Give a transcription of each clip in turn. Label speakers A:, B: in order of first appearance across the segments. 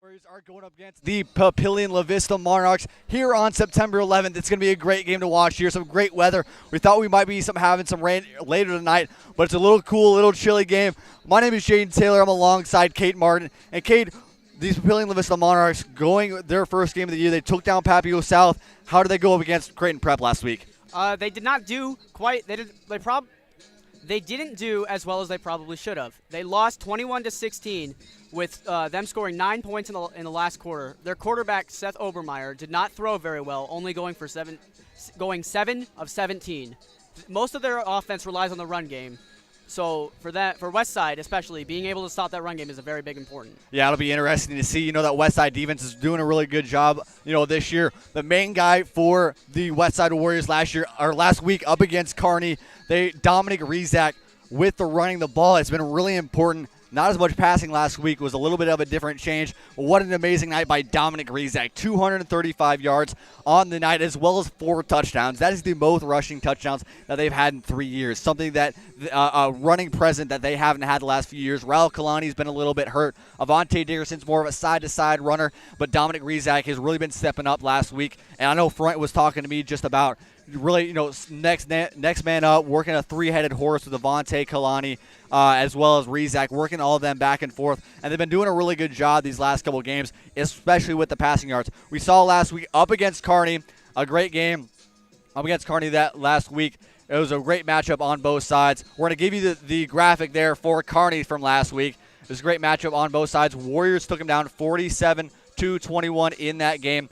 A: Warriors are going up against the Papillion-La Vista Monarchs here on September 11th. It's going to be a great game to watch here. Some great weather. We thought we might be having some rain later tonight, but it's a little cool, little chilly game. My name is Jaden Taylor. I'm alongside Kate Martin. And Kate, these Papillion-La Vista Monarchs going their first game of the year. They took down Papio South. How did they go up against Creighton Prep last week?
B: They did not do quite. They didn't do as well as they probably should have. They lost 21-16 with them scoring 9 points in the last quarter. Their quarterback Seth Obermeyer did not throw very well, only going 7 of 17. Most of their offense relies on the run game. So for Westside especially, being able to stop that run game is a very big important.
A: Yeah, it'll be interesting to see. That Westside defense is doing a really good job, this year. The main guy for the Westside Warriors last week up against Kearney, Dominic Rizak with the running the ball. It's been really important. Not as much passing last week. Was a little bit of a different change. But what an amazing night by Dominic Rizak. 235 yards on the night as well as 4 touchdowns. That is the most rushing touchdowns that they've had in 3 years. Something that a running present that they haven't had the last few years. Raul Kalani's been a little bit hurt. Avante Dickerson's more of a side-to-side runner. But Dominic Rizak has really been stepping up last week. And I know Front was talking to me just about really, next man up, working a 3-headed horse with Avante Kalani as well as Rizak, working all of them back and forth. And they've been doing a really good job these last couple of games, especially with the passing yards. We saw last week up against Kearney, a great game up against Kearney that last week. It was a great matchup on both sides. We're going to give you the graphic there for Kearney from last week. It was a great matchup on both sides. Warriors took them down 47-21 in that game.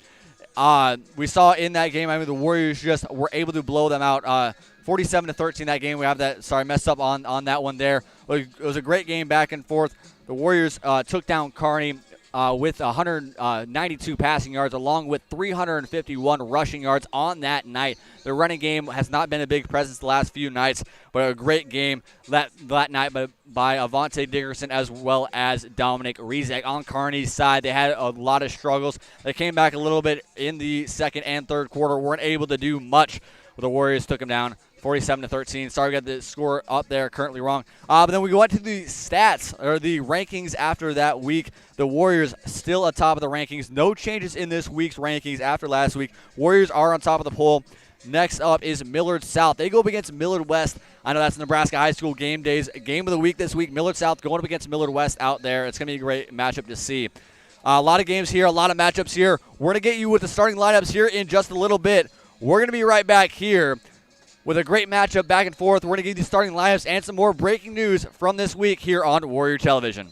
A: We saw in that game, the Warriors just were able to blow them out 47-13 that game. We have that, messed up on that one there. But it was a great game back and forth. The Warriors took down Kearney with 192 passing yards along with 351 rushing yards on that night. The running game has not been a big presence the last few nights, but a great game that night by Avante Dickerson as well as Dominic Rizak. On Kearney's side, they had a lot of struggles. They came back a little bit in the second and third quarter, weren't able to do much. The Warriors took them down 47-13. Sorry, we got the score up there currently wrong. But then we go on to the stats, or the rankings after that week. The Warriors still atop of the rankings. No changes in this week's rankings after last week. Warriors are on top of the poll. Next up is Millard South. They go up against Millard West. I know that's Nebraska High School game days. Game of the week this week. Millard South going up against Millard West out there. It's going to be a great matchup to see. A lot of games here, a lot of matchups here. We're going to get you with the starting lineups here in just a little bit. We're going to be right back here with a great matchup back and forth. We're going to give you the starting lineups and some more breaking news from this week here on Warrior Television.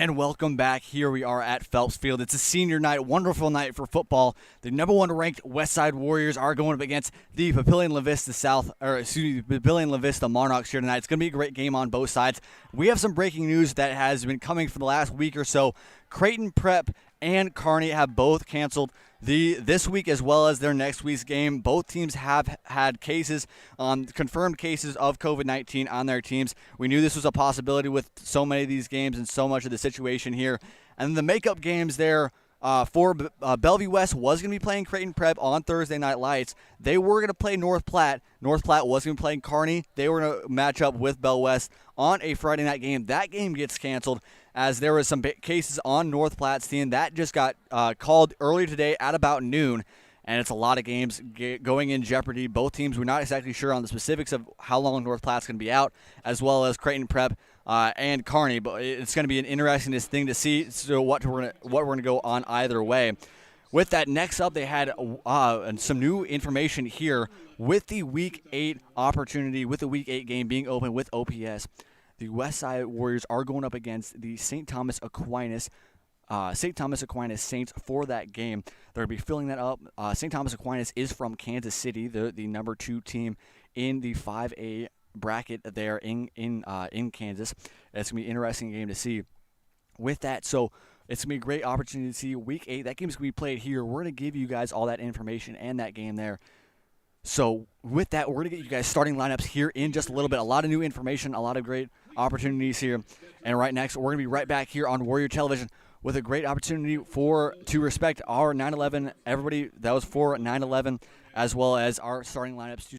A: And welcome back. Here we are at Phelps Field. It's a senior night, wonderful night for football. The #1 ranked Westside Warriors are going up against the Papillion-La Vista Papillion-La Vista Monarchs here tonight. It's going to be a great game on both sides. We have some breaking news that has been coming for the last week or so. Creighton Prep and Kearney have both canceled this week as well as their next week's game. Both teams have had cases, confirmed cases of COVID-19 on their teams. We knew this was a possibility with so many of these games and so much of the situation here. And the makeup games there for Bellevue West was going to be playing Creighton Prep on Thursday Night Lights. They were going to play North Platte. North Platte was going to be playing Kearney. They were going to match up with Bell West on a Friday night game. That game gets canceled as there was some cases on North Platte's team. That just got called earlier today at about noon, and it's a lot of games going in jeopardy. Both teams were not exactly sure on the specifics of how long North Platte's going to be out, as well as Creighton Prep and Kearney. But it's going to be an interesting thing to see what we're going to go on either way. With that, next up, they had some new information here with the Week 8 opportunity, with the Week 8 game being open with OPS. The Westside Warriors are going up against the St. Thomas Aquinas Saints for that game. They're going to be filling that up. St. Thomas Aquinas is from Kansas City, the #2 team in the 5A bracket there in Kansas. It's going to be an interesting game to see. With that, so it's going to be a great opportunity to see Week 8. That game's going to be played here. We're going to give you guys all that information and that game there. So with that, we're going to get you guys starting lineups here in just a little bit. A lot of new information, a lot of great opportunities here. And right next, we're going to be right back here on Warrior Television with a great opportunity to respect our 9/11, everybody that was for 9/11, as well as our starting lineups.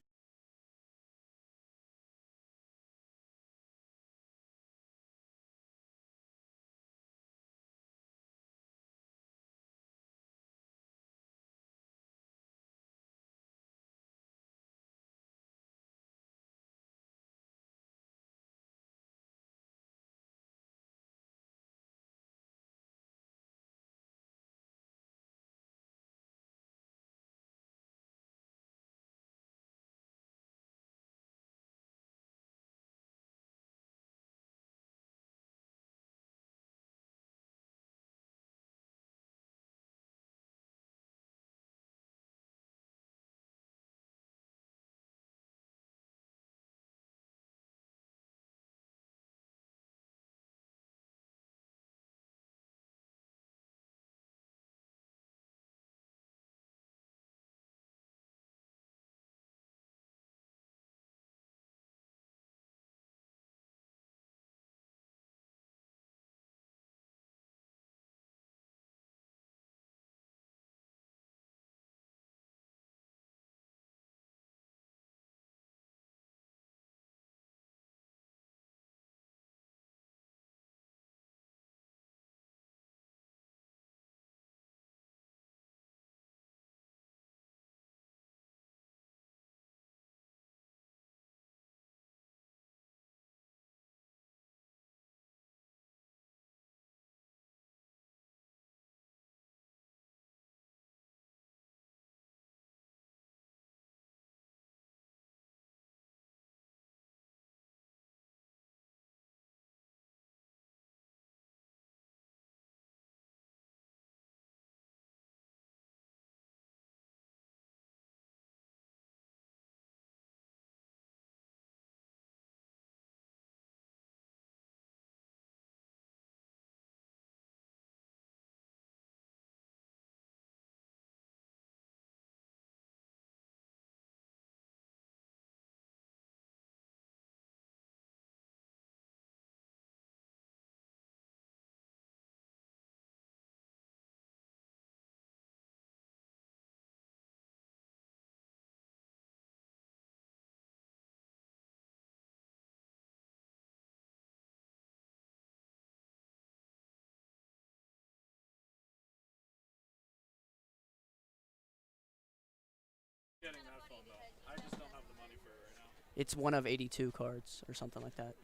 B: It's one of 82 cards or something like that.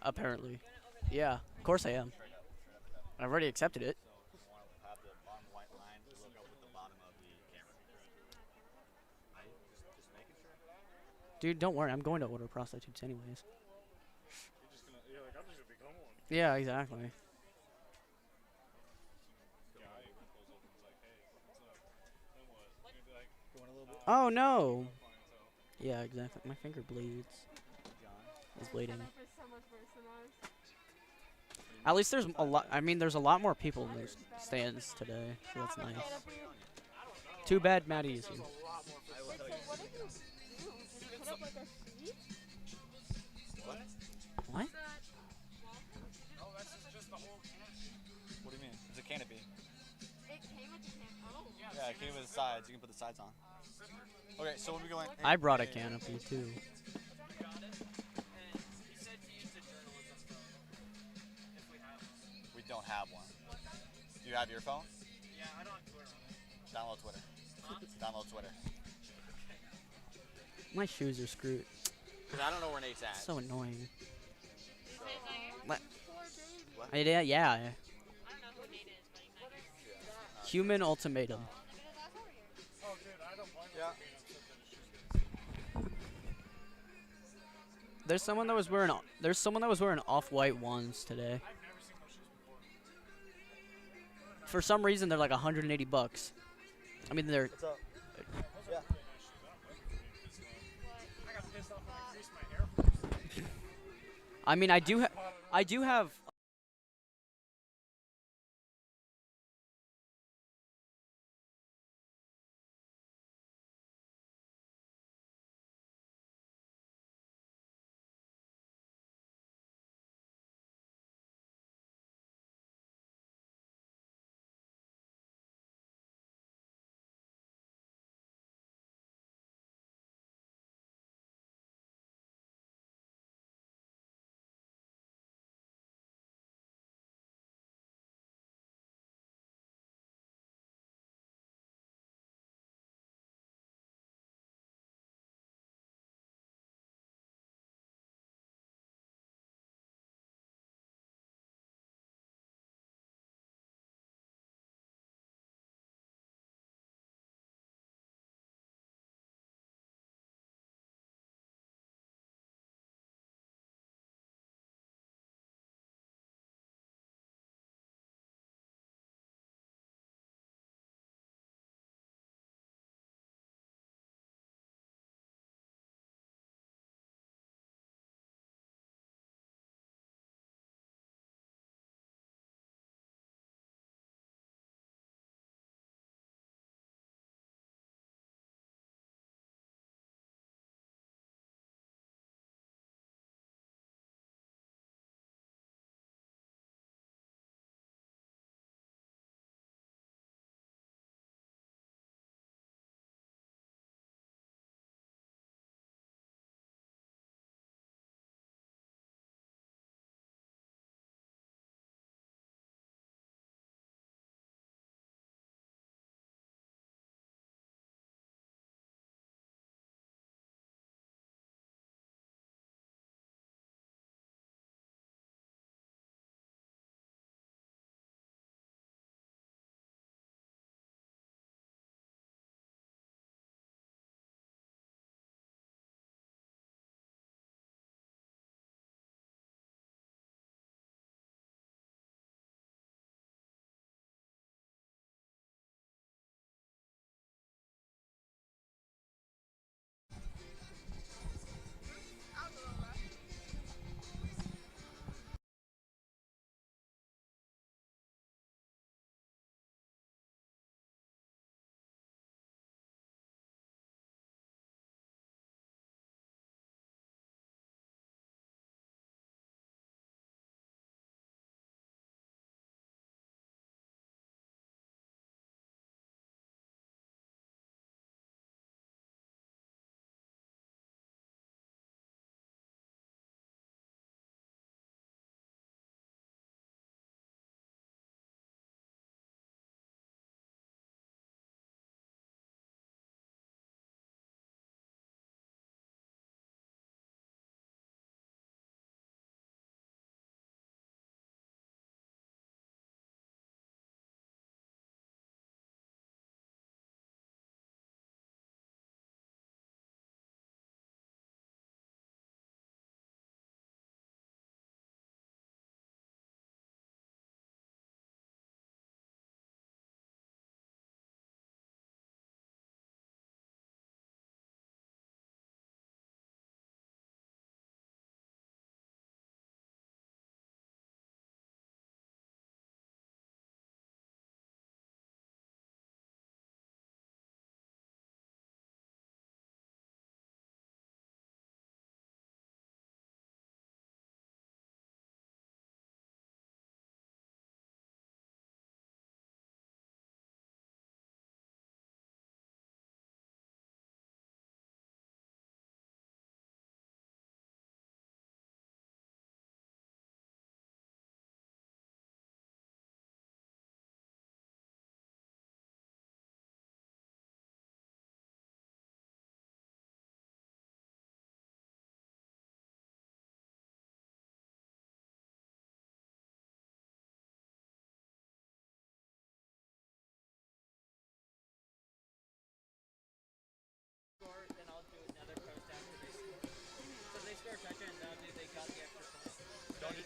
B: Apparently. Yeah, of course I am. I've already accepted it. Dude, don't worry. I'm going to order prostitutes anyways. Yeah, exactly. Oh no. Yeah, exactly. My finger bleeds. He's bleeding. At least there's a lot. I mean, there's a lot more people in the stands today, so that's nice. Too bad Maddie is here. What?
A: What do you mean? It's a canopy. Yeah, it came with the sides. You can put the sides on. Okay, so when we go in.
B: I brought a canopy too.
A: We don't have one. Do you have your phone? Download Twitter. Download Twitter.
B: My shoes are screwed.
A: Because I don't know where Nate's at.
B: So annoying.
A: What?
B: Yeah, yeah. Human ultimatum.
A: Yeah.
B: There's someone that was wearing off-white ones today. For some reason, they're like 180 bucks. I mean, they're.
A: What's up? Yeah.
B: I mean, I do have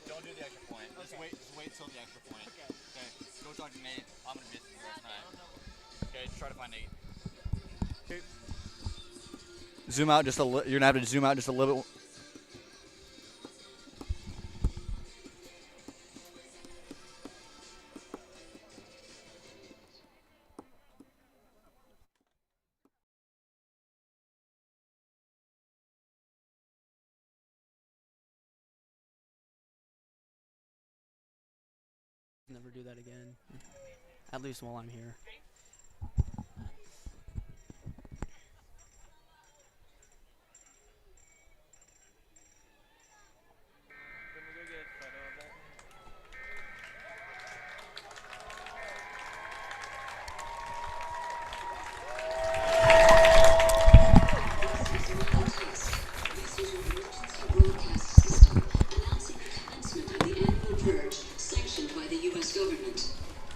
A: Don't do the extra point. Just wait till the extra point. Okay. Go talk to Nate. I'm gonna miss the rest tonight. Okay, just try to find Nate. Okay. Zoom out just a little. You're gonna have to zoom out just a little.
B: Never do that again. At least while I'm here.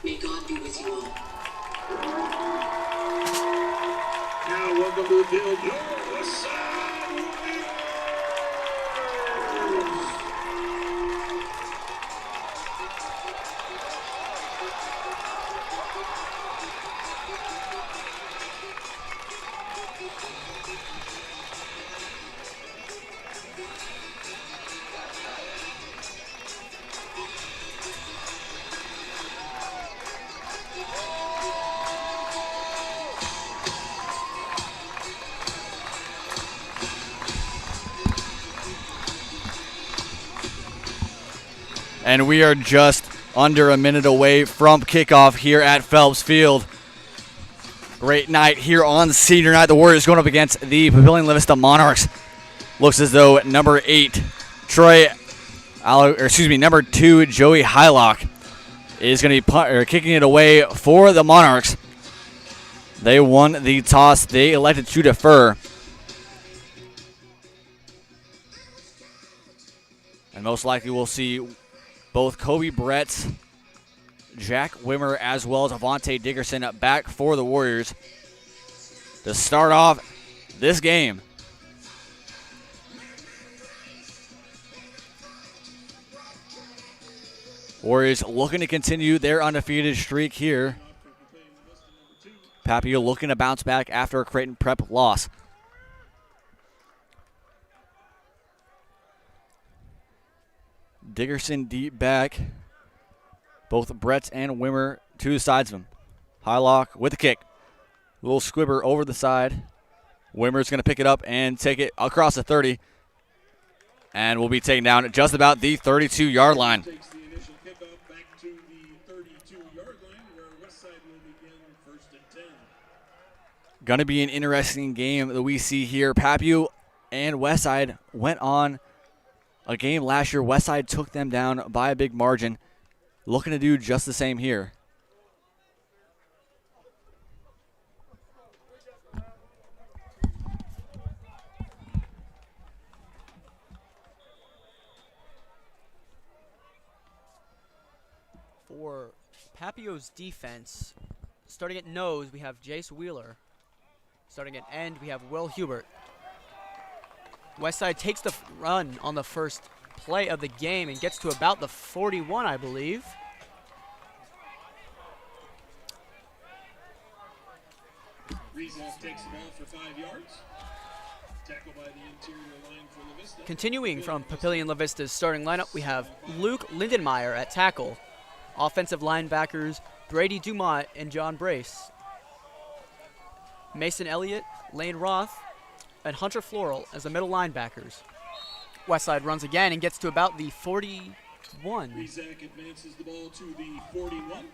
C: May God be with you all. Now welcome to the field, your Westside Warriors.
A: And we are just under a minute away from kickoff here at Phelps Field. Great night here on senior night. The Warriors going up against the Papillion-La Vista Monarchs. Looks as though number 8, number 2, Joey Hylock is going to be kicking it away for the Monarchs. They won the toss. They elected to defer. And most likely we'll see both Kobe Brett, Jack Wimmer, as well as Avante Dickerson back for the Warriors to start off this game. Warriors looking to continue their undefeated streak here. Papio looking to bounce back after a Creighton Prep loss. Dickerson deep back. Both Brett and Wimmer to the sides of him. Hylock with the kick. Little squibber over the side. Wimmer's going to pick it up and take it across the 30. And will be taken down at just about the 32-yard line.
C: Takes the initial kickoff back to the 32-yard line where Westside will begin 1st and 10.
A: Going to be an interesting game that we see here. Papio and Westside went on a game last year. Westside took them down by a big margin. Looking to do just the same here.
B: For Papio's defense, starting at nose, we have Jace Wheeler. Starting at end, we have Will Hubert. Westside takes the run on the first play of the game and gets to about the 41, I believe.
C: Reeses takes the ball for 5 yards. Tackle by the interior line for La Vista.
B: Continuing from Papillion-La Vista's starting lineup, we have Luke Lindenmeyer at tackle. Offensive linebackers Brady Dumont and John Brace. Mason Elliott, Lane Roth, and Hunter Floral as the middle linebackers. Westside runs again and gets to about the 41.
C: Rizak advances the ball to the 41.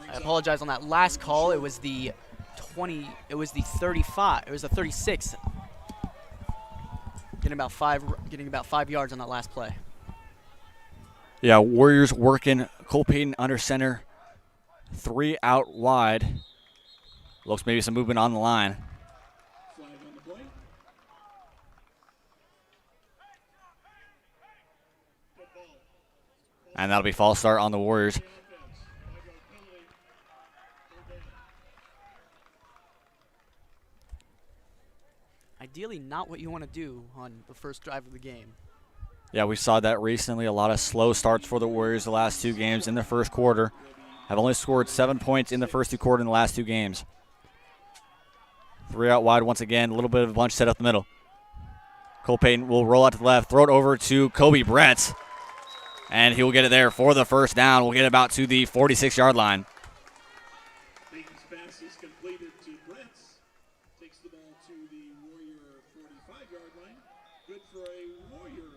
B: I apologize on that last call. It was the 20. It was the 35. It was the 36. Getting about 5 yards on that last play.
A: Yeah, Warriors working. Cole Payton under center. 3 out wide. Looks maybe some movement on the line.
C: Flag on the play.
A: And that'll be false start on the Warriors.
B: Ideally not what you want to do on the first drive of the game.
A: Yeah, we saw that recently. A lot of slow starts for the Warriors the last 2 games in the first quarter. Have only scored 7 points in the first 2 quarters in the last 2 games. 3 out wide once again. A little bit of a bunch set up the middle. Cole Payton will roll out to the left, throw it over to Kobe Bretz, and he will get it there for the first down. We'll get about to the 46-yard line.
C: Payton's pass is completed to Bretz. Takes the ball to the Warrior 45-yard line. Good for a Warrior.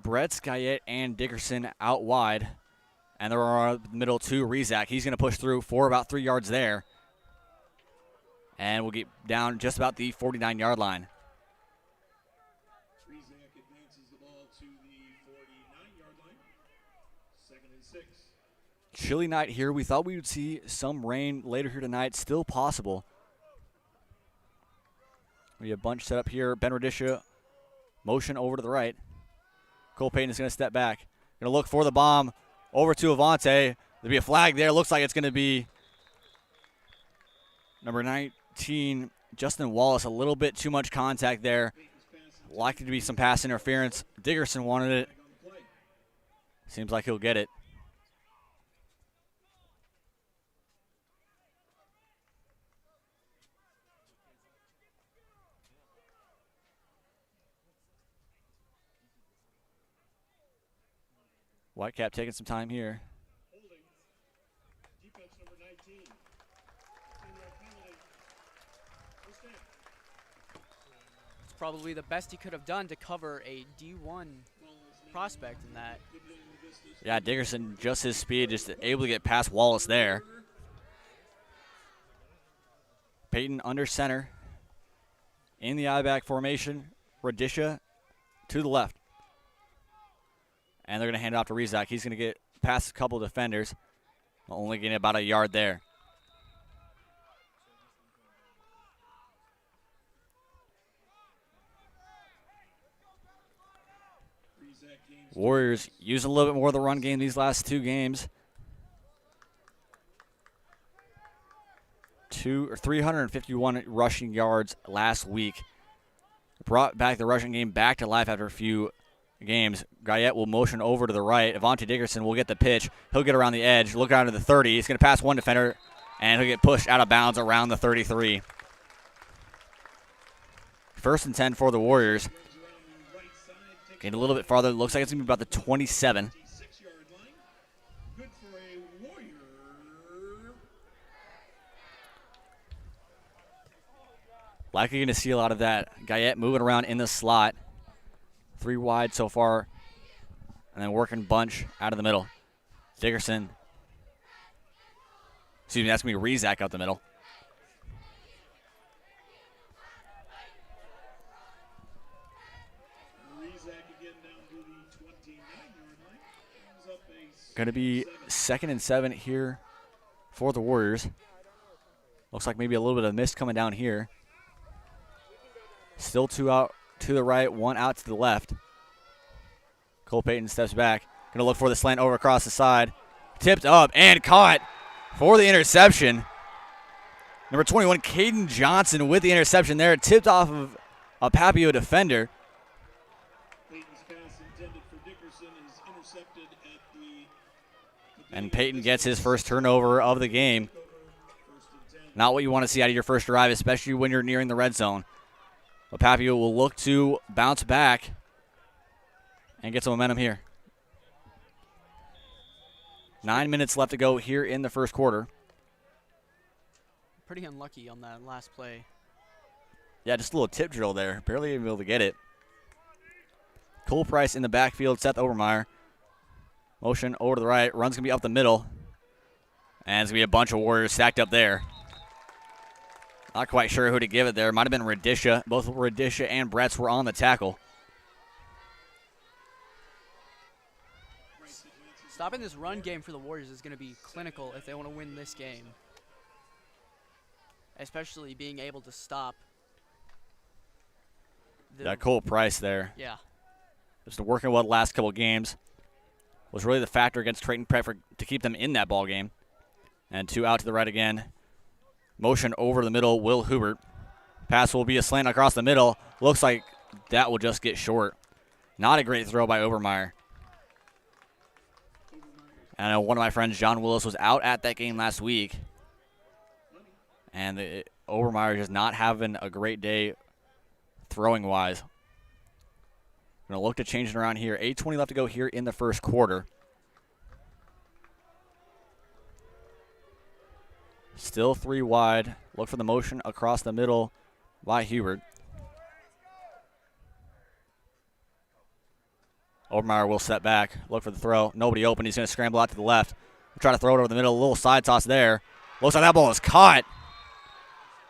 A: Bretz, Guyette, and Dickerson out wide, and there are the middle to Rezak. He's going to push through for about 3 yards there. And we'll get down just about the 49-yard line.
C: Rezak advances the ball to the 49-yard line. 2nd and 6.
A: Chilly night here. We thought we would see some rain later here tonight. Still possible. We have a bunch set up here. Ben Radisha, motion over to the right. Cole Payton is going to step back. Going to look for the bomb over to Avante. There'll be a flag there. Looks like it's going to be number 19, Justin Wallace. A little bit too much contact there. Likely to be some pass interference. Dickerson wanted it. Seems like he'll get it. Whitecap taking some time here.
C: Holding. Defense number 19. First down.
B: It's probably the best he could have done to cover a D1 prospect in that.
A: Yeah, Dickerson, just his speed, just able to get past Wallace there. Payton under center. In the I-back formation. Radisha to the left. And they're going to hand it off to Rezak. He's going to get past a couple defenders. Only getting about a yard there. Warriors using a little bit more of the run game these last 2 games. 351 rushing yards last week. Brought back the rushing game back to life after a few games. Guyette will motion over to the right. Avante Dickerson will get the pitch. He'll get around the edge, look out to the 30. He's going to pass one defender, and he'll get pushed out of bounds around the 33. 1st and 10 for the Warriors. Getting a little bit farther. Looks like it's going to be about the 27.
C: Good for a Warrior.
A: Likely going to see a lot of that. Guyette moving around in the slot. 3 wide so far. And then working bunch out of the middle. Dickerson. Excuse me, that's going to be Rezak out the middle. Going to be 2nd and 7 here for the Warriors. Looks like maybe a little bit of mist coming down here. Still 2 out to the right, 1 out to the left. Cole Payton steps back. Going to look for the slant over across the side. Tipped up and caught for the interception. Number 21, Caden Johnson with the interception there. Tipped off of a Papio defender.
C: Payton's pass intended for Dickerson is intercepted at the
A: And Payton gets his first turnover of the game.
C: 1st and 10.
A: Not what you want to see out of your first drive, especially when you're nearing the red zone. But Papio will look to bounce back and get some momentum here. 9 minutes left to go here in the first quarter.
B: Pretty unlucky on that last play.
A: Yeah, just a little tip drill there. Barely able to get it. Cole Price in the backfield. Seth Obermeyer. Motion over to the right. Run's going to be up the middle. And it's going to be a bunch of Warriors stacked up there. Not quite sure who to give it there. Might have been Radisha. Both Radisha and Bretz were on the tackle.
B: Stopping this run game for the Warriors is going to be clinical if they want to win this game. Especially being able to stop.
A: Cole Price there.
B: Yeah.
A: Just working well the last couple of games. Was really the factor against Trayton Pratt to keep them in that ball game. And 2 out to the right again. Motion over the middle, Will Hubert. Pass will be a slant across the middle. Looks like that will just get short. Not a great throw by Obermeyer. I know one of my friends, John Willis, was out at that game last week. And Obermeyer just not having a great day throwing-wise. Going to look to change it around here. 8:20 left to go here in the first quarter. Still 3 wide. Look for the motion across the middle by Hubert. Obermeyer will step back, look for the throw. Nobody open. He's going to scramble out to the left. Try to throw it over the middle. A little side toss there. Looks like that ball is caught.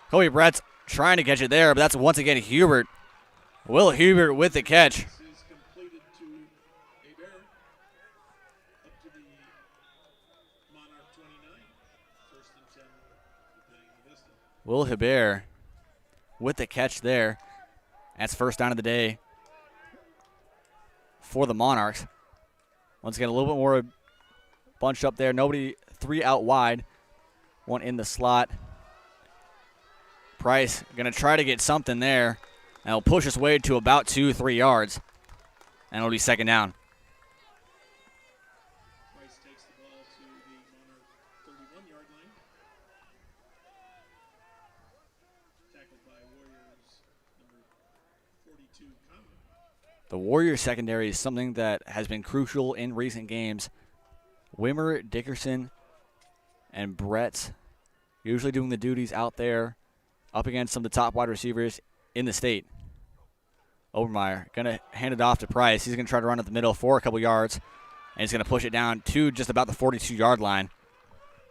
A: Kobe Brett's trying to catch it there, but that's once again Hubert. Will Hubert with the catch. Will Hubert with the catch there. That's first down of the day for the Monarchs. Once again, a little bit more bunched up there. Nobody, 3 out wide. 1 in the slot. Price going to try to get something there. And he'll push his way to about 2-3 yards. And it'll be second down.
C: Price takes the ball to the Monarch 31-yard line. Tackled by Warriors number 42, Conley.
A: The Warriors secondary is something that has been crucial in recent games. Wimmer, Dickerson, and Brett usually doing the duties out there up against some of the top wide receivers in the state. Obermeyer going to hand it off to Price. He's going to try to run up the middle for a couple yards, and he's going to push it down to just about the 42-yard line.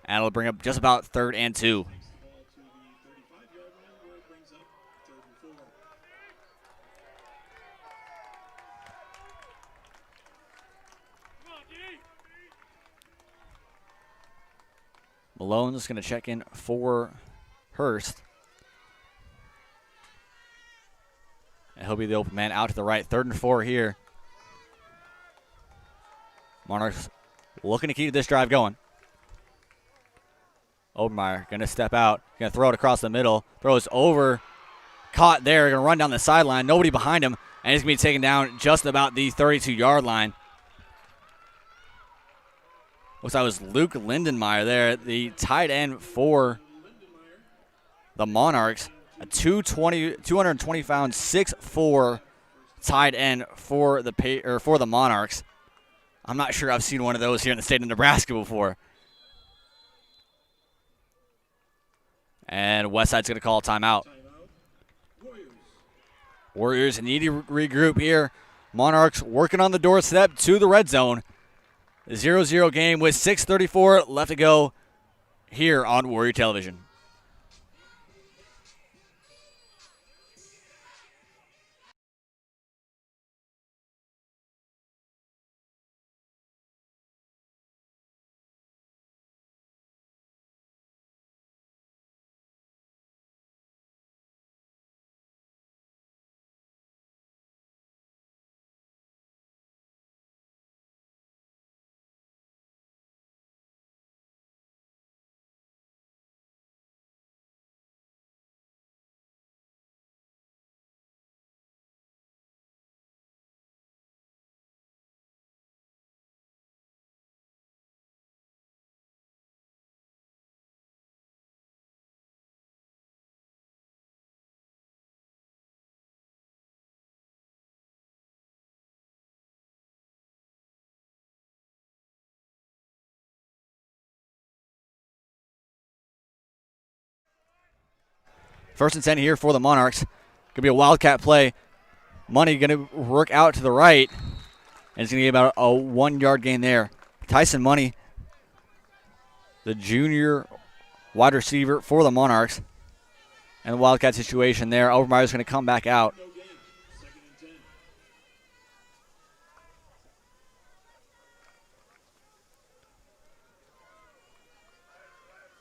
A: And it'll bring up just about 3rd and 2.
C: Takes the ball to the 35-yard line where it brings up 3rd and 4.
A: Malone's going to check in for Hurst. And he'll be the open man out to the right. 3rd and 4 here. Monarchs looking to keep this drive going. Obermeyer going to step out. Going to throw it across the middle. Throws over. Caught there. Going to run down the sideline. Nobody behind him. And he's going to be taken down just about the 32-yard line. Looks like it was Luke Lindenmeyer there, the tight end for the Monarchs. A 220-pound, 6'4" tight end for the Monarchs. I'm not sure I've seen one of those here in the state of Nebraska before. And Westside's going to call a timeout. Warriors need to regroup here. Monarchs working on the doorstep to the red zone. 0-0 game with 6:34 left to go here on Warrior Television. First and 10 here for the Monarchs. Going to be a wildcat play. Money going to work out to the right. And it's going to get about a 1-yard gain there. Tyson Money, the junior wide receiver for the Monarchs. And the wildcat situation there. Obermeyer's going to come back out.
C: No gain. 2nd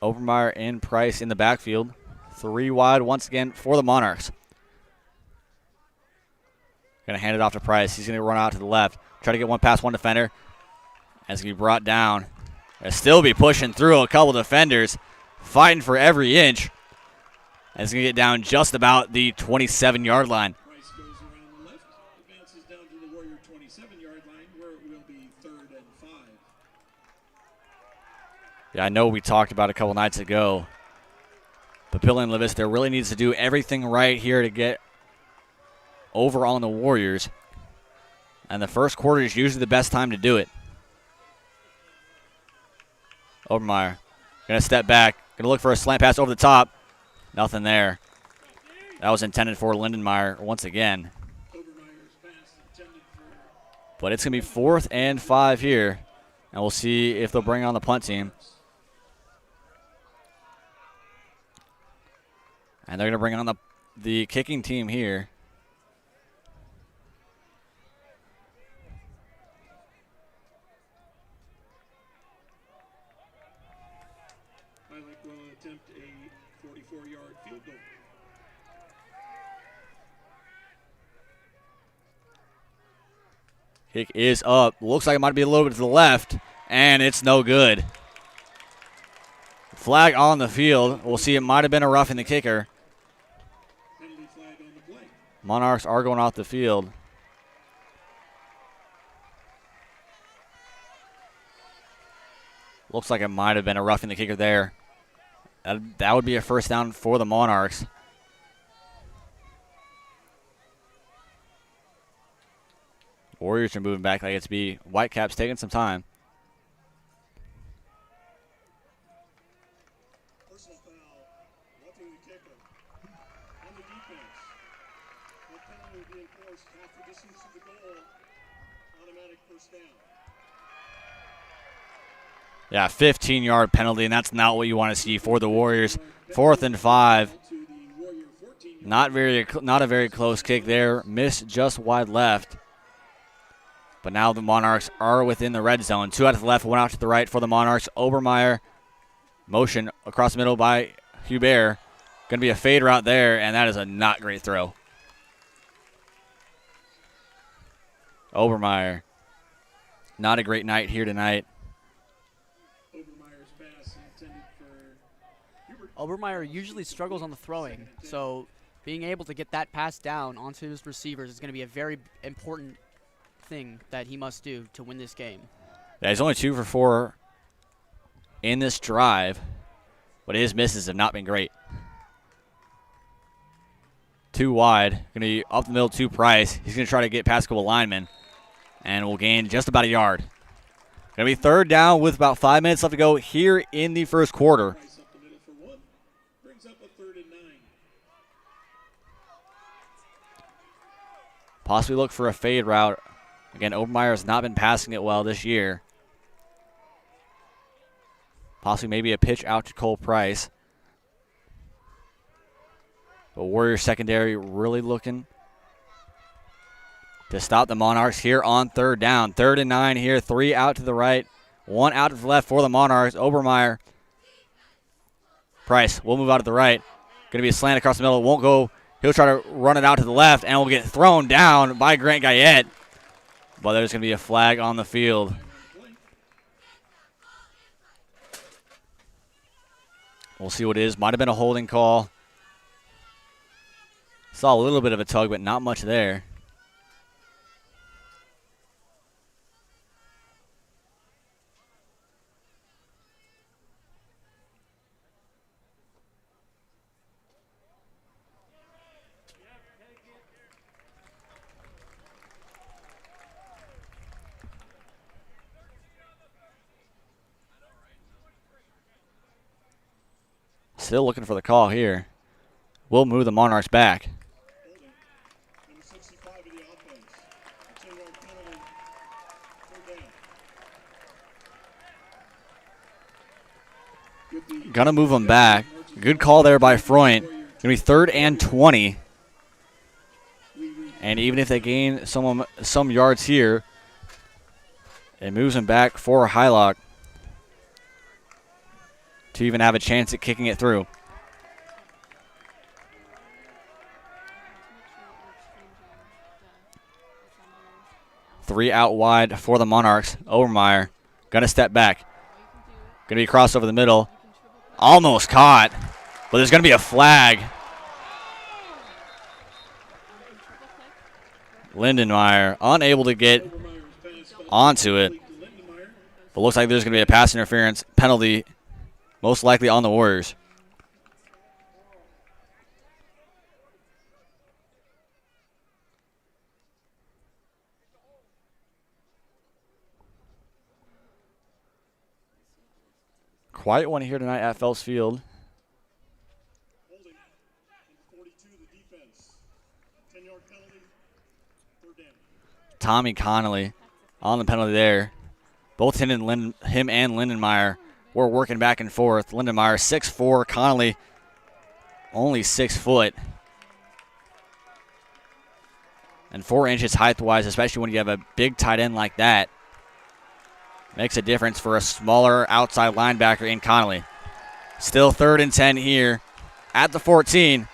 C: and 10.
A: Obermeyer and Price in the backfield. 3 wide once again for the Monarchs. Going to hand it off to Price. He's going to run out to the left. Try to get one past one defender. And it's going to be brought down. They'll still be pushing through a couple defenders. Fighting for every inch. And it's going to get down just about the 27-yard line.
C: Price goes around the left, advances down to the Warrior 27-yard line, where it will be 3rd and 5.
A: Yeah, I know we talked about a couple nights ago. Papillion-La Vista really needs to do everything right here to get over on the Warriors. And the first quarter is usually the best time to do it. Obermeyer going to step back. Going to look for a slant pass over the top. Nothing there. That was intended for Lindenmeyer once again. But it's going to be 4th and 5 here. And we'll see if they'll bring on the punt team. And they're going to bring on the kicking team here.
C: Will attempt a 44-yard field goal.
A: Kick is up. Looks like it might be a little bit to the left, and it's no good. Flag on the field. We'll see. It might have been a roughing the kicker.
C: Penalty flag on the play.
A: Monarchs are going off the field. Looks like it might have been a roughing the kicker there. That would be a first down for the Monarchs. Warriors are moving back like it's be. Whitecaps taking some time.
C: Personal foul, roughing the kicker. On the defense, that penalty will be enforced half the distance to the goal. Automatic first down.
A: Yeah, 15-yard penalty, and that's not what you want to see for the Warriors. 4th and 5. Not a very close kick there. Missed just wide left. But now the Monarchs are within the red zone. 2 out to the left, 1 out to the right for the Monarchs. Obermeyer, motion across the middle by Hubert. Going to be a fade route there, and that is a not great throw. Obermeyer, not a great night here tonight.
B: Obermeyer usually struggles on the throwing, so being able to get that pass down onto his receivers is going to be a very important thing that he must do to win this game.
A: Yeah, he's only 2 for 4 in this drive, but his misses have not been great. 2 wide, going to be up the middle to Price. He's going to try to get past a couple linemen, and will gain just about a yard. Going to be 3rd down with about 5 minutes left to go here in the first quarter. Possibly look for a fade route. Again, Obermeyer has not been passing it well this year. Possibly maybe a pitch out to Cole Price. But Warriors secondary really looking to stop the Monarchs here on 3rd down. 3rd and 9 here. 3 out to the right, 1 out to the left for the Monarchs. Obermeyer. Price will move out to the right. Going to be a slant across the middle. Won't go. He'll try to run it out to the left, and will get thrown down by Grant Guyette. But there's going to be a flag on the field. We'll see what it is. Might have been a holding call. Saw a little bit of a tug, but not much there. Still looking for the call here. We'll move the Monarchs back.
C: Number 65 of the offense. A 10-yard penalty. 3rd down.
A: Gonna move them back. Good call there by Freund. Gonna be 3rd and 20. And even if they gain some yards here, it moves them back for Hylock to even have a chance at kicking it through. Three out wide for the Monarchs. Obermeyer gonna step back. Gonna be a cross over the middle. Almost caught, but there's gonna be a flag Lindenmeyer unable to get onto it. But looks like there's going to be a pass interference penalty, most likely on the Warriors. Quiet one here tonight at Phelps Field.
C: Holding. 42, the defense. 10-yard penalty. Third down.
A: Tommy Connolly on the penalty there. Both him and Lindenmeyer were working back and forth. Lindenmeyer 6'4", Connolly only 6 foot. And 4 inches height-wise, especially when you have a big tight end like that. Makes a difference for a smaller outside linebacker in Connolly. Still 3rd and 10 here at the 14.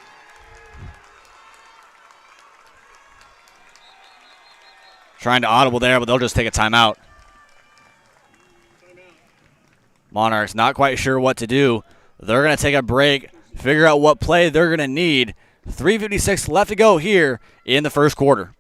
A: Trying to audible there, but they'll just take a timeout. Monarchs not quite sure what to do. They're going to take a break, figure out what play they're going to need. 3:56 left to go here in the first quarter.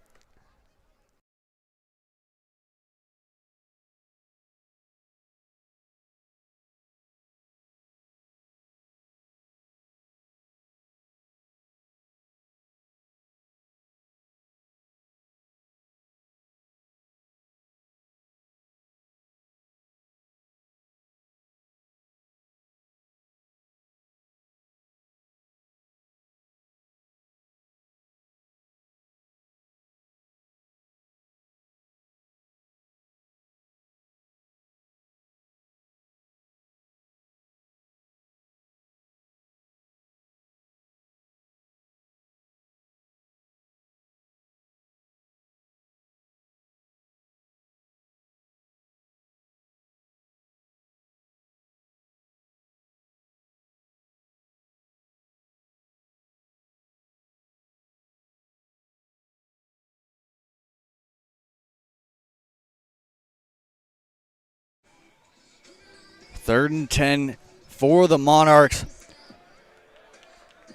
A: Third and 10 for the Monarchs.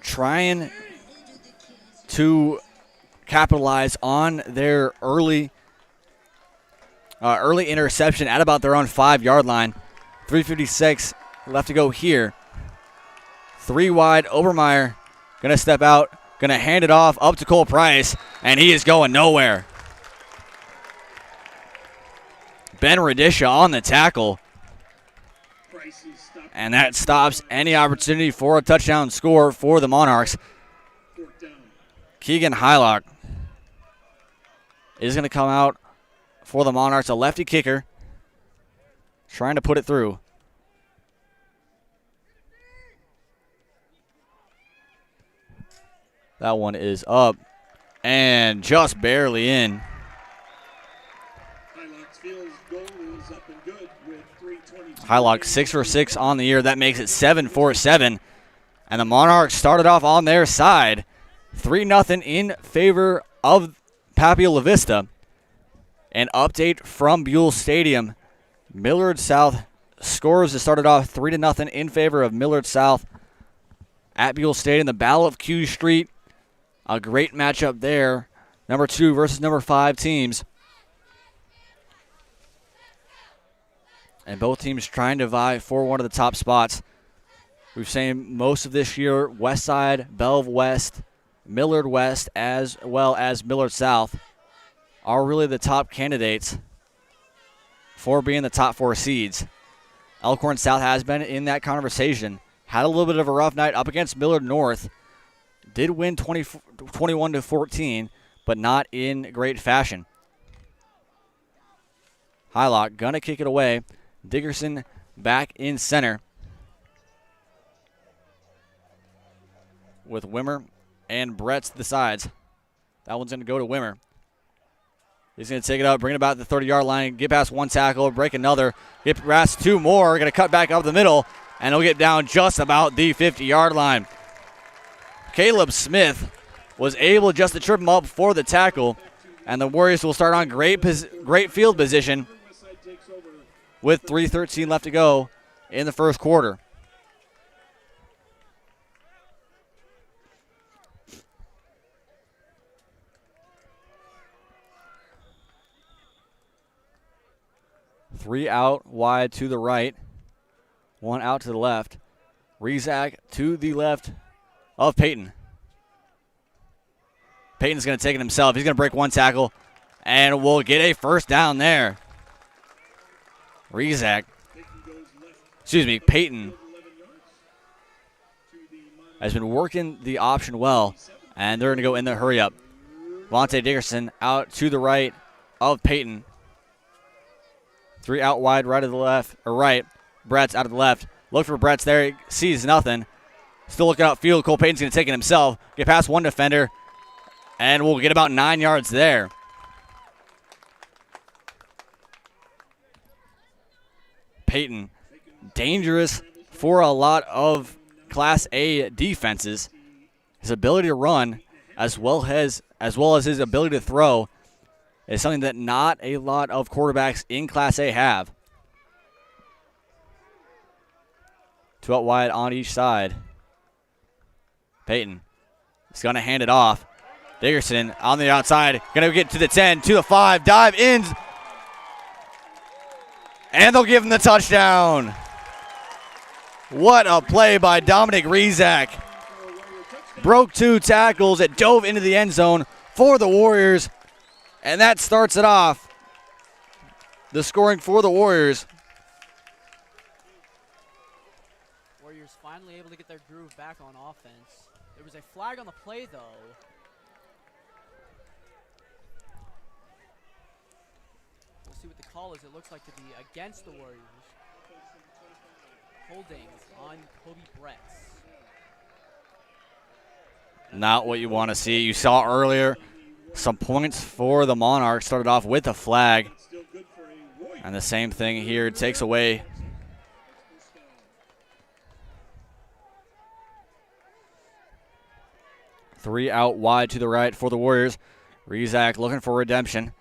A: Trying to capitalize on their early interception at about their own 5-yard line. 3:56 left to go here. 3 wide. Obermeyer going to step out, going to hand it off up to Cole Price, and he is going nowhere. Ben Radisha on the tackle. And that stops any opportunity for a touchdown score for the Monarchs. Keegan Hylock is going to come out for the Monarchs, a lefty kicker, trying to put it through. That one is up and just barely in. Hylock 6 for 6 on the year. That makes it 7 for 7. And the Monarchs started off on their side. 3-0 in favor of Papillion-La Vista. An update from Buell Stadium. Millard South scores to start it off 3-0 in favor of Millard South at Buell Stadium. The Battle of Q Street. A great matchup there. Number 2 versus number 5 teams. And both teams trying to vie for one of the top spots. We've seen most of this year, Westside, Belv West, Millard West, as well as Millard South are really the top candidates for being the top 4 seeds. Elkhorn South has been in that conversation. Had a little bit of a rough night up against Millard North. Did win 21-14, but not in great fashion. Hylock gonna kick it away. Dickerson back in center with Wimmer and Brett to the sides. That one's going to go to Wimmer. He's going to take it out, bring it about the 30-yard line, get past 1 tackle, break another, get past 2 more, going to cut back up the middle, and he'll get down just about the 50-yard line. Caleb Smith was able just to trip him up for the tackle, and the Warriors will start on great field position with 3:13 left to go in the first quarter. 3 out wide to the right. 1 out to the left. Rizak to the left of Peyton. Peyton's going to take it himself. He's going to break 1 tackle, and we'll get a first down there. Rizak. Excuse me, Peyton has been working the option well, and they're going to go in the hurry up. Vontae Dickerson out to the right of Peyton. 3 out wide, right of the left, or right. Brett's out of the left. Look for Brett's there. He sees nothing. Still looking outfield. Cole Payton's going to take it himself. Get past 1 defender, and we'll get about 9 yards there. Peyton, dangerous for a lot of Class A defenses. His ability to run, as well as his ability to throw, is something that not a lot of quarterbacks in Class A have. 2 out wide on each side. Peyton is going to hand it off. Dickerson on the outside, going to get to the 10, to the 5, dive in, and they'll give him the touchdown. What a play by Dominic Rizak. Broke 2 tackles. It dove into the end zone for the Warriors, and that starts it off. The scoring for the Warriors.
B: Warriors finally able to get their groove back on offense. There was a flag on the play, though. We'll see what the call is. It looks like to be against the Warriors. Holding on Kobe Brett.
A: Not what you want to see. You saw earlier some points for the Monarchs. Started off with a flag. And the same thing here. Takes away. Three out wide to the right for the Warriors. Rizak looking for redemption.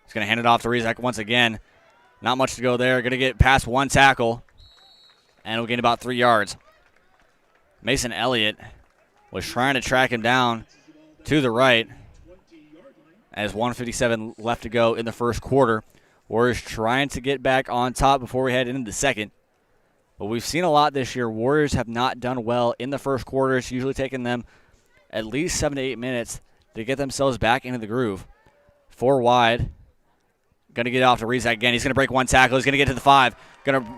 A: He's going to hand it off to Rizak once again. Not much to go there. Going to get past 1 tackle. And we'll gain about 3 yards. Mason Elliott was trying to track him down to the right. As 1:57 left to go in the first quarter. Warriors trying to get back on top before we head into the second. But we've seen a lot this year. Warriors have not done well in the first quarter. It's usually taken them at least 7 to 8 minutes to get themselves back into the groove. 4 wide. Going to get off to Rizak again. He's going to break 1 tackle. He's going to get to the 5. Going to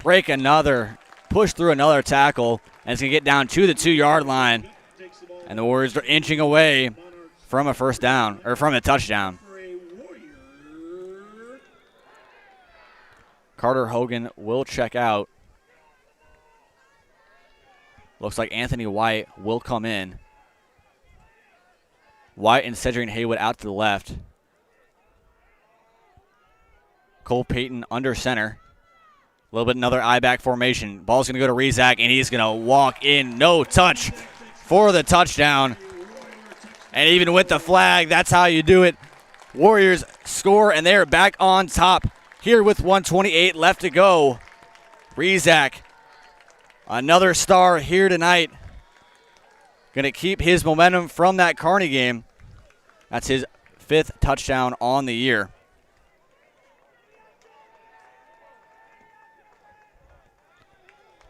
A: break another, push through another tackle, and it's going to get down to the 2-yard line. And the Warriors are inching away from a first down, or from a touchdown. Carter Hogan will check out. Looks like Anthony White will come in. White and Cedric Haywood out to the left. Cole Payton under center. A little bit another I-back formation. Ball's going to go to Rizak, and he's going to walk in. No touch for the touchdown. And even with the flag, that's how you do it. Warriors score, and they're back on top here with 1:28 left to go. Rizak, another star here tonight. Going to keep his momentum from that Kearney game. That's his 5th touchdown on the year.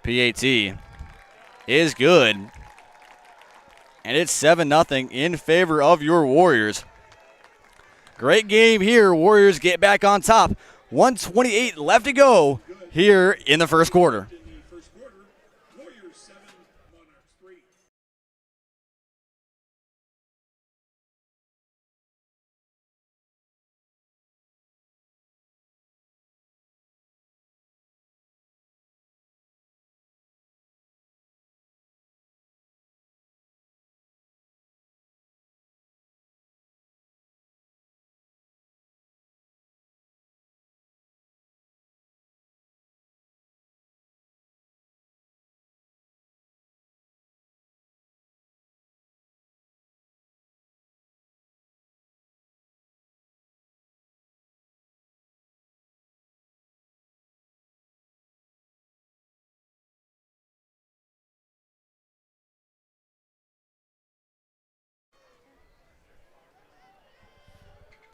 A: PAT is good. And it's 7-0 in favor of your Warriors. Great game here. Warriors get back on top. 1:28 left to go here in the first quarter.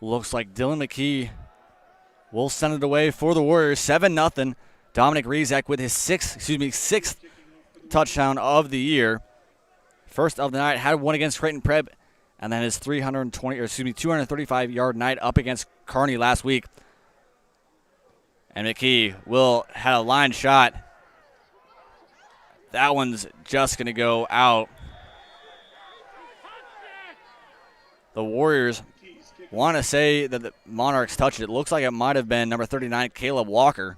A: Looks like Dylan McKee will send it away for the Warriors. 7-0. Dominic Rizek with his sixth touchdown of the year. First of the night, had one against Creighton Prep, and then his 235-yard night up against Kearney last week. And McKee had a line shot. That one's just going to go out. The Warriors want to say that the Monarchs touched it. Looks like it might have been number 39, Caleb Walker.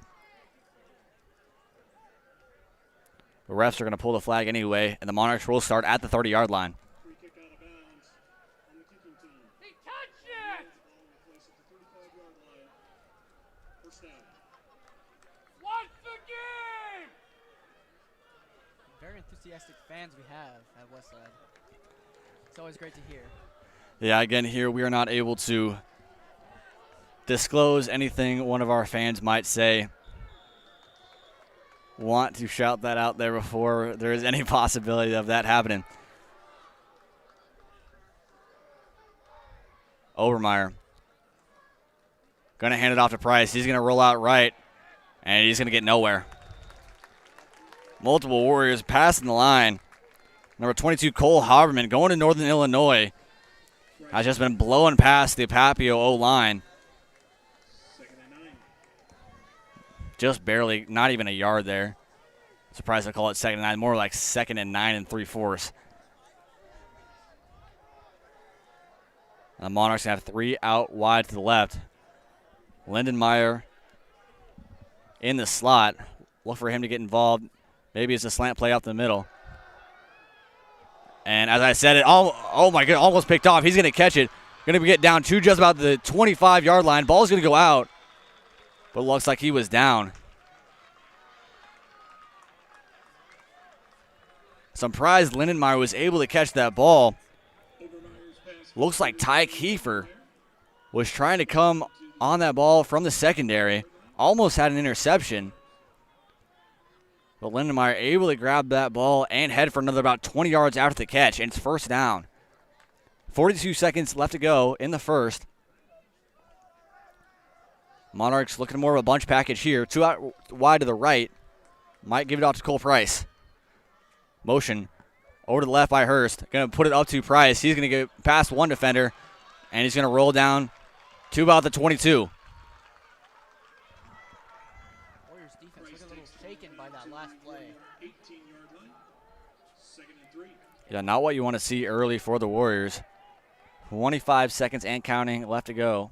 A: The refs are going to pull the flag anyway, and the Monarchs will start at the 30-yard line.
C: Free kick out of bounds on the kicking team.
D: He touched it!
C: Ball will place at the 35-yard line. First down.
D: Watch the game!
B: Very enthusiastic fans we have at Westside. It's always great to hear.
A: Yeah, again, here we are not able to disclose anything one of our fans might say. Want to shout that out there before there is any possibility of that happening. Obermeyer going to hand it off to Price. He's going to roll out right, and he's going to get nowhere. Multiple Warriors passing the line. Number 22, Cole Haberman, going to Northern Illinois, has just been blowing past the Papio O-line.
C: Second and 9.
A: Just barely, not even a yard there. Surprised I call it second and 9, more like 2nd and 9 3/4. The Monarchs have 3 out wide to the left. Lindenmeyer in the slot. Look for him to get involved. Maybe it's a slant play up the middle. And as I said, oh my God, almost picked off. He's going to catch it. Going to get down to just about the 25-yard line. Ball's going to go out, but it looks like he was down. Surprised Lindenmeyer was able to catch that ball. Looks like Ty Kiefer was trying to come on that ball from the secondary. Almost had an interception. But Lindenmeyer able to grab that ball and head for another about 20 yards after the catch, and it's first down. 42 seconds left to go in the first. Monarchs looking more of a bunch package here. 2 out wide to the right. Might give it out to Cole Price. Motion over to the left by Hurst. Going to put it up to Price. He's going to get past one defender, and he's going to roll down to about the 22.
B: Warriors defense was a little shaken by that last play.
C: 18-yard line. Second and 3.
A: Yeah, not what you want to see early for the Warriors. 25 seconds and counting left to go.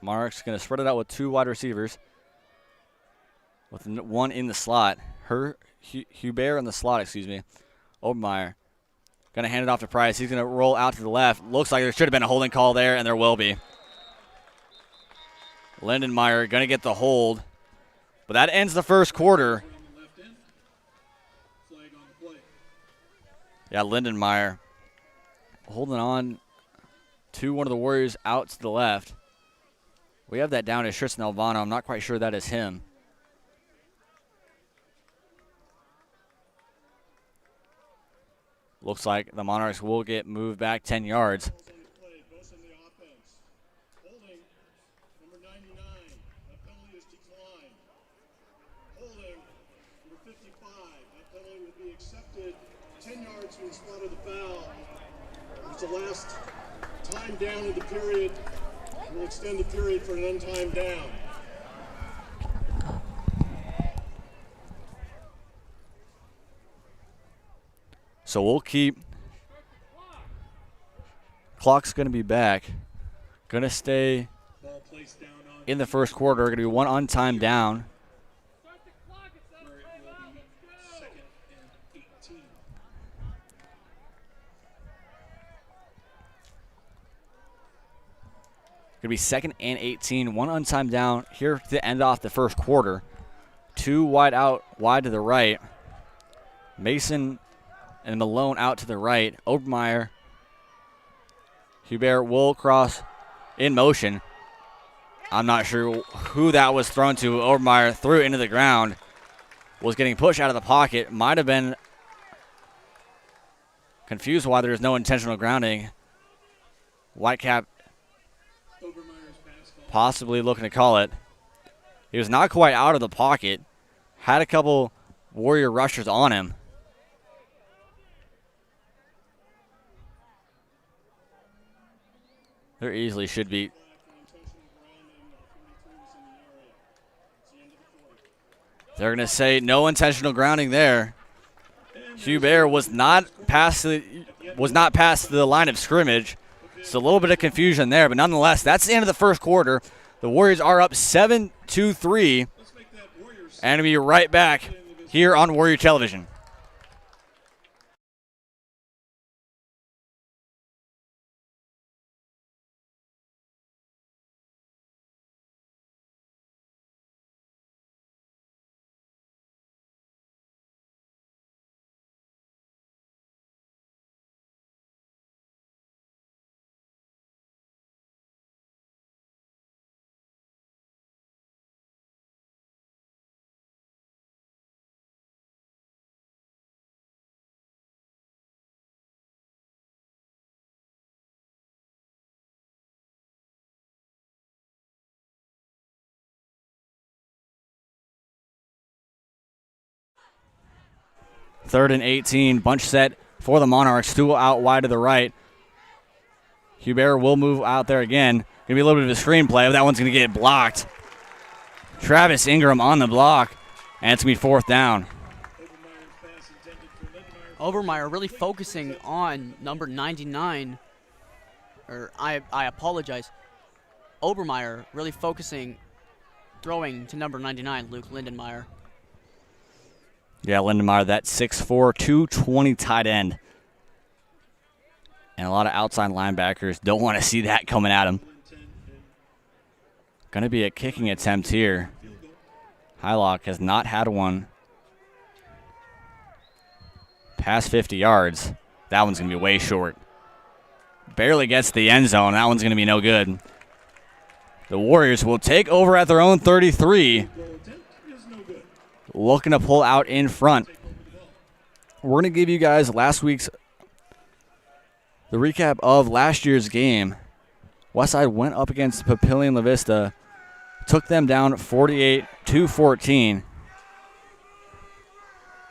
A: Monarchs going to spread it out with 2 wide receivers, with one in the slot. Hubert in the slot, Obermeyer going to hand it off to Price. He's going to roll out to the left. Looks like there should have been a holding call there, and there will be. Lindenmeyer going to get the hold, but that ends the first quarter.
C: On the left end. Flag on the play.
A: Yeah, Lindenmeyer holding on to one of the Warriors out to the left. We have that down as Tristan Alvano. I'm not quite sure that is him. Looks like the Monarchs will get moved back 10 yards.
C: Play goes in the offense. Holding number 99. That penalty is declined. Holding number 55. That penalty will be accepted 10 yards from the spot of the foul. It's the last time down in the period. We'll extend the period for an untimed down.
A: So we'll keep. Clock's going to be back. Going to stay
C: Ball placed down on
A: in the first quarter. Going to be one untimed down.
C: where it will be second and 18.
A: Going to be 2nd and 18. One untimed down here to end off the first quarter. 2 wide to the right. Mason and Malone out to the right. Obermeyer. Hubert will cross in motion. I'm not sure who that was thrown to. Obermeyer threw it into the ground. Was getting pushed out of the pocket. Might have been Confused why there's no intentional grounding. Whitecap possibly looking to call it. He was not quite out of the pocket. Had a couple Warrior rushers on him. There easily should be. They're going to say no intentional grounding there. Hubert was not past the line of scrimmage. So a little bit of confusion there, but nonetheless, that's the end of the first quarter. The Warriors are up 7-3, and we'll be right back here on Warrior Television. Third and 18, bunch set for the Monarchs. Stool out wide to the right. Hubert will move out there again. Going to be a little bit of a screenplay, but that one's going to get blocked. Travis Ingram on the block, and it's going to be fourth down.
B: Obermeyer really focusing on number 99. Or I apologize. Obermeyer really focusing, throwing to number 99, Luke Lindenmeyer.
A: Yeah, Lindenmeyer, that 6'4", 220 tight end. And a lot of outside linebackers don't want to see that coming at him. Going to be a kicking attempt here. Hylock has not had one past 50 yards. That one's going to be way short. Barely gets the end zone. That one's going to be no good. The Warriors will take over at their own 33. Looking to pull out in front. We're going to give you guys the recap of last year's game. Westside went up against Papillion-La Vista, took them down 48-14.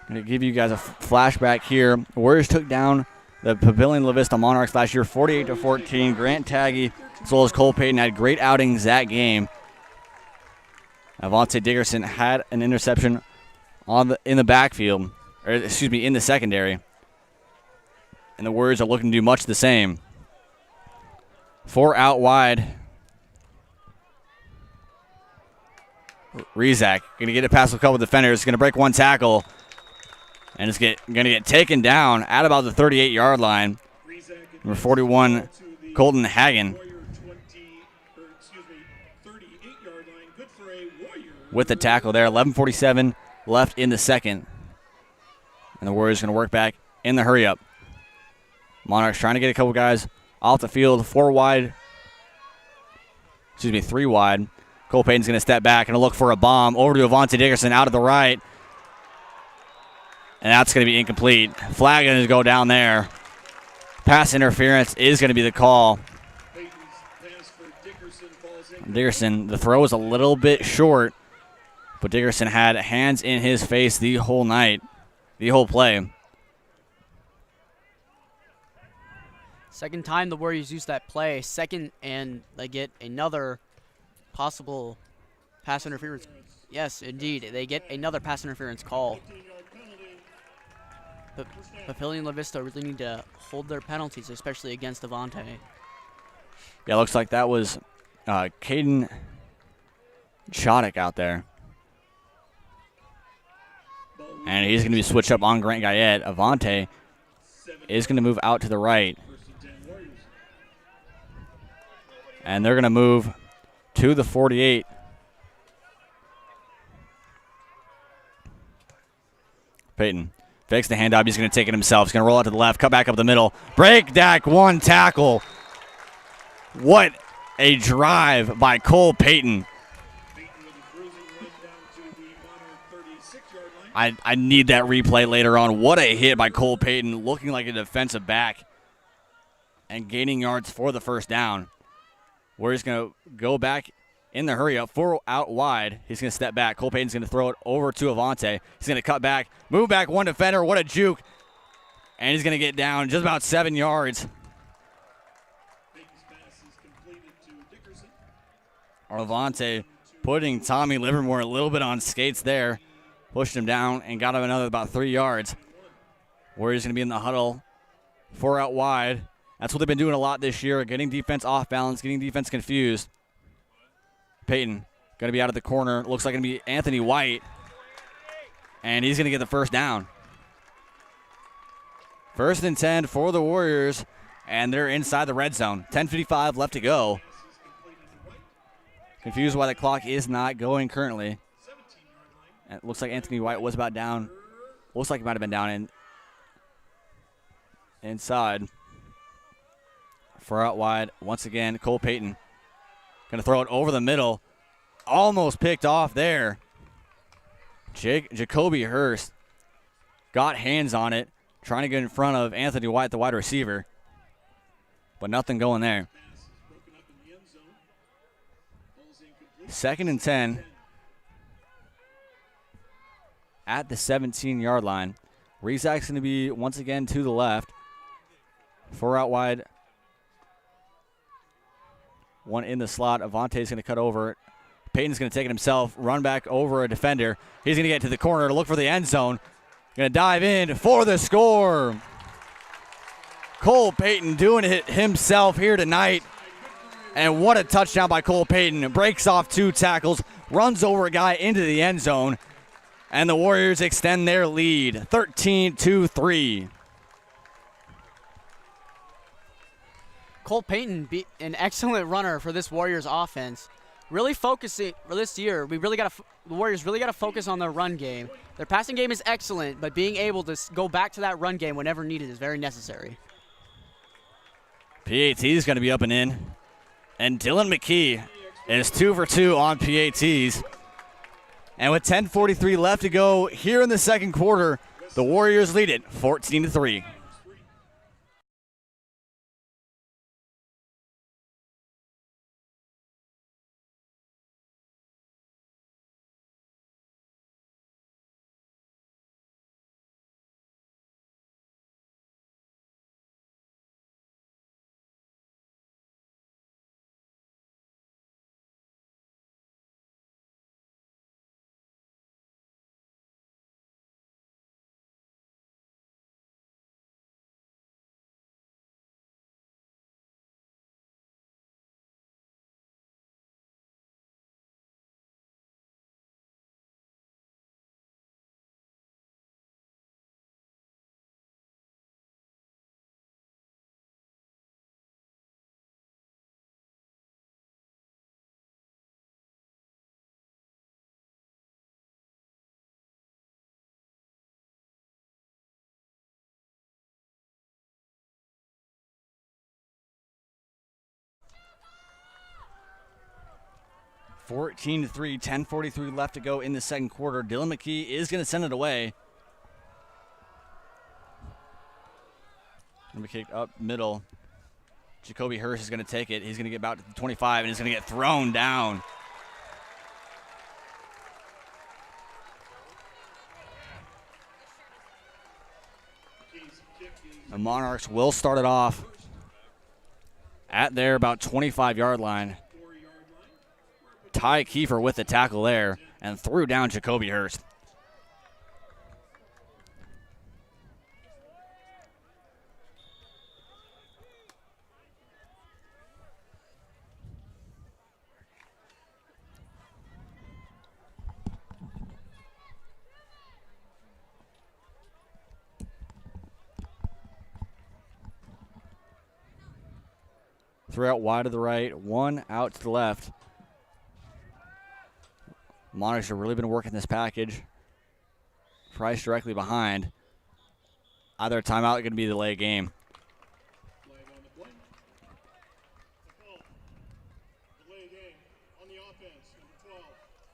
A: Going to give you guys a flashback here. The Warriors took down the Papillion-La Vista Monarchs last year 48-14. Grant Taggy as well as Cole Payton had great outings that game. Avante Dickerson had an interception in the backfield, in the secondary. And the Warriors are looking to do much the same. 4 out wide. Rizak going to get it past a couple of defenders. Going to break one tackle. And it's going to get taken down at about the 38-yard line. Number 41, Colton Hagen. With the tackle there. 11:47 left in the second. And the Warriors going to work back in the hurry-up. Monarchs trying to get a couple guys off the field. 3 wide. Cole Payton's going to step back and look for a bomb. Over to Avante Dickerson out of the right. And that's going to be incomplete. Flag going to go down there. Pass interference is going to be the call. Dickerson, the throw was a little bit short. But Dickerson had hands in his face the whole night, the whole play.
B: Second time the Warriors use that play. Second, and they get another possible pass interference. Yes, indeed. They get another pass interference call. But Papillion-La Vista really need to hold their penalties, especially against Avante.
A: Yeah, looks like that was Caden Chodek out there. And he's going to be switched up on Grant Guyette. Avante is going to move out to the right. And they're going to move to the 48. Payton fakes the handoff. He's going to take it himself. He's going to roll out to the left, cut back up the middle. Break deck, one tackle. What a drive by Cole Payton. I need that replay later on. What a hit by Cole Payton, looking like a defensive back and gaining yards for the first down. Warriors going to go back in the hurry up, 4 out wide. He's going to step back. Cole Payton's going to throw it over to Avante. He's going to cut back, move back one defender. What a juke. And he's going to get down just about 7 yards. Avante putting Tommy Livermore a little bit on skates there. Pushed him down and got him another about 3 yards. Warriors going to be in the huddle, 4 out wide. That's what they've been doing a lot this year, getting defense off balance, getting defense confused. Payton going to be out of the corner. Looks like going to be Anthony White. And he's going to get the first down. 1st and 10 for the Warriors, and they're inside the red zone. 10:55 left to go. Confused why the clock is not going currently. And it looks like Anthony White was about down. Looks like he might have been down inside. 4 out wide. Once again, Cole Payton going to throw it over the middle. Almost picked off there. Jacoby Hurst got hands on it, trying to get in front of Anthony White, the wide receiver. But nothing going there. 2nd and 10 at the 17-yard line. Rezak's going to be once again to the left. 4 out wide. 1 in the slot. Avante's going to cut over. Payton's going to take it himself, run back over a defender. He's going to get to the corner to look for the end zone. Going to dive in for the score. Cole Payton doing it himself here tonight. And what a touchdown by Cole Payton. Breaks off 2 tackles, runs over a guy into the end zone. And the Warriors extend their lead, 13-3.
B: Cole Payton, an excellent runner for this Warriors offense. Really focusing for this year. The Warriors really got to focus on their run game. Their passing game is excellent, but being able to go back to that run game whenever needed is very necessary.
A: PAT is going to be up and in. And Dylan McKee is 2 for 2 on PATs. And with 10:43 left to go here in the second quarter, the Warriors lead it 14-3. (14-3), 10:43 left to go in the second quarter. Dylan McKee is going to send it away. Going to kick up middle. Jacoby Hurst is going to take it. He's going to get about to the 25 and he's going to get thrown down. The Monarchs will start it off at their about 25-yard line. Ty Kiefer with the tackle there and threw down Jacoby Hurst. Three out wide to the right, 1 out to the left. Monarchs have really been working this package. Price directly behind. Either timeout or going to be the delay game.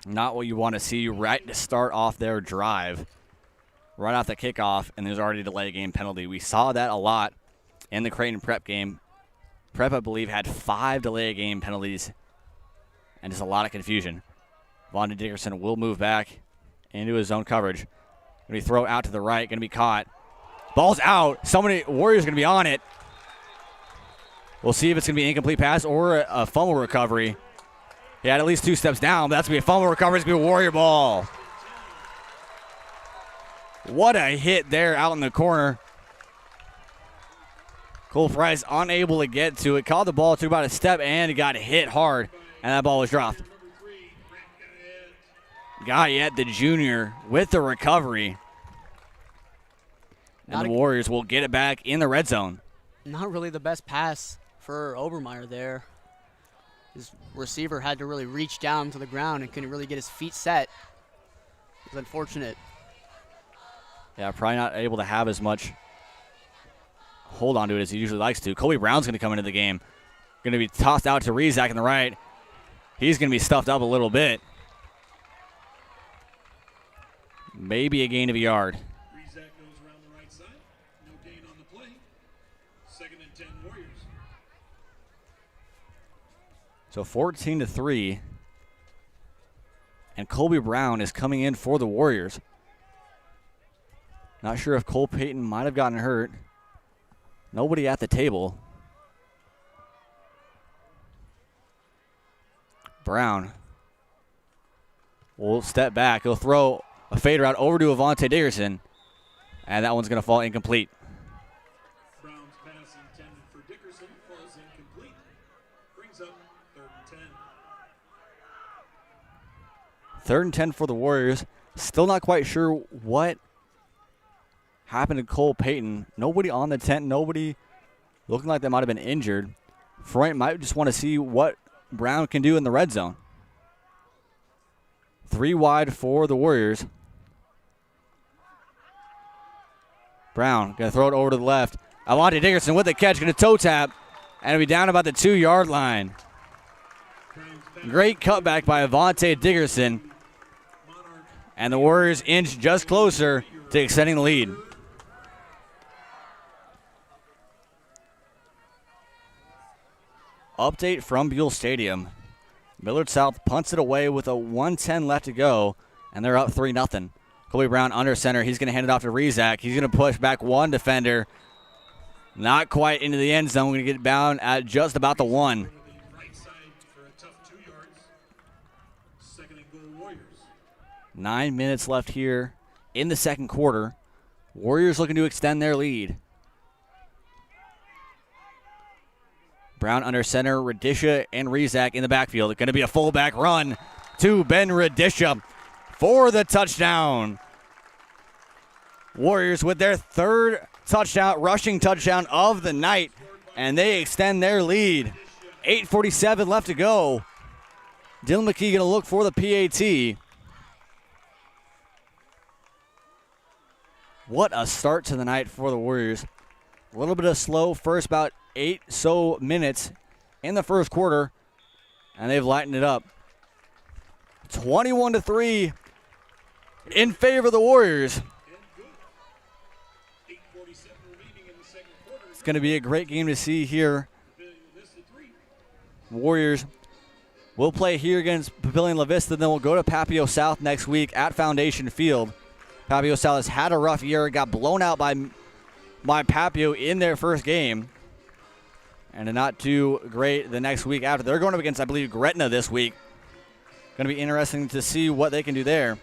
A: Not what you want to see right to start off their drive. right off the kickoff, and there's already a delay game penalty. We saw that a lot in the Creighton Prep game. Prep, I believe, had 5 delay game penalties and just a lot of confusion. Vontae Dickerson will move back into his zone coverage. Going to be throw out to the right, going to be caught. Ball's out. Warriors going to be on it. We'll see if it's going to be an incomplete pass or a fumble recovery. He had at least 2 steps down, but that's going to be a fumble recovery. It's going to be a Warrior ball. What a hit there out in the corner. Cole Price unable to get to it. Caught the ball, took about a step, and it got hit hard, and that ball was dropped. Guyette, the junior, with the recovery. And the Warriors will get it back in the red zone.
B: Not really the best pass for Obermeyer there. His receiver had to really reach down to the ground and couldn't really get his feet set. It was unfortunate.
A: Yeah, probably not able to have as much hold on to it as he usually likes to. Kobe Brown's going to come into the game. Going to be tossed out to Rezak in the right. He's going to be stuffed up a little bit. Maybe a gain of a yard.
C: Rezak goes around the right side. No gain on the play. 2nd and 10 Warriors.
A: So 14-3. And Kobe Brown is coming in for the Warriors. Not sure if Cole Payton might have gotten hurt. Nobody at the table. Brown will step back. He'll throw a fader out over to Avante Dickerson, and that one's going to fall incomplete.
C: Brown's pass intended for Dickerson falls incomplete. Brings up 3rd and 10.
A: 3rd and 10 for the Warriors. Still not quite sure what happened to Cole Payton. Nobody on the tent, nobody looking like they might have been injured. Freund might just want to see what Brown can do in the red zone. 3 wide for the Warriors. Brown going to throw it over to the left. Avante Dickerson with the catch, going to toe tap, and it'll be down about the 2-yard line. Great cutback by Avante Dickerson, and the Warriors inch just closer to extending the lead. Update from Buell Stadium. Millard South punts it away with a 1:10 left to go, and they're up 3-0. Kobe Brown under center. He's going to hand it off to Rezak. He's going to push back one defender. Not quite into the end zone. We're going to get bound at just about the 1.
C: Right side for a tough 2 yards. 2nd and goal Warriors.
A: 9 minutes left here in the second quarter. Warriors looking to extend their lead. Brown under center, Radisha and Rezak in the backfield. It's going to be a fullback run to Ben Radisha for the touchdown. Warriors with their 3rd touchdown, rushing touchdown of the night, and they extend their lead. 8:47 left to go. Dylan McKee going to look for the PAT. What a start to the night for the Warriors. A little bit of slow first about 8 minutes in the first quarter, and they've lightened it up. 21-3 in favor of the Warriors. It's going to be a great game to see here. Warriors will play here against Papillion-La Vista, then we'll go to Papio South next week at Foundation Field. Papio South has had a rough year, got blown out by Papio in their first game. And not too great the next week after. They're going up against, I believe, Gretna this week. Going to be interesting to see what they can do there.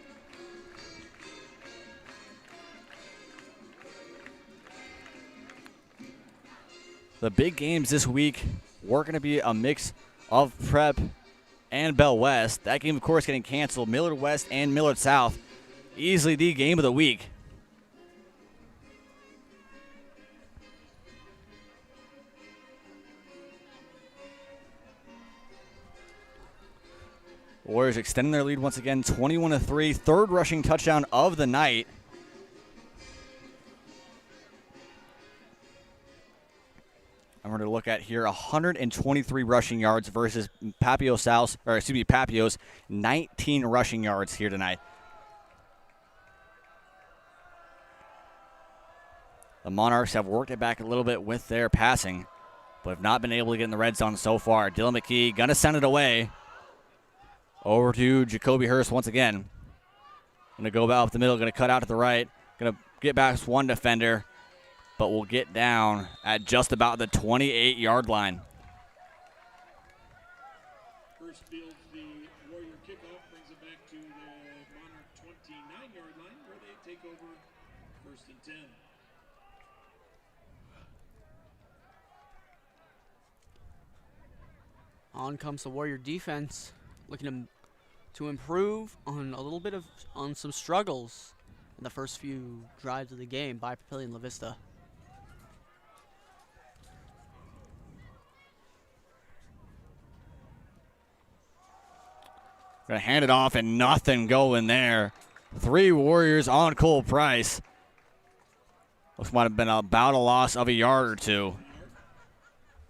A: The big games this week were going to be a mix of Prep and Bell West. That game, of course, getting canceled. Millard West and Millard South. Easily the game of the week. Warriors extending their lead once again, 21-3. 3rd rushing touchdown of the night. I'm going to look at here 123 rushing yards versus Papio's 19 rushing yards here tonight. The Monarchs have worked it back a little bit with their passing, but have not been able to get in the red zone so far. Dylan McKee going to send it away. Over to Jacoby Hurst once again. Going to go up the middle, going to cut out to the right. Going to get back one defender, but will get down at just about the 28-yard line.
C: First field, the Warrior kickoff brings it back to the Monarch 29-yard line where they take over 1st and 10.
B: On comes the Warrior defense, looking to improve on some struggles in the first few drives of the game by Papillion-La Vista.
A: Gonna hand it off and nothing going there. 3 Warriors on Cole Price. Looks might have been about a loss of a yard or 2.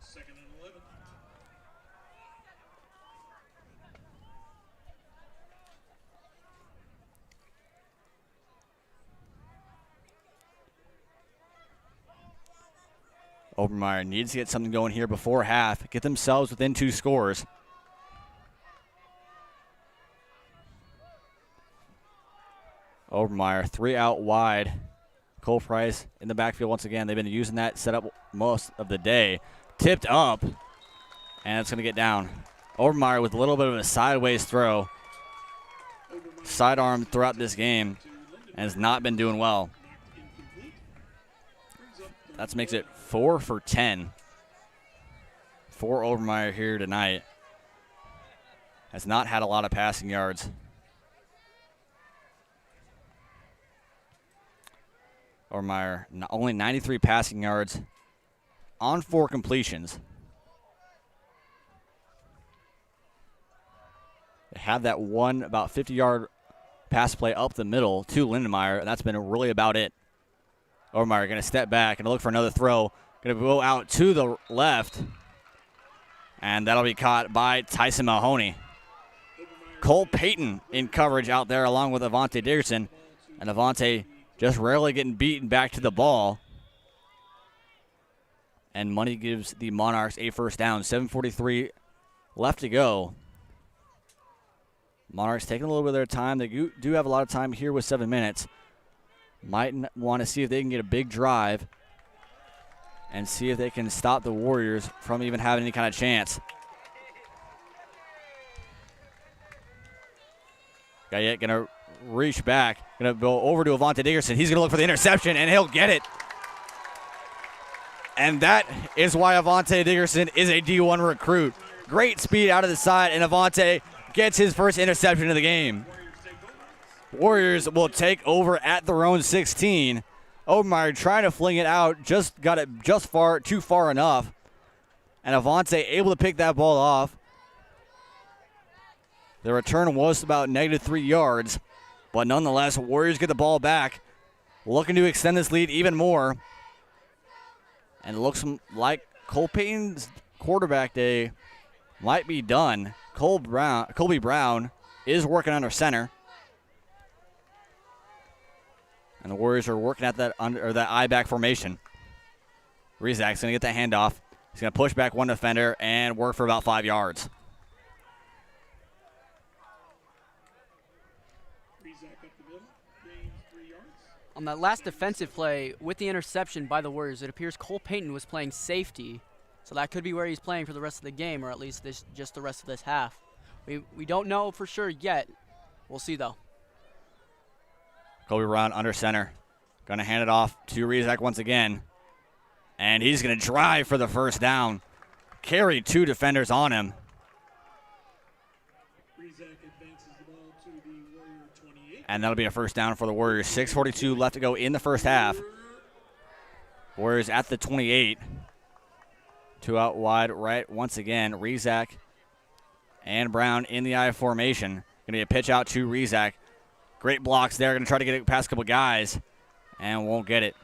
C: 2nd and 11.
A: Obermeyer needs to get something going here before half. Get themselves within 2 scores. Obermeyer 3 out wide. Cole Price in the backfield once again. They've been using that setup most of the day. Tipped up, and it's going to get down. Obermeyer with a little bit of a sideways throw. Sidearm throughout this game and has not been doing well. That makes it 4 for 10 for Obermeyer here tonight. Has not had a lot of passing yards. Obermeyer only 93 passing yards on 4 completions. They have that one about 50-yard pass play up the middle to Lindenmeyer, and that's been really about it. Obermeyer going to step back and look for another throw. Going to go out to the left, and that'll be caught by Tyson Mahoney. Cole Payton in coverage out there along with Avante Dickerson, and Avante just rarely getting beaten back to the ball. And Money gives the Monarchs a first down. 7:43 left to go. Monarchs taking a little bit of their time. They do have a lot of time here with 7 minutes. Might want to see if they can get a big drive and see if they can stop the Warriors from even having any kind of chance. Guyette going to reach back. Going to go over to Avante Dickerson. He's going to look for the interception, and he'll get it. And that is why Avante Dickerson is a D1 recruit. Great speed out of the side, and Avante gets his first interception of the game. Warriors will take over at their own 16. Obermeyer trying to fling it out, just got it too far enough. And Avante able to pick that ball off. The return was about -3 yards, but nonetheless, Warriors get the ball back, looking to extend this lead even more. And it looks like Cole Payton's quarterback day might be done. Colby Brown is working under center. And the Warriors are working at that I-back formation. Rizak's going to get that handoff. He's going to push back one defender and work for about 5 yards.
B: On that last defensive play with the interception by the Warriors, it appears Cole Payton was playing safety. So that could be where he's playing for the rest of the game, or at least just the rest of this half. We don't know for sure yet. We'll see, though.
A: Colby Brown under center. Going to hand it off to Rizak once again. And he's going to drive for the first down. Carry 2 defenders on him. And that'll be a first down for the Warriors. 6:42 left to go in the first half. Warriors at the 28. 2 out wide right once again. Rizak and Brown in the I formation. Going to be a pitch out to Rizak. Great blocks there. Going to try to get it past a couple guys and won't get it.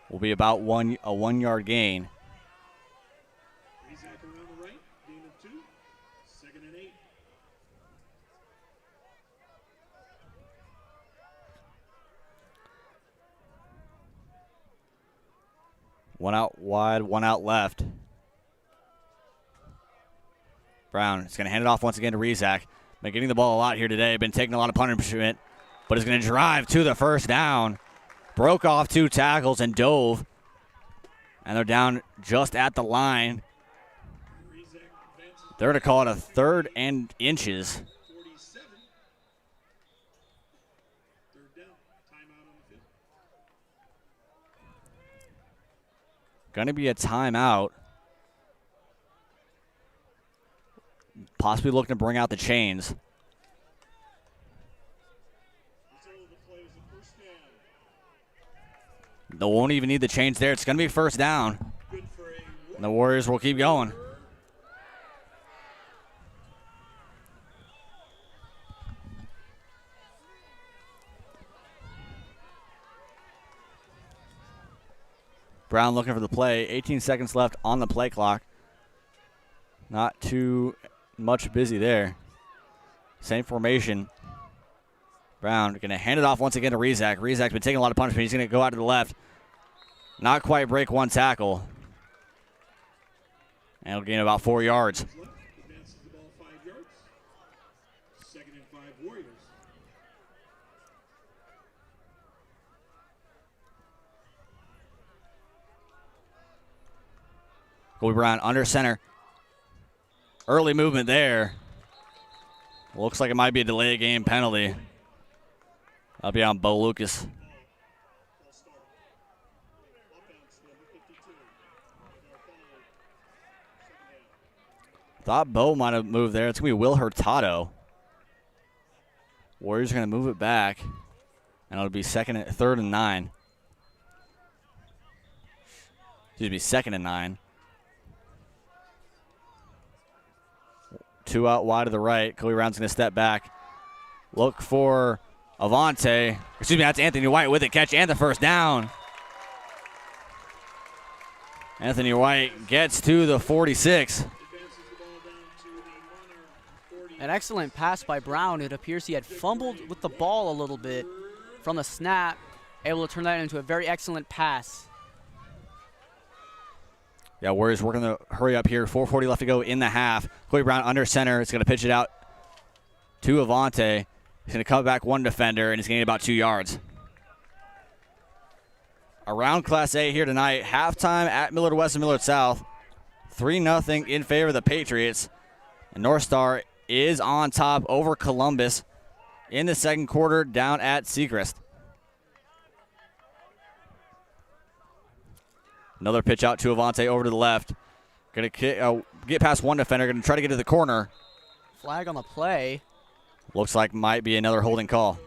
A: Will be about a 1-yard gain.
C: Rizak around the right, gain of 2, 2nd and 8.
A: One out wide, one out left. Brown is going to hand it off once again to Rizak. Been getting the ball a lot here today. Been taking a lot of punishment, but is going to drive to the first down. Broke off 2 tackles and dove. And they're down just at the line. They're going to call it a 3rd and inches.
C: 47. 3rd down. Timeout on the field.
A: Going to be a timeout. Possibly looking to bring out the chains. They won't even need the chains there. It's going to be first down. And the Warriors will keep going. Brown looking for the play. 18 seconds left on the play clock. Not too much busy there. Same formation. Brown going to hand it off once again to Rizak. Rizak's been taking a lot of punishment. He's going to go out to the left. Not quite break 1 tackle. And he'll gain about 4 yards.
C: Advances the ball 5 yards. 2nd and 5 Warriors.
A: Kobe Brown under center. Early movement there. Looks like it might be a delay of game penalty. That'll be on Bo Lucas. Thought Bo might have moved there. It's going to be Will Hurtado. Warriors are going to move it back. And it'll be 3rd and 9. Excuse me, 2nd and 9. 2 out wide to the right. Kobe Brown's going to step back. Look for Avante. Excuse me, that's Anthony White with it. Catch and the first down. Anthony White gets to the 46.
B: An excellent pass by Brown. It appears he had fumbled with the ball a little bit from the snap, able to turn that into a very excellent pass.
A: Yeah, Warriors working to hurry up here. 4:40 left to go in the half. Kobe Brown under center. It's going to pitch it out to Avante. He's going to come back 1 defender, and he's going to get about 2 yards. Around Class A here tonight. Halftime at Millard West and Millard South. 3-0 in favor of the Patriots. And North Star is on top over Columbus in the 2nd quarter down at Secrest. Another pitch out to Avante over to the left. Going to get past 1 defender. Going to try to get to the corner.
B: Flag on the play.
A: Looks like might be another holding call.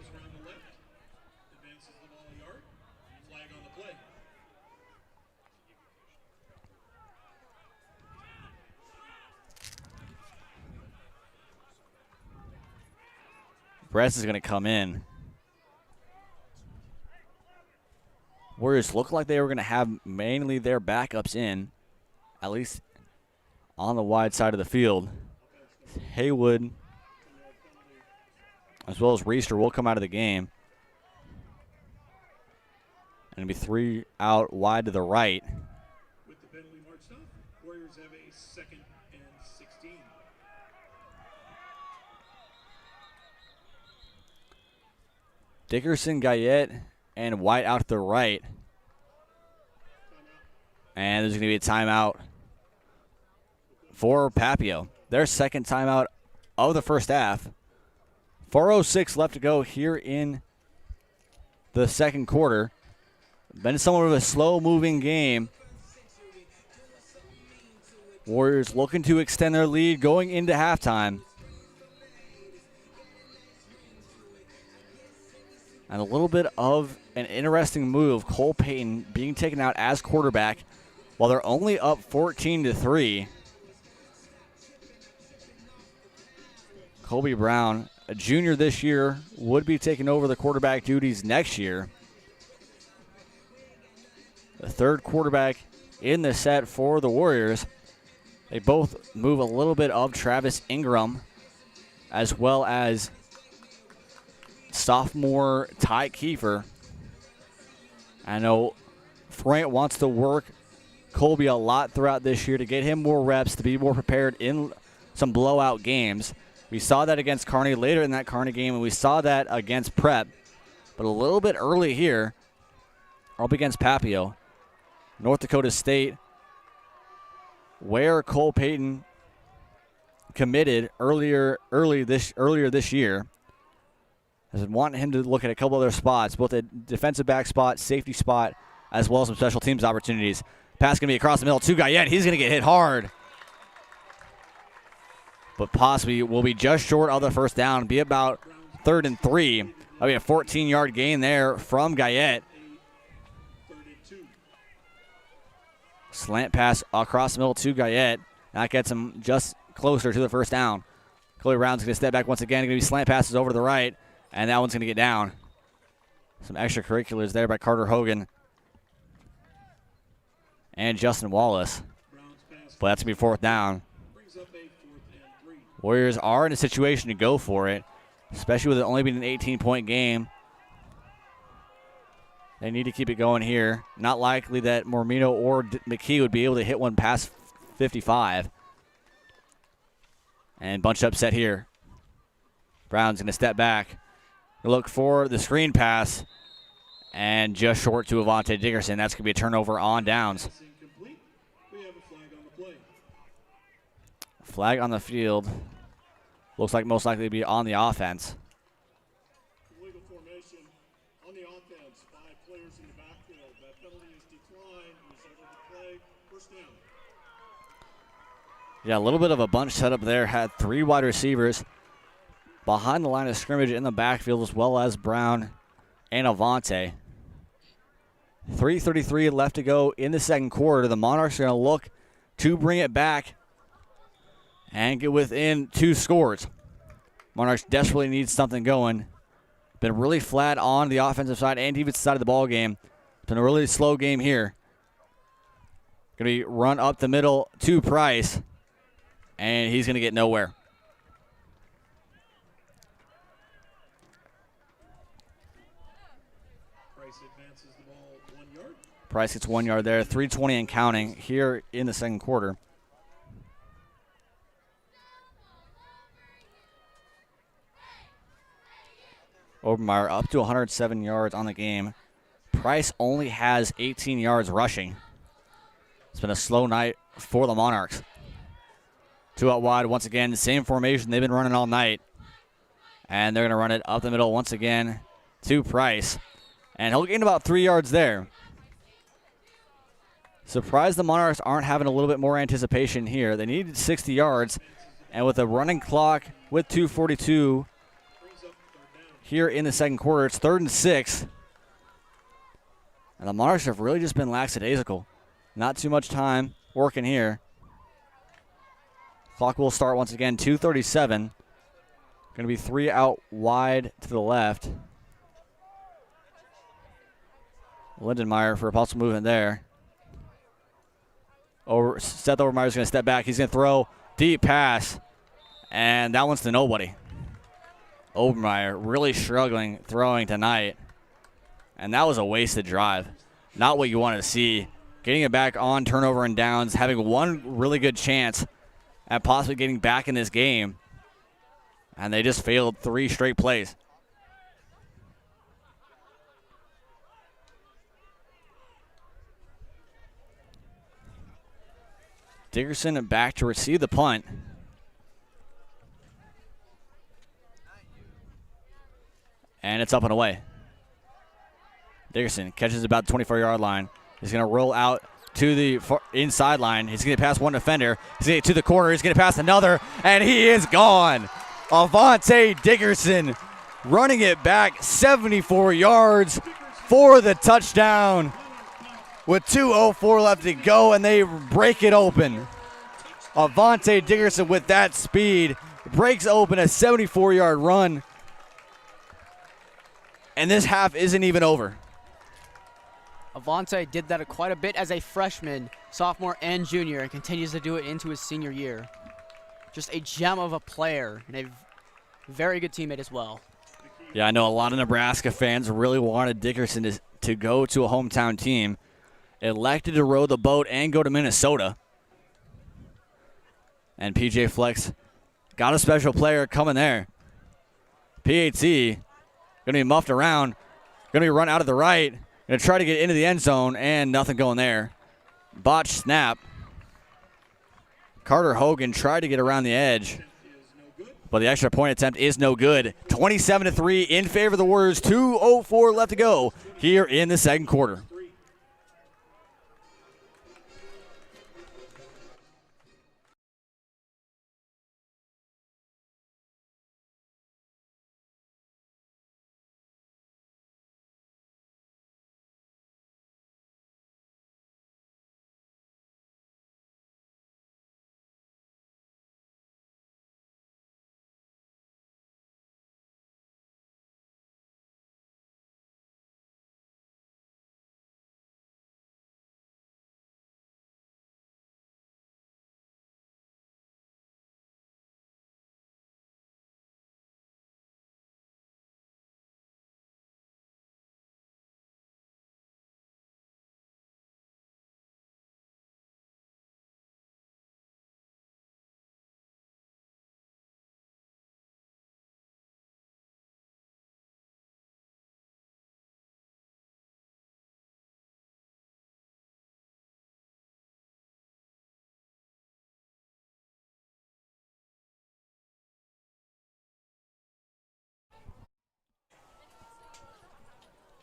A: Bress is going to come in. Warriors look like they were going to have mainly their backups in, at least on the wide side of the field. Haywood, as well as Reister, will come out of the game. And it'll be 3 out wide to the right.
C: With the penalty marched off, Warriors have a 2nd and 16.
A: Dickerson, Guyette, and White out to the right. And there's going to be a timeout for Papio. Their 2nd timeout of the first half. 4:06 left to go here in the 2nd quarter. Been somewhat of a slow-moving game. Warriors looking to extend their lead going into halftime. And a little bit of an interesting move. Cole Payton being taken out as quarterback while they're only up 14-3. Kobe Brown, a junior this year, would be taking over the quarterback duties next year. The 3rd quarterback in the set for the Warriors. They both move a little bit of Travis Ingram as well as sophomore Ty Kiefer. I know Frank wants to work Colby a lot throughout this year to get him more reps, to be more prepared in some blowout games. We saw that against Kearney later in that Kearney game, and we saw that against Prep. But a little bit early here, up against Papio. North Dakota State, where Cole Payton committed earlier this year. Has been wanting him to look at a couple other spots, both a defensive back spot, safety spot, as well as some special teams opportunities. Pass going to be across the middle to Guyette. He's going to get hit hard. But possibly will be just short of the first down, be about 3rd and 3. That'll be a 14-yard gain there from Guyette. Slant pass across the middle to Guyette. That gets him just closer to the first down. Chloe Brown's going to step back once again. Going to be slant passes over to the right, and that one's going to get down. Some extracurriculars there by Carter Hogan and Justin Wallace. But that's going to be 4th down. Warriors are in a situation to go for it, especially with it only being an 18-point game. They need to keep it going here. Not likely that Mormino or McKee would be able to hit one past 55. And bunch upset here. Brown's going to step back. Look for the screen pass. And just short to Avante Dickerson. That's going to be a turnover on downs. Flag on the field. Looks like most likely to be on the offense.
C: Legal formation on the offense. 5 players in the backfield. That penalty is declined. Result of the play. First down.
A: Yeah, a little bit of a bunch setup there. Had 3 wide receivers behind the line of scrimmage in the backfield, as well as Brown and Avante. 3:33 left to go in the second quarter. The Monarchs are going to look to bring it back and get within 2 scores. Monarchs desperately need something going. Been really flat on the offensive side and defensive side of the ball game. Been a really slow game here. Going to be run up the middle to Price, and he's going to get nowhere.
C: Price advances the ball 1 yard.
A: Price gets 1 yard there. 3:20 and counting here in the second quarter. Obermeyer up to 107 yards on the game. Price only has 18 yards rushing. It's been a slow night for the Monarchs. 2 out wide once again. Same formation they've been running all night. And they're going to run it up the middle once again to Price. And he'll gain about 3 yards there. Surprised the Monarchs aren't having a little bit more anticipation here. They needed 60 yards. And with a running clock with 2:42 here in the second quarter, it's 3rd and 6. And the Monarchs have really just been lackadaisical. Not too much time working here. Clock will start once again, 2:37. Going to be 3 out wide to the left. Lindenmeyer for a possible movement there. Seth Obermeyer's going to step back. He's going to throw deep pass. And that one's to nobody. Obermeyer really struggling throwing tonight. And that was a wasted drive. Not what you wanted to see. Getting it back on turnover and downs, having one really good chance at possibly getting back in this game. And they just failed 3 straight plays. Dickerson back to receive the punt. And it's up and away. Dickerson catches about the 24-yard line. He's going to roll out to the inside line. He's going to pass one defender. He's going to get to the corner. He's going to pass another, and he is gone. Avante Dickerson running it back 74 yards for the touchdown with 2:04 left to go, and they break it open. Avante Dickerson with that speed breaks open a 74-yard run. And this half isn't even over.
B: Avante did that quite a bit as a freshman, sophomore, and junior, and continues to do it into his senior year. Just a gem of a player and a very good teammate as well.
A: Yeah, I know a lot of Nebraska fans really wanted Dickerson to go to a hometown team. elected to row the boat and go to Minnesota. And PJ Flex got a special player coming there. PAT going to be muffed around, going to be run out of the right, going to try to get into the end zone, and nothing going there. Botch snap. Carter Hogan tried to get around the edge, but the extra point attempt is no good. 27-3 in favor of the Warriors. 2:04 left to go here in the second quarter.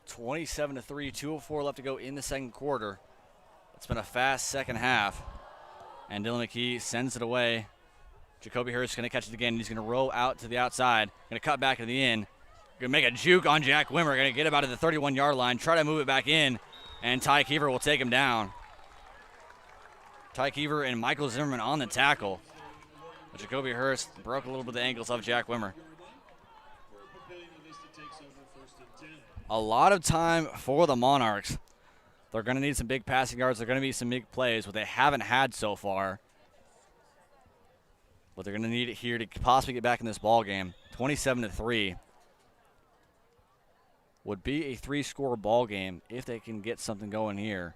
A: (27-3), 2:04 left to go in the second quarter. It's been a fast second half. And Dylan McKee sends it away. Jacoby Hurst going to catch it again. He's going to roll out to the outside. Going to cut back to the in. Going to make a juke on Jack Wimmer. Going to get about to the 31-yard line. Try to move it back in. And Ty Keever will take him down. Ty Keever and Michael Zimmerman on the tackle. But Jacoby Hurst broke a little bit of the ankles of Jack Wimmer. A lot of time for the Monarchs. They're going to need some big passing yards. They're going to need some big plays, what they haven't had so far. But they're going to need it here to possibly get back in this ball game. 27-3 would be a 3-score ball game if they can get something going here.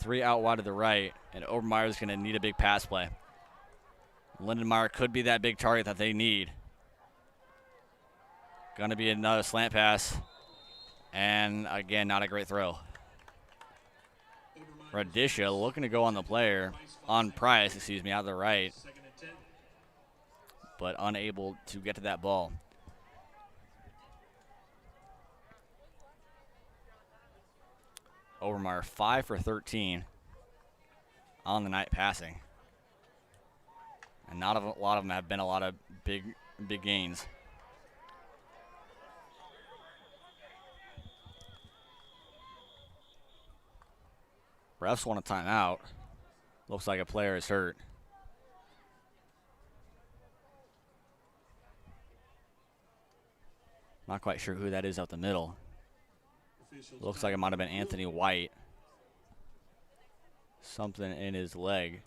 A: 3 out wide to the right, and Obermeyer is going to need a big pass play. Lindenmeyer could be that big target that they need. Going to be another slant pass. And, again, not a great throw. Radisha looking to go on the player, on Price, out of the right, but unable to get to that ball. Obermeyer 5 for 13 on the night passing. And not a lot of them have been a lot of big gains. Refs want a timeout. Looks like a player is hurt. Not quite sure who that is out the middle. Looks like it might have been Anthony White. Something in his leg.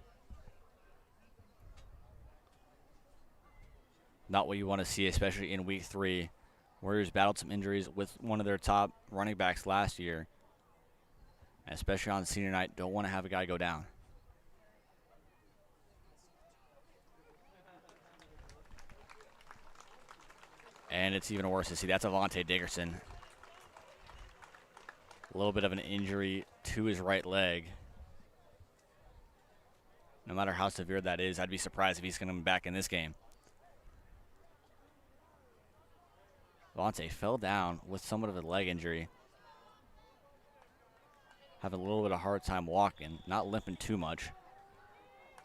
A: Not what you want to see, especially in week 3. Warriors battled some injuries with one of their top running backs last year. Especially on senior night, don't want to have a guy go down. And it's even worse to see. That's Avante Dickerson. A little bit of an injury to his right leg. No matter how severe that is, I'd be surprised if he's going to be back in this game. Avante fell down with somewhat of a leg injury. Having a little bit of a hard time walking, not limping too much.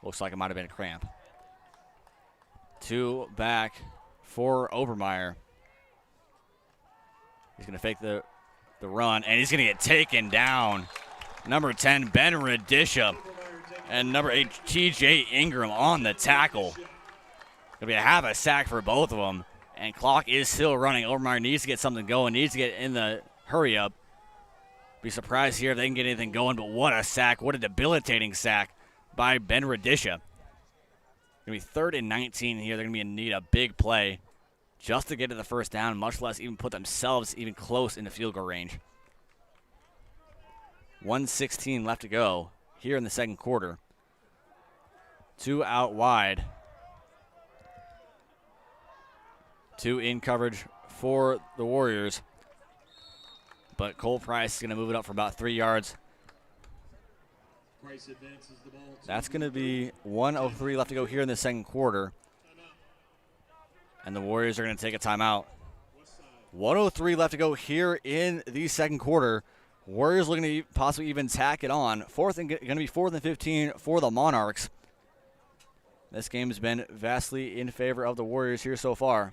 A: Looks like it might have been a cramp. 2 back for Obermeyer. He's going to fake the run, and he's going to get taken down. Number 10, Ben Radisha, and number 8, TJ Ingram on the tackle. Going to be a half a sack for both of them, and clock is still running. Obermeyer needs to get something going, needs to get in the hurry up. Be surprised here if they can get anything going, but what a sack. What a debilitating sack by Ben Radisha. Going to be 3rd and 19 here. They're going to be in need of a big play just to get to the first down, much less even put themselves even close in the field goal range. 1:16 left to go here in the second quarter. 2 out wide. 2 in coverage for the Warriors. But Cole Price is going to move it up for about 3 yards.
C: Price advances the ball.
A: That's going to be 1:03 left to go here in the second quarter. And the Warriors are going to take a timeout. 1:03 left to go here in the second quarter. Warriors looking to possibly even tack it on. Going to be 4th and 15 for the Monarchs. This game has been vastly in favor of the Warriors here so far.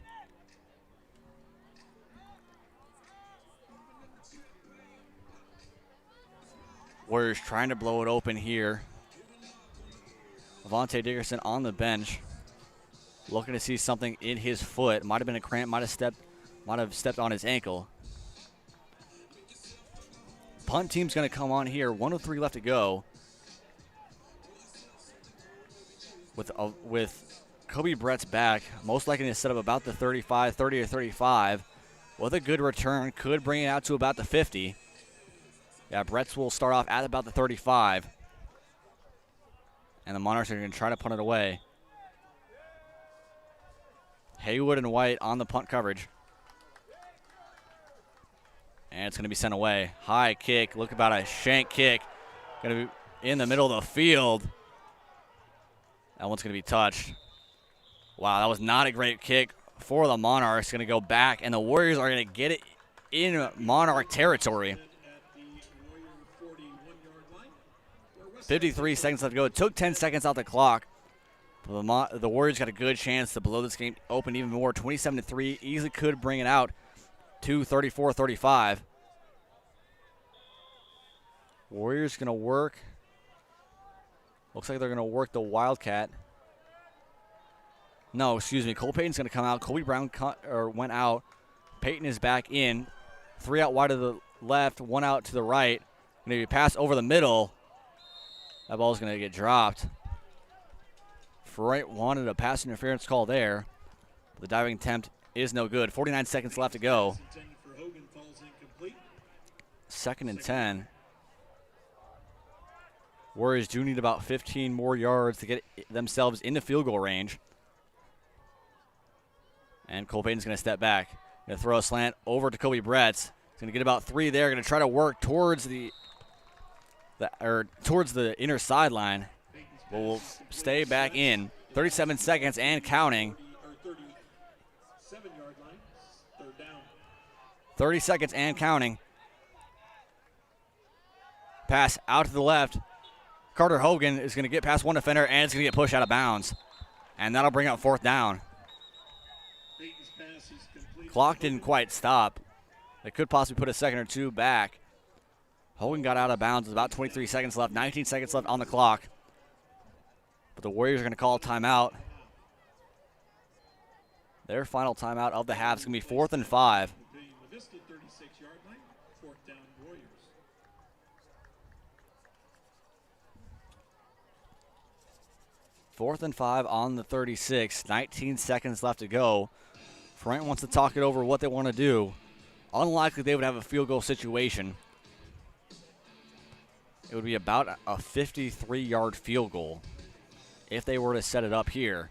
A: Warriors trying to blow it open here. Avante Dickerson on the bench, looking to see something in his foot. Might have been a cramp, might have stepped on his ankle. Punt team's going to come on here. 1:03 left to go. With Kobe Brett's back, most likely to set up about the 35, 30 or 35. With a good return, could bring it out to about the 50. Yeah, Brett's will start off at about the 35. And the Monarchs are going to try to punt it away. Haywood and White on the punt coverage. And it's going to be sent away. High kick. Look about a shank kick. Going to be in the middle of the field. That one's going to be touched. Wow, that was not a great kick for the Monarchs. Going to go back, and the Warriors are going to get it in Monarch territory. 53 seconds left to go. It took 10 seconds out the clock. But the Warriors got a good chance to blow this game open even more. 27-3, easily could bring it out to 34-35. Warriors going to work. Looks like they're going to work the Wildcat. No, excuse me. Cole Payton's going to come out. Colby Brown went out. Payton is back in. 3 out wide to the left, 1 out to the right. Going to be passed over the middle. That ball's going to get dropped. Freud wanted a pass interference call there. The diving attempt is no good. 49 seconds left to go. 2nd and 10. Warriors do need about 15 more yards to get themselves into field goal range. And Cole Payton's going to step back. Going to throw a slant over to Kobe Bretz. He's going to get about 3 there. Going to try to work towards the inner sideline. But will stay back in. 37 seconds and counting. 30 seconds and counting. Pass out to the left. Carter Hogan is going to get past one defender, and it's going to get pushed out of bounds. And that'll bring up 4th down. Clock didn't quite stop. They could possibly put a second or two back. Hogan got out of bounds. There's about 23 seconds left. 19 seconds left on the clock. But the Warriors are going to call a timeout. Their final timeout of the half is going to be 4th and 5.
C: Vista 36-yard line, 4th down Warriors.
A: 4th and 5 on the 36. 19 seconds left to go. Frank wants to talk it over what they want to do. Unlikely they would have a field goal situation. It would be about a 53-yard field goal if they were to set it up here.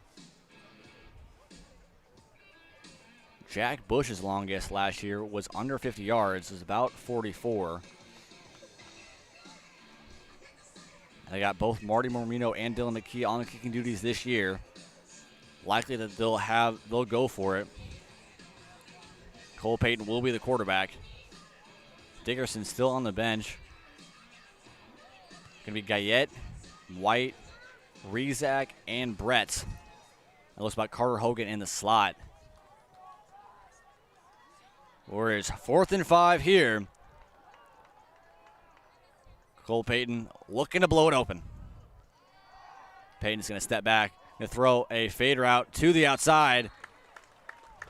A: Jack Bush's longest last year was under 50 yards. It was about 44. They got both Marty Mormino and Dylan McKee on the kicking duties this year. Likely that they'll go for it. Cole Payton will be the quarterback. Dickerson still on the bench. Going to be Guyette, White, Rezak, and Brett. It looks like Carter Hogan in the slot. Warriors 4th and 5 here. Cole Payton looking to blow it open. Payton's going to step back and throw a fade route to the outside.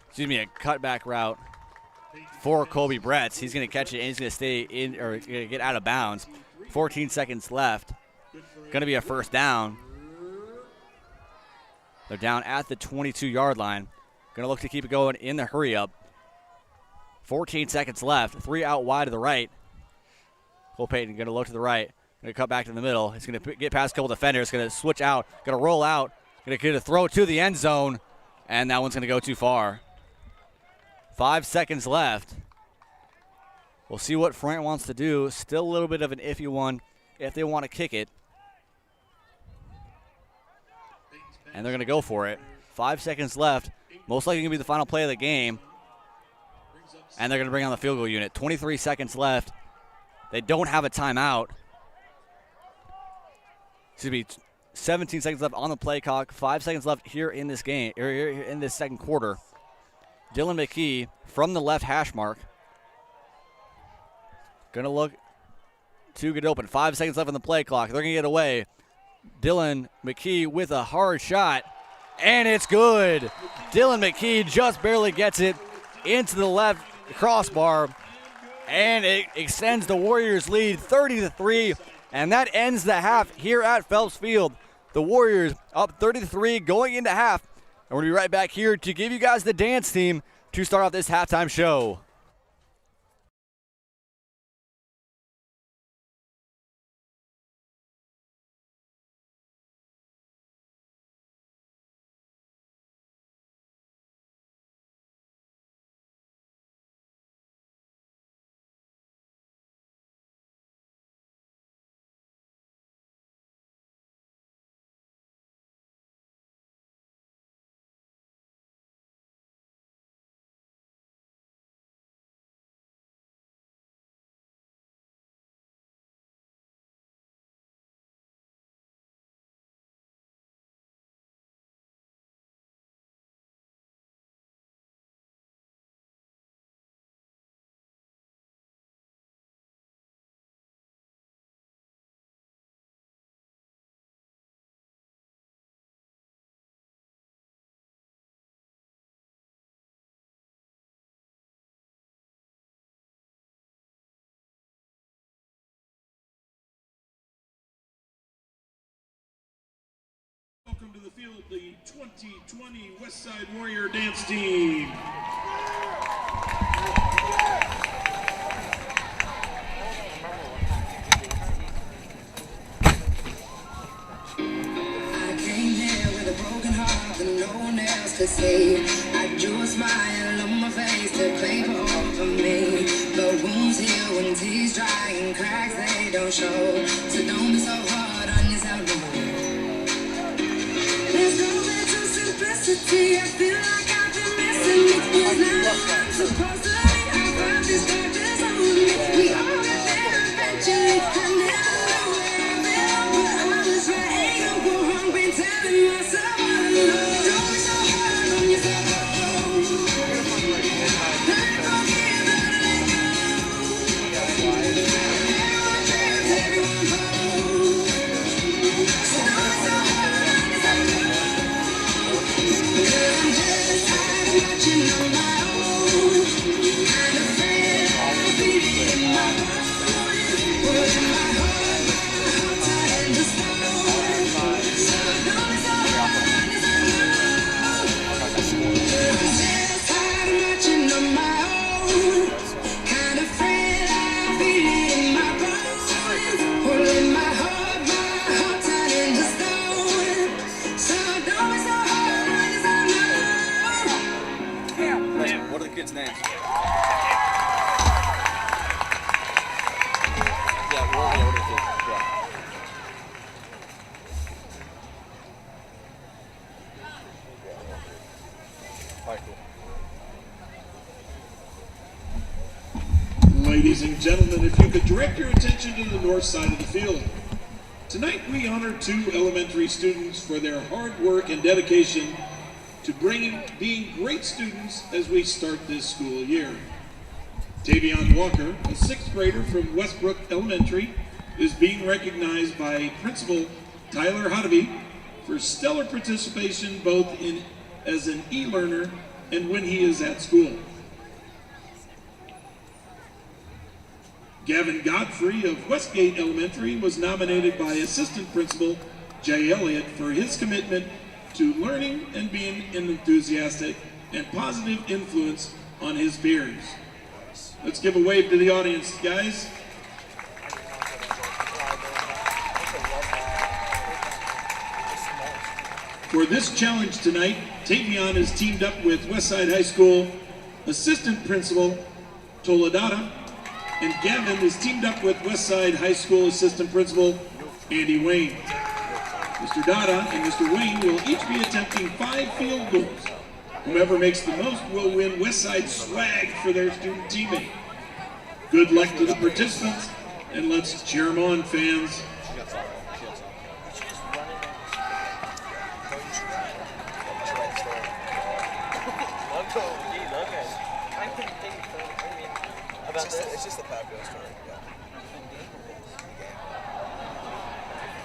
A: Excuse me, a cutback route for Kobe Bretz. He's going to catch it and he's going to stay in or going to get out of bounds. 14 seconds left. Going to be a 1st down. They're down at the 22-yard line. Going to look to keep it going in the hurry up. 14 seconds left. 3 out wide to the right. Cole Payton going to look to the right. Going to cut back to the middle. He's going to get past a couple defenders. Going to switch out. Going to roll out. Going to get a throw to the end zone. And that one's going to go too far. 5 seconds left. We'll see what Frant wants to do. Still a little bit of an iffy one if they want to kick it. And they're going to go for it. 5 seconds left. Most likely going to be the final play of the game. And they're going to bring on the field goal unit. 23 seconds left. They don't have a timeout. Excuse me, 17 seconds left on the play clock. 5 seconds left here in this game, or here in this second quarter. Dylan McKee from the left hash mark. Going to look to get open. 5 seconds left on the play clock. They're going to get away. Dylan McKee with a hard shot. And it's good. Dylan McKee just barely gets it into the left crossbar. And it extends the Warriors' lead 30-3. And that ends the half here at Phelps Field. The Warriors up 30-3 going into half. And we'll be right back here to give you guys the dance team to start off this halftime show.
C: Welcome to the field, the 2020 Westside Warrior Dance Team.
E: I came here with a broken heart that no one else could see. I drew a smile on my face to paper over me. The wounds heal when tears dry and cracks they don't show. So don't be so hard on yourself. There's no way to simplicity. I feel like I've been missing it. It's not what I'm supposed to be. I found this darkness on me. We all got there eventually. I never knew where I've been, but I was right. Ain't no go wrong. Been telling myself I know. Don't be so hard on yourself. Let go, give and let go. Everyone dreams, everyone holds. So don't be so hard on yourself. I'm just tired of watching on my own. Kind of afraid I'll be in my bones. Putting my heart tight in the stone. So don't be so hard on yourself. I'm just tired of watching on my own. Kind of afraid I'll be in my bones. Pulling my heart tight in the stone. So don't be so hard on yourself.
A: What are the kids' names? What are the kids? All right, cool.
C: Ladies and gentlemen, if you could direct your attention to the north side of the field. Tonight we honor 2 elementary students for their hard work and dedication to being great students as we start this school year. Tavion Walker, a 6th grader from Westbrook Elementary, is being recognized by Principal Tyler Hodeby for stellar participation both as an e-learner and when he is at school. Gavin Godfrey of Westgate Elementary was nominated by Assistant Principal Jay Elliott for his commitment to learning and being an enthusiastic and positive influence on his peers. Let's give a wave to the audience, guys. For this challenge tonight, Tavion is teamed up with Westside High School Assistant Principal Toledada, and Gavin is teamed up with Westside High School Assistant Principal Andy Wayne. Mr. Dada and Mr. Wayne will each be attempting 5 field goals. Whomever makes the most will win Westside swag for their student teammate. Good luck to the participants, and let's cheer them on, fans.
F: It's just a Papillion story. Yeah.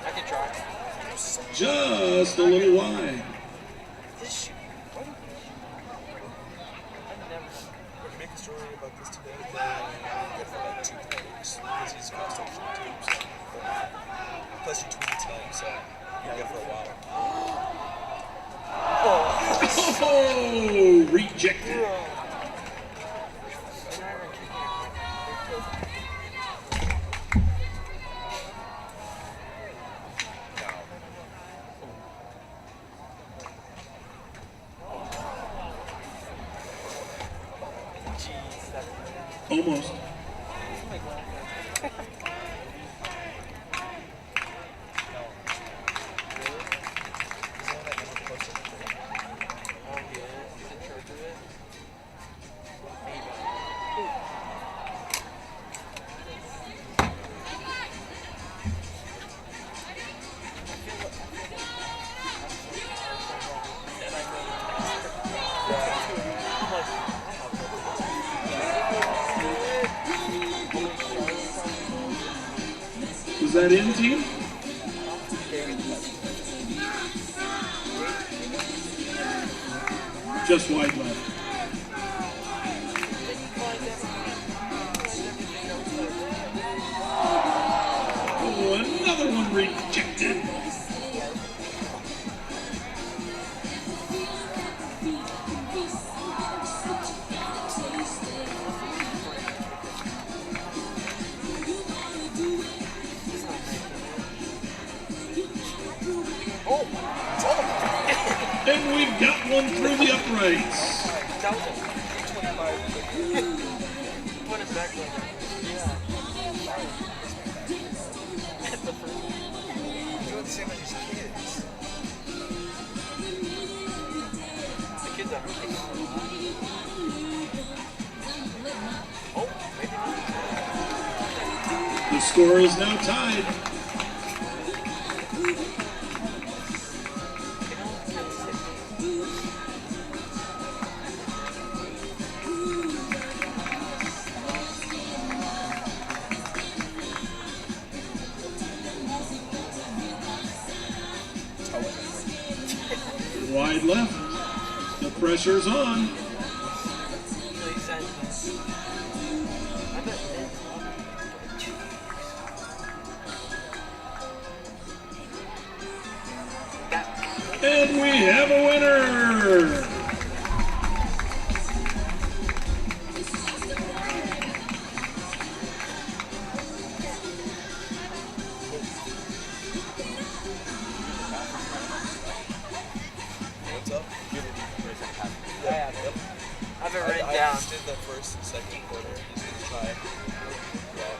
B: I can try.
C: Just a little wide.
F: If you make a story about this today, then you get for like 2 points because he's crossed up 2 teams. Plus you tweeted tonight, so you get for a while.
C: Oh, rejected. Almost. Was that in, team? Just wide left. Oh, another one rejected. And we've got one through the uprights.
F: That was a 25. Put it back like that. Doing the same as his kids. The kids are taking Oh, maybe not.
C: The score is now tied. Wide left. The pressure's on. And we have a winner.
F: What's up?
B: I have it written
F: I
B: down.
F: just did the first and second quarter. He's gonna try. Yeah.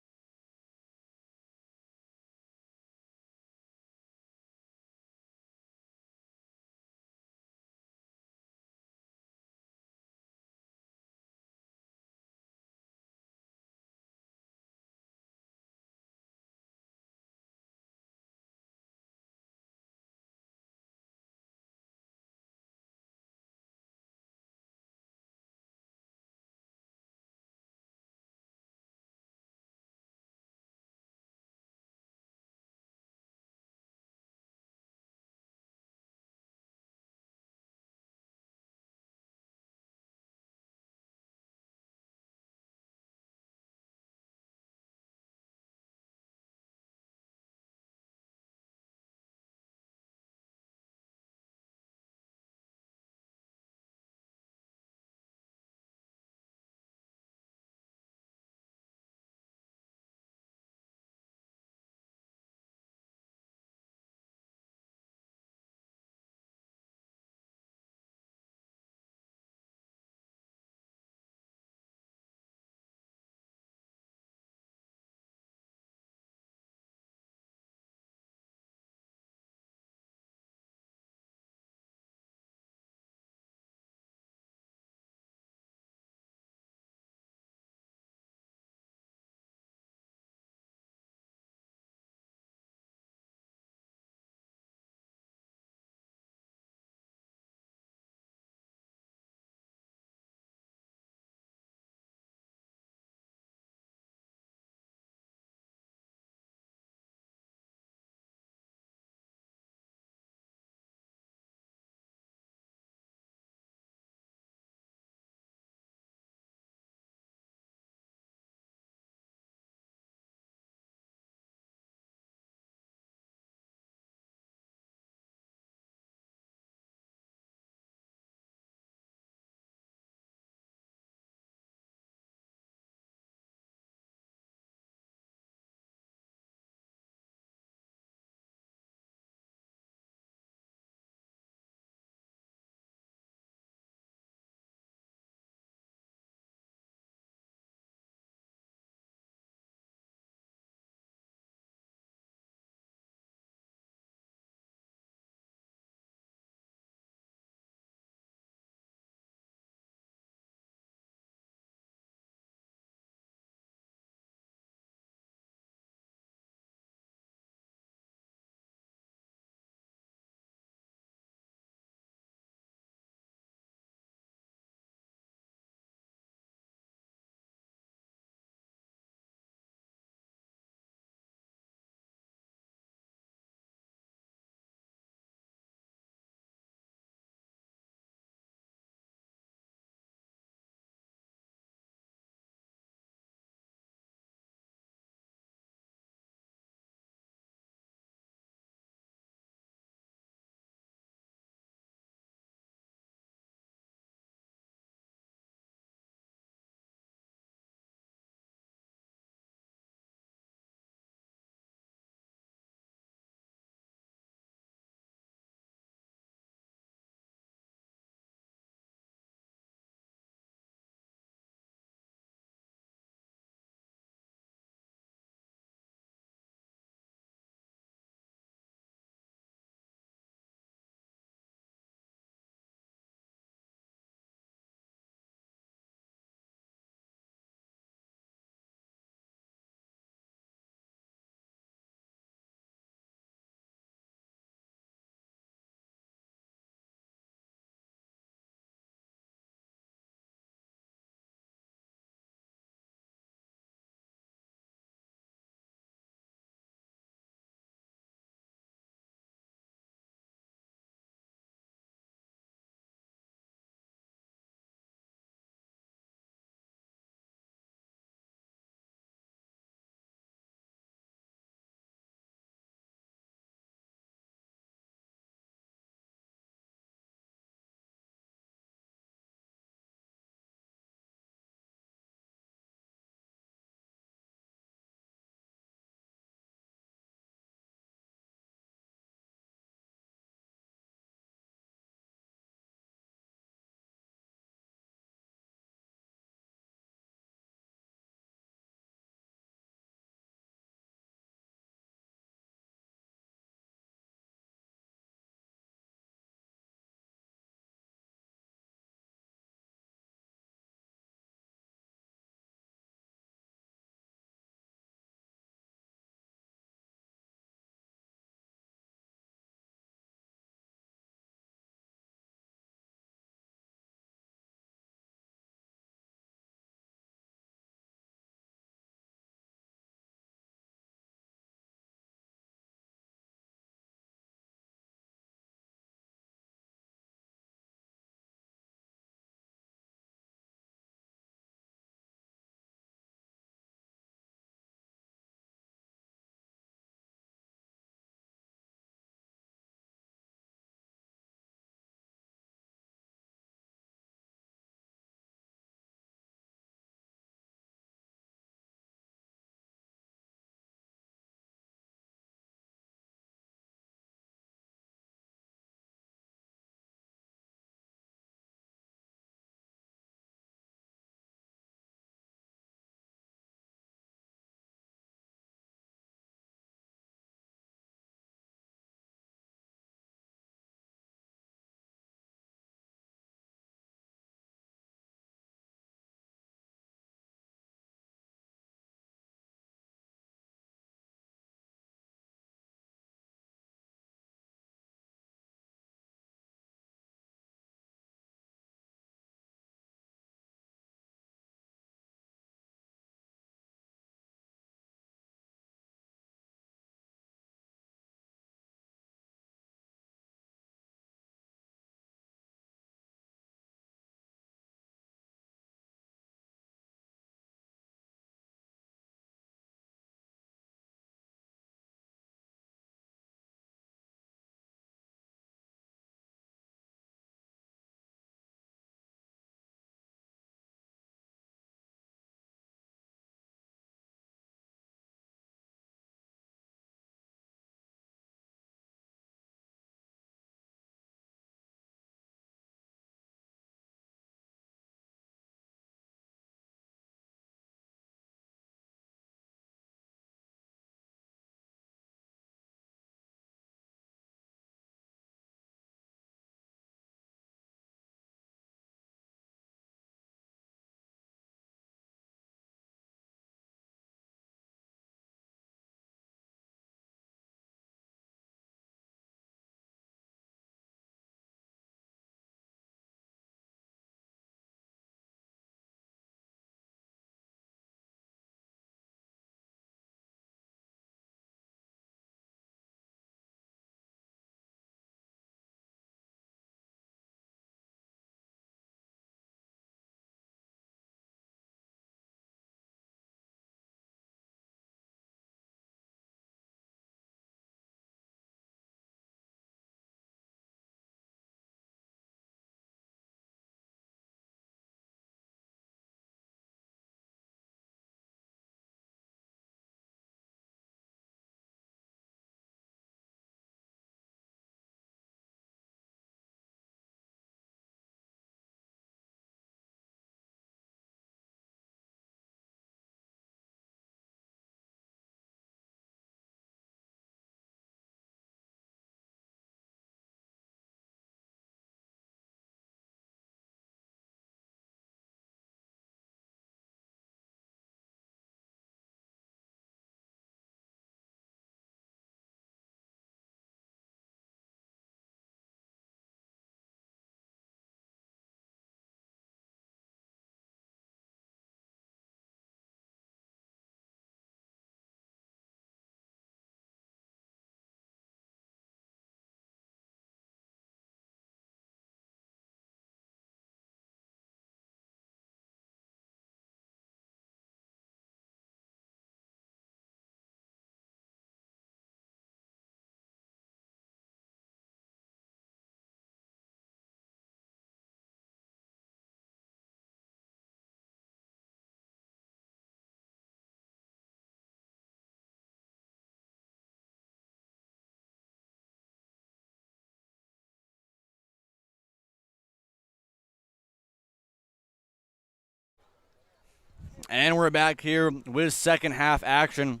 A: And we're back here with second half action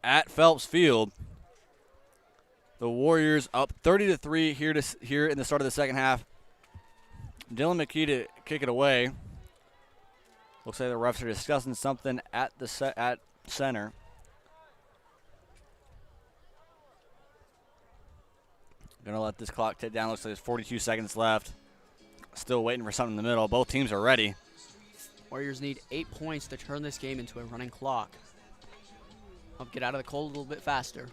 A: at Phelps Field. The Warriors up 30-3 here in the start of the second half. Dylan McKee to kick it away. Looks like the refs are discussing something at center. Gonna let this clock tick down. Looks like there's 42 seconds left. Still waiting for something in the middle. Both teams are ready.
B: Warriors need 8 points to turn this game into a running clock. Help get out of the cold a little bit faster.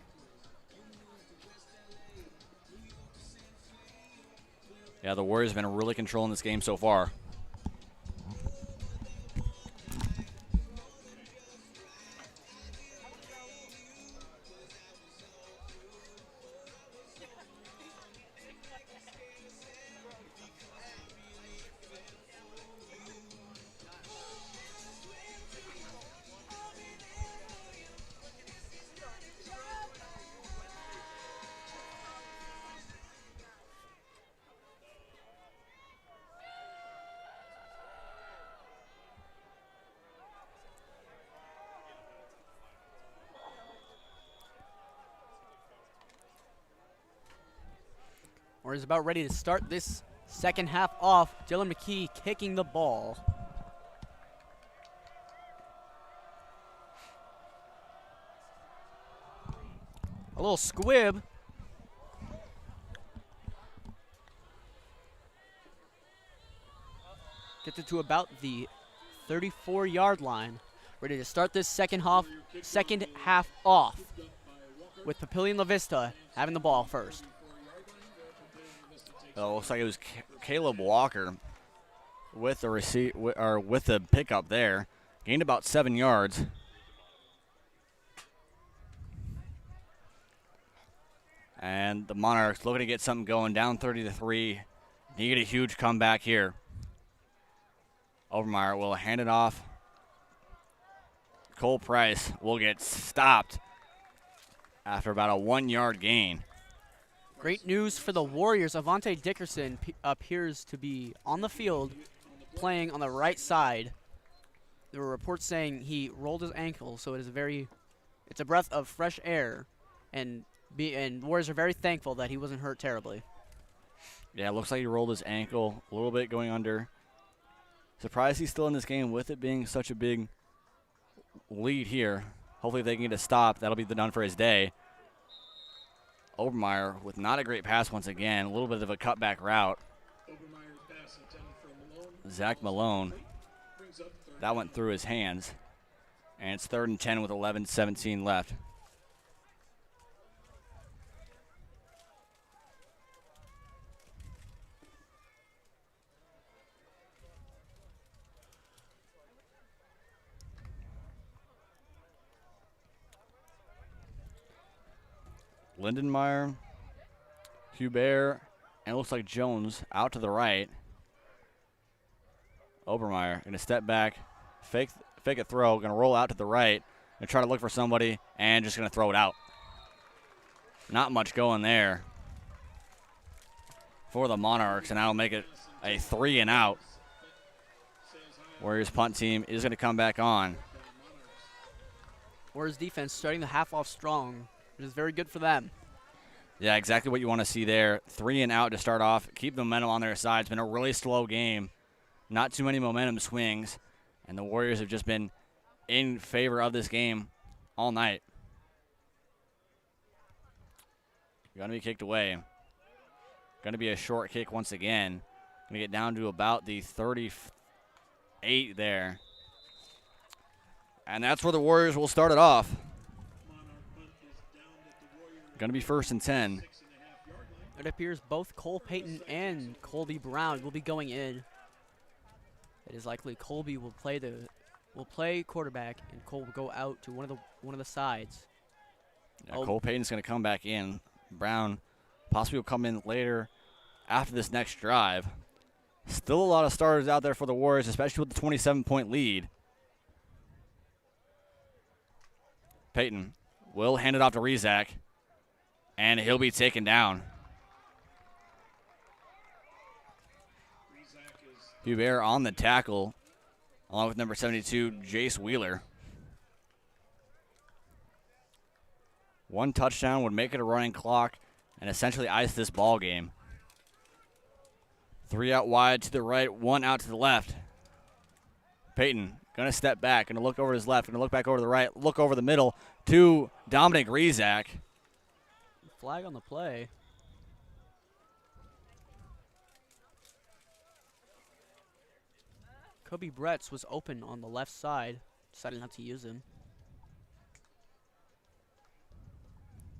A: Yeah, the Warriors have been really controlling this game so far.
B: Warriors about ready to start this second half off. Dylan McKee kicking the ball. A little squib. Gets it to about the 34-yard line. Ready to start this second half off with Papillion-La Vista having the ball first.
A: Looks like it was Caleb Walker with the with the pickup there. Gained about 7 yards. And the Monarchs looking to get something going, down 30-3. Need a huge comeback here. Overmeyer will hand it off. Cole Price will get stopped after about a 1-yard gain.
B: Great news for the Warriors. Avante Dickerson appears to be on the field playing on the right side. There were reports saying he rolled his ankle, so it's a breath of fresh air, and Warriors are very thankful that he wasn't hurt terribly.
A: Yeah, it looks like he rolled his ankle a little bit going under. Surprised he's still in this game with it being such a big lead here. Hopefully if they can get a stop, that'll be done for his day. Obermeyer with not a great pass once again. A little bit of a cutback route. Zach Malone. That went through his hands. And it's 3rd and 10 with 11:17 left. Lindenmeyer, Hubert, and it looks like Jones out to the right. Obermeyer going to step back, fake a throw, going to roll out to the right, and try to look for somebody, and just going to throw it out. Not much going there for the Monarchs, and that'll make it a 3 and out. Warriors punt team is going to come back on.
B: Warriors defense starting the half off strong, which is very good for them.
A: Yeah, exactly what you want to see there. 3 and out to start off. Keep the momentum on their side. It's been a really slow game. Not too many momentum swings. And the Warriors have just been in favor of this game all night. Going to be kicked away. Going to be a short kick once again. Going to get down to about the 38 there. And that's where the Warriors will start it off. Going to be 1st and 10.
B: It appears both Cole Payton and Colby Brown will be going in. It is likely Colby will play quarterback, and Cole will go out to one of the sides.
A: Yeah, Cole Payton's going to come back in. Brown possibly will come in later after this next drive. Still a lot of starters out there for the Warriors, especially with the 27-point lead. Payton will hand it off to Rezak, and he'll be taken down. Hubert on the tackle. along with number 72, Jace Wheeler. One touchdown would make it a running clock and essentially ice this ball game. 3 out wide to the right, 1 out to the left. Peyton going to step back, going to look over his left, going to look back over to the right, look over the middle to Dominic Rizak.
B: Flag on the play. Kobe Bretz was open on the left side, decided not to use him.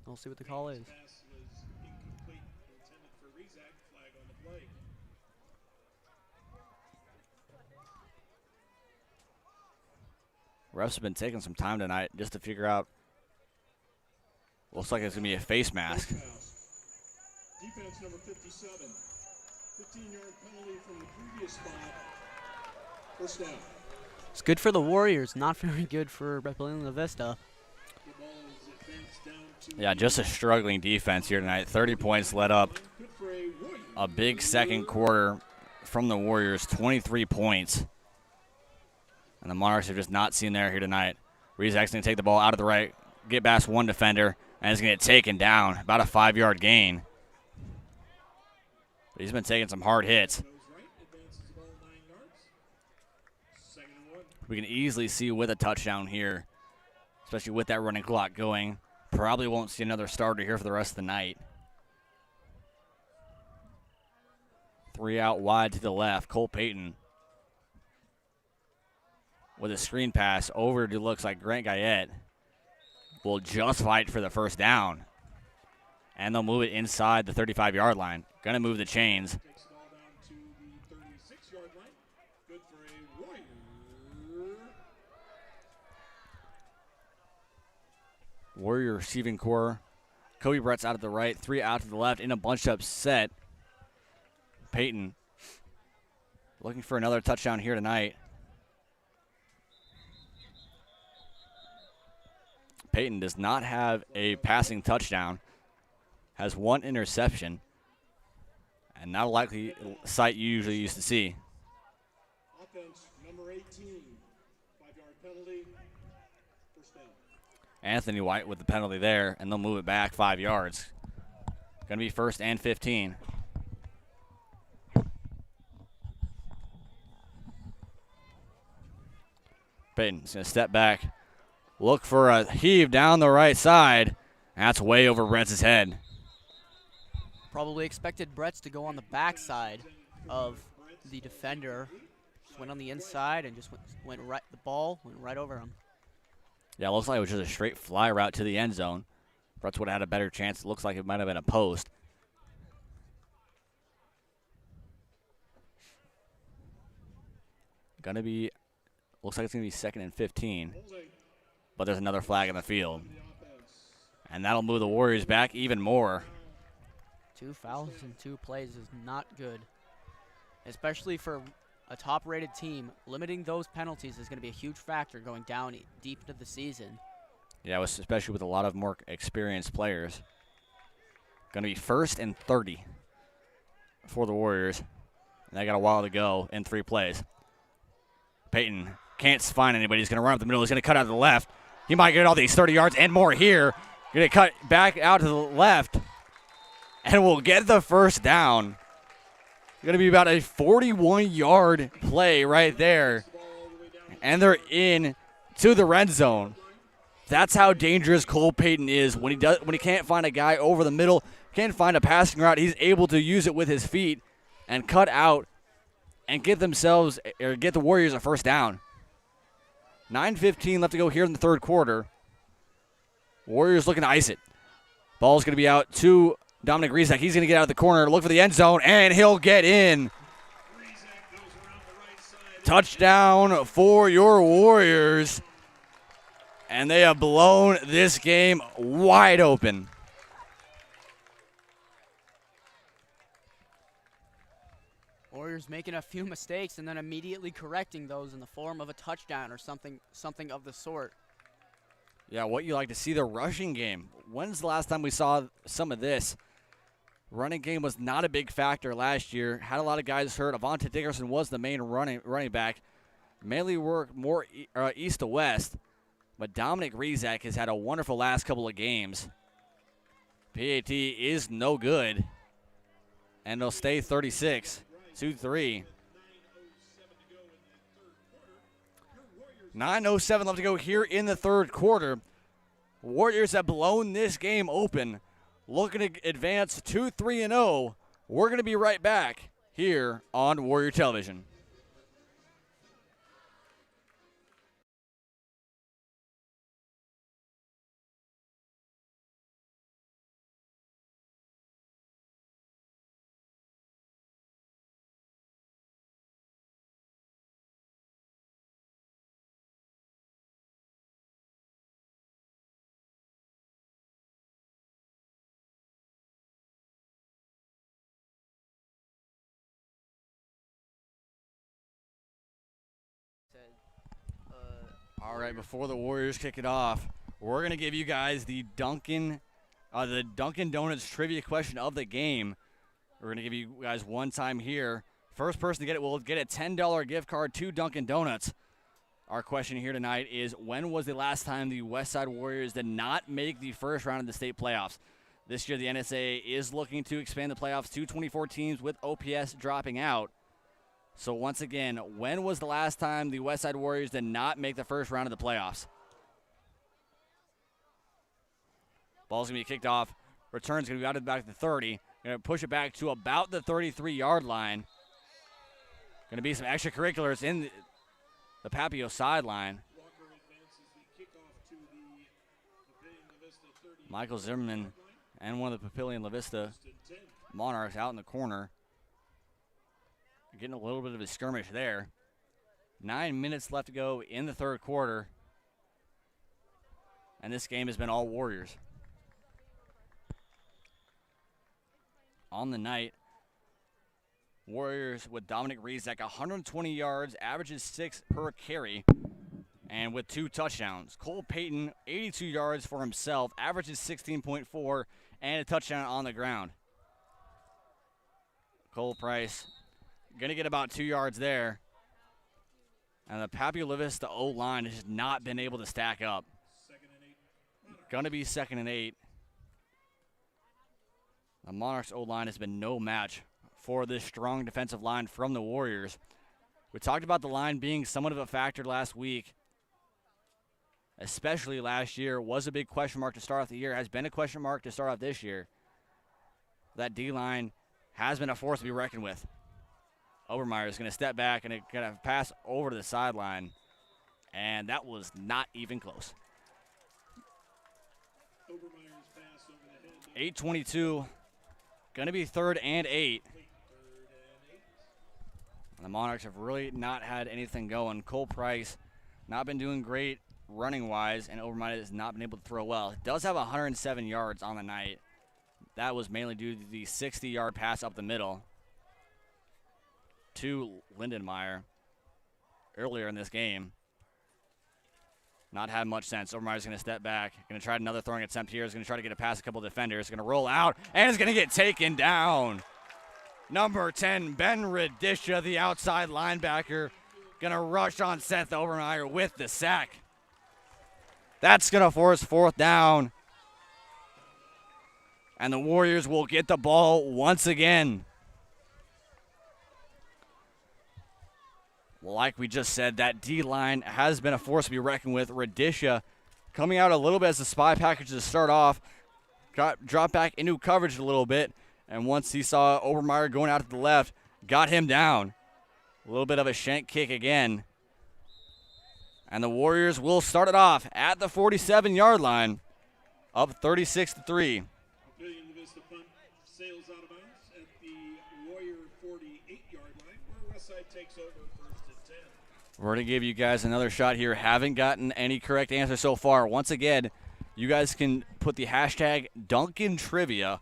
B: We'll see what the call is.
C: Pass was incomplete, intended for Rizak. Flag on the play.
A: Refs have been taking some time tonight just to figure out. Looks like it's going to be a face mask.
C: Defense number 57. 15-yard penalty from the previous spot. First down.
B: It's good for the Warriors, not very good for Papillion-La Vista.
C: The ball is advanced down to
A: Yeah, just a struggling defense here tonight. 30 points led up.
C: good for a Warrior.
A: A big second quarter from the Warriors, 23 points. And the Monarchs have just not seen there here tonight. Rizak's going to take the ball out of the right, get past one defender, and is going to get taken down. About a 5-yard gain. But he's been taking some hard hits.
C: Goes right, advances the ball 9 yards. Second and 1.
A: We can easily see with a touchdown here, especially with that running clock going. Probably won't see another starter here for the rest of the night. 3 out wide to the left. Cole Payton with a screen pass over to looks like Grant Guyette. Will just fight for the first down. And they'll move it inside the 35-yard line. Going to move the chains.
C: Takes the ball down to the 36-yard line. Good for a Warrior.
A: Warrior receiving core. Kobe Brett's out to the right, 3 out to the left in a bunched up set. Peyton looking for another touchdown here tonight. Peyton does not have a passing touchdown, has 1 interception, and not a likely sight you usually used to see.
C: Offense number 18. 5-yard penalty. First down.
A: Anthony White with the penalty there, and they'll move it back 5 yards. Going to be 1st and 15. Peyton's going to step back, look for a heave down the right side. That's way over Brett's head.
B: Probably expected Bretz to go on the backside of the defender. Just went on the inside and just went right. The ball went right over him.
A: Yeah, it looks like it was just a straight fly route to the end zone. Brett's would have had a better chance. It looks like it might have been a post. Gonna be, looks like it's gonna be 2nd and 15. But there's another flag in the field. And that'll move the Warriors back even more.
B: 2 fouls in 2 plays is not good, especially for a top-rated team. Limiting those penalties is going to be a huge factor going down deep into the season.
A: Yeah, especially with a lot of more experienced players. Going to be 1st and 30 for the Warriors. And they got a while to go in 3 plays. Peyton can't find anybody. He's going to run up the middle. He's going to cut out to the left. He might get all these 30 yards and more here. Going to cut back out to the left. And we'll get the first down. Going to be about a 41-yard play right there. And they're in to the red zone. That's how dangerous Cole Payton is. When he can't find a guy over the middle, can't find a passing route, he's able to use it with his feet and cut out and get the Warriors a first down. 9:15 left to go here in the third quarter. Warriors looking to ice it. Ball's going to be out to Dominic Rizak. He's going to get out of the corner, look for the end zone, and he'll get in. Touchdown for your Warriors. And they have blown this game wide open.
B: Warriors making a few mistakes and then immediately correcting those in the form of a touchdown or something of the sort.
A: Yeah, what you like to see, the rushing game. When's the last time we saw some of this? Running game was not a big factor last year. Had a lot of guys hurt. Avonte Dickerson was the main running back. mainly work more east to west. But Dominic Rizak has had a wonderful last couple of games. PAT is no good. And they'll stay 36, 2-3. 9:07 left to go here in the third quarter. Warriors have blown this game open, looking to advance 2-3-0. We're going to be right back here on Warrior Television. All right, before the Warriors kick it off, we're going to give you guys the Dunkin' Donuts trivia question of the game. We're going to give you guys one time here. First person to get it will get a $10 gift card to Dunkin' Donuts. Our question here tonight is, when was the last time the Westside Warriors did not make the first round of the state playoffs? This year, the NSA is looking to expand the playoffs to 24 teams with OPS dropping out. So once again, when was the last time the Westside Warriors did not make the first round of the playoffs? Ball's going to be kicked off. Return's going to be out of the back of the 30. Going to push it back to about the 33-yard line. Going to be some extracurriculars in the Papio sideline. Michael Zimmerman and one of the Papillion-La Vista Monarchs out in the corner. Getting a little bit of a skirmish there. 9 minutes left to go in the third quarter. And this game has been all Warriors. On the night, Warriors with Dominic Rizak, 120 yards, averages 6 per carry, and with 2 touchdowns. Cole Payton, 82 yards for himself, averages 16.4, and a touchdown on the ground. Cole Price going to get about 2 yards there. And the Papillion-La Vista O-line has not been able to stack up. Going to be 2nd and 8. The Monarchs O-line has been no match for this strong defensive line from the Warriors. We talked about the line being somewhat of a factor last week, especially last year. Was a big question mark to start off the year, has been a question mark to start off this year. That D-line has been a force to be reckoned with. Obermeyer is going to step back and going to pass over to the sideline, and that was not even close. 8:22, going to be 3rd and 8. And the Monarchs have really not had anything going. Cole Price not been doing great running-wise, and Obermeyer has not been able to throw well. Does have 107 yards on the night. That was mainly due to the 60-yard pass up the middle to Lindenmeyer earlier in this game. Not had much sense. Obermeyer's going to step back. Going to try another throwing attempt here. He's going to try to get it past a couple of defenders. Going to roll out, and is going to get taken down. Number 10, Ben Radisha, the outside linebacker, going to rush on Seth Obermeyer with the sack. That's going to force 4th down. And the Warriors will get the ball once again. Like we just said, that D-line has been a force to be reckoned with. Radisha coming out a little bit as a spy package to start off. Dropped back into coverage a little bit. And once he saw Obermeyer going out to the left, got him down. A little bit of a shank kick again. And the Warriors will start it off at the 47-yard line, up 36-3.
C: Papillion-La Vista punt sails out of bounds at the Warrior 48-yard line, where Westside takes over 1st and 10.
A: We're going to give you guys another shot here. Haven't gotten any correct answer so far. Once again, you guys can put the hashtag Dunkin' Trivia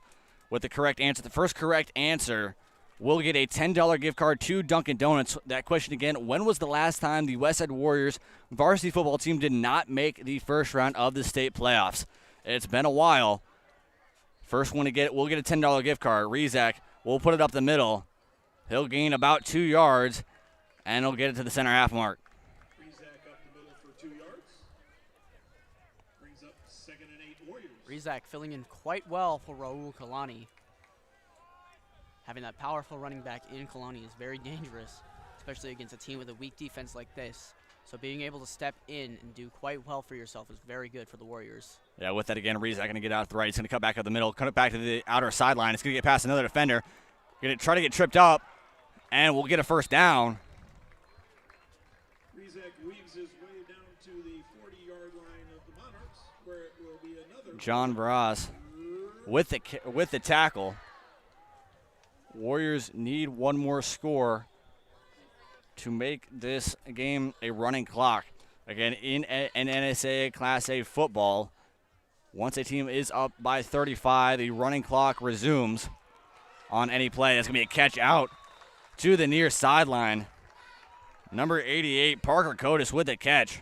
A: with the correct answer. The first correct answer will get a $10 gift card to Dunkin' Donuts. That question again, when was the last time the Westside Warriors varsity football team did not make the first round of the state playoffs? It's been a while. First one to get it will get a $10 gift card. Rizak will put it up the middle. He'll gain about 2 yards, and he'll get it to the center half mark.
B: Rizak filling in quite well for Raul Kalani. Having that powerful running back in Kalani is very dangerous, especially against a team with a weak defense like this. So being able to step in and do quite well for yourself is very good for the Warriors.
A: Yeah, with that again, Rizak going to get out to the right. He's going to cut back up the middle, cut it back to the outer sideline. It's going to get past another defender. Going to try to get tripped up, and we'll get a first down.
C: Rizak weaves his way down to the 40-yard line of the Monarchs, where it will be another.
A: John Barras with the tackle. Warriors need one more score to make this game a running clock. Again, in an NSAA Class A football, once a team is up by 35, the running clock resumes on any play. That's going to be a catch out to the near sideline. Number 88, Parker Cotis with the catch.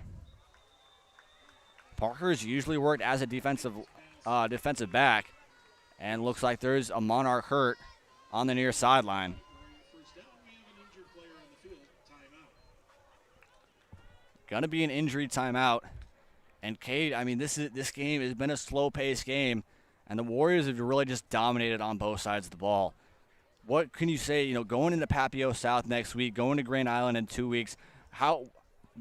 A: Parker's usually worked as a defensive back, and looks like there's a Monarch hurt on the near sideline.
C: First down, we have an injured player on the field. Timeout.
A: Gonna be an injury timeout. And Cade, I mean, this game has been a slow-paced game, and the Warriors have really just dominated on both sides of the ball. What can you say, going into Papio South next week, going to Grand Island in 2 weeks,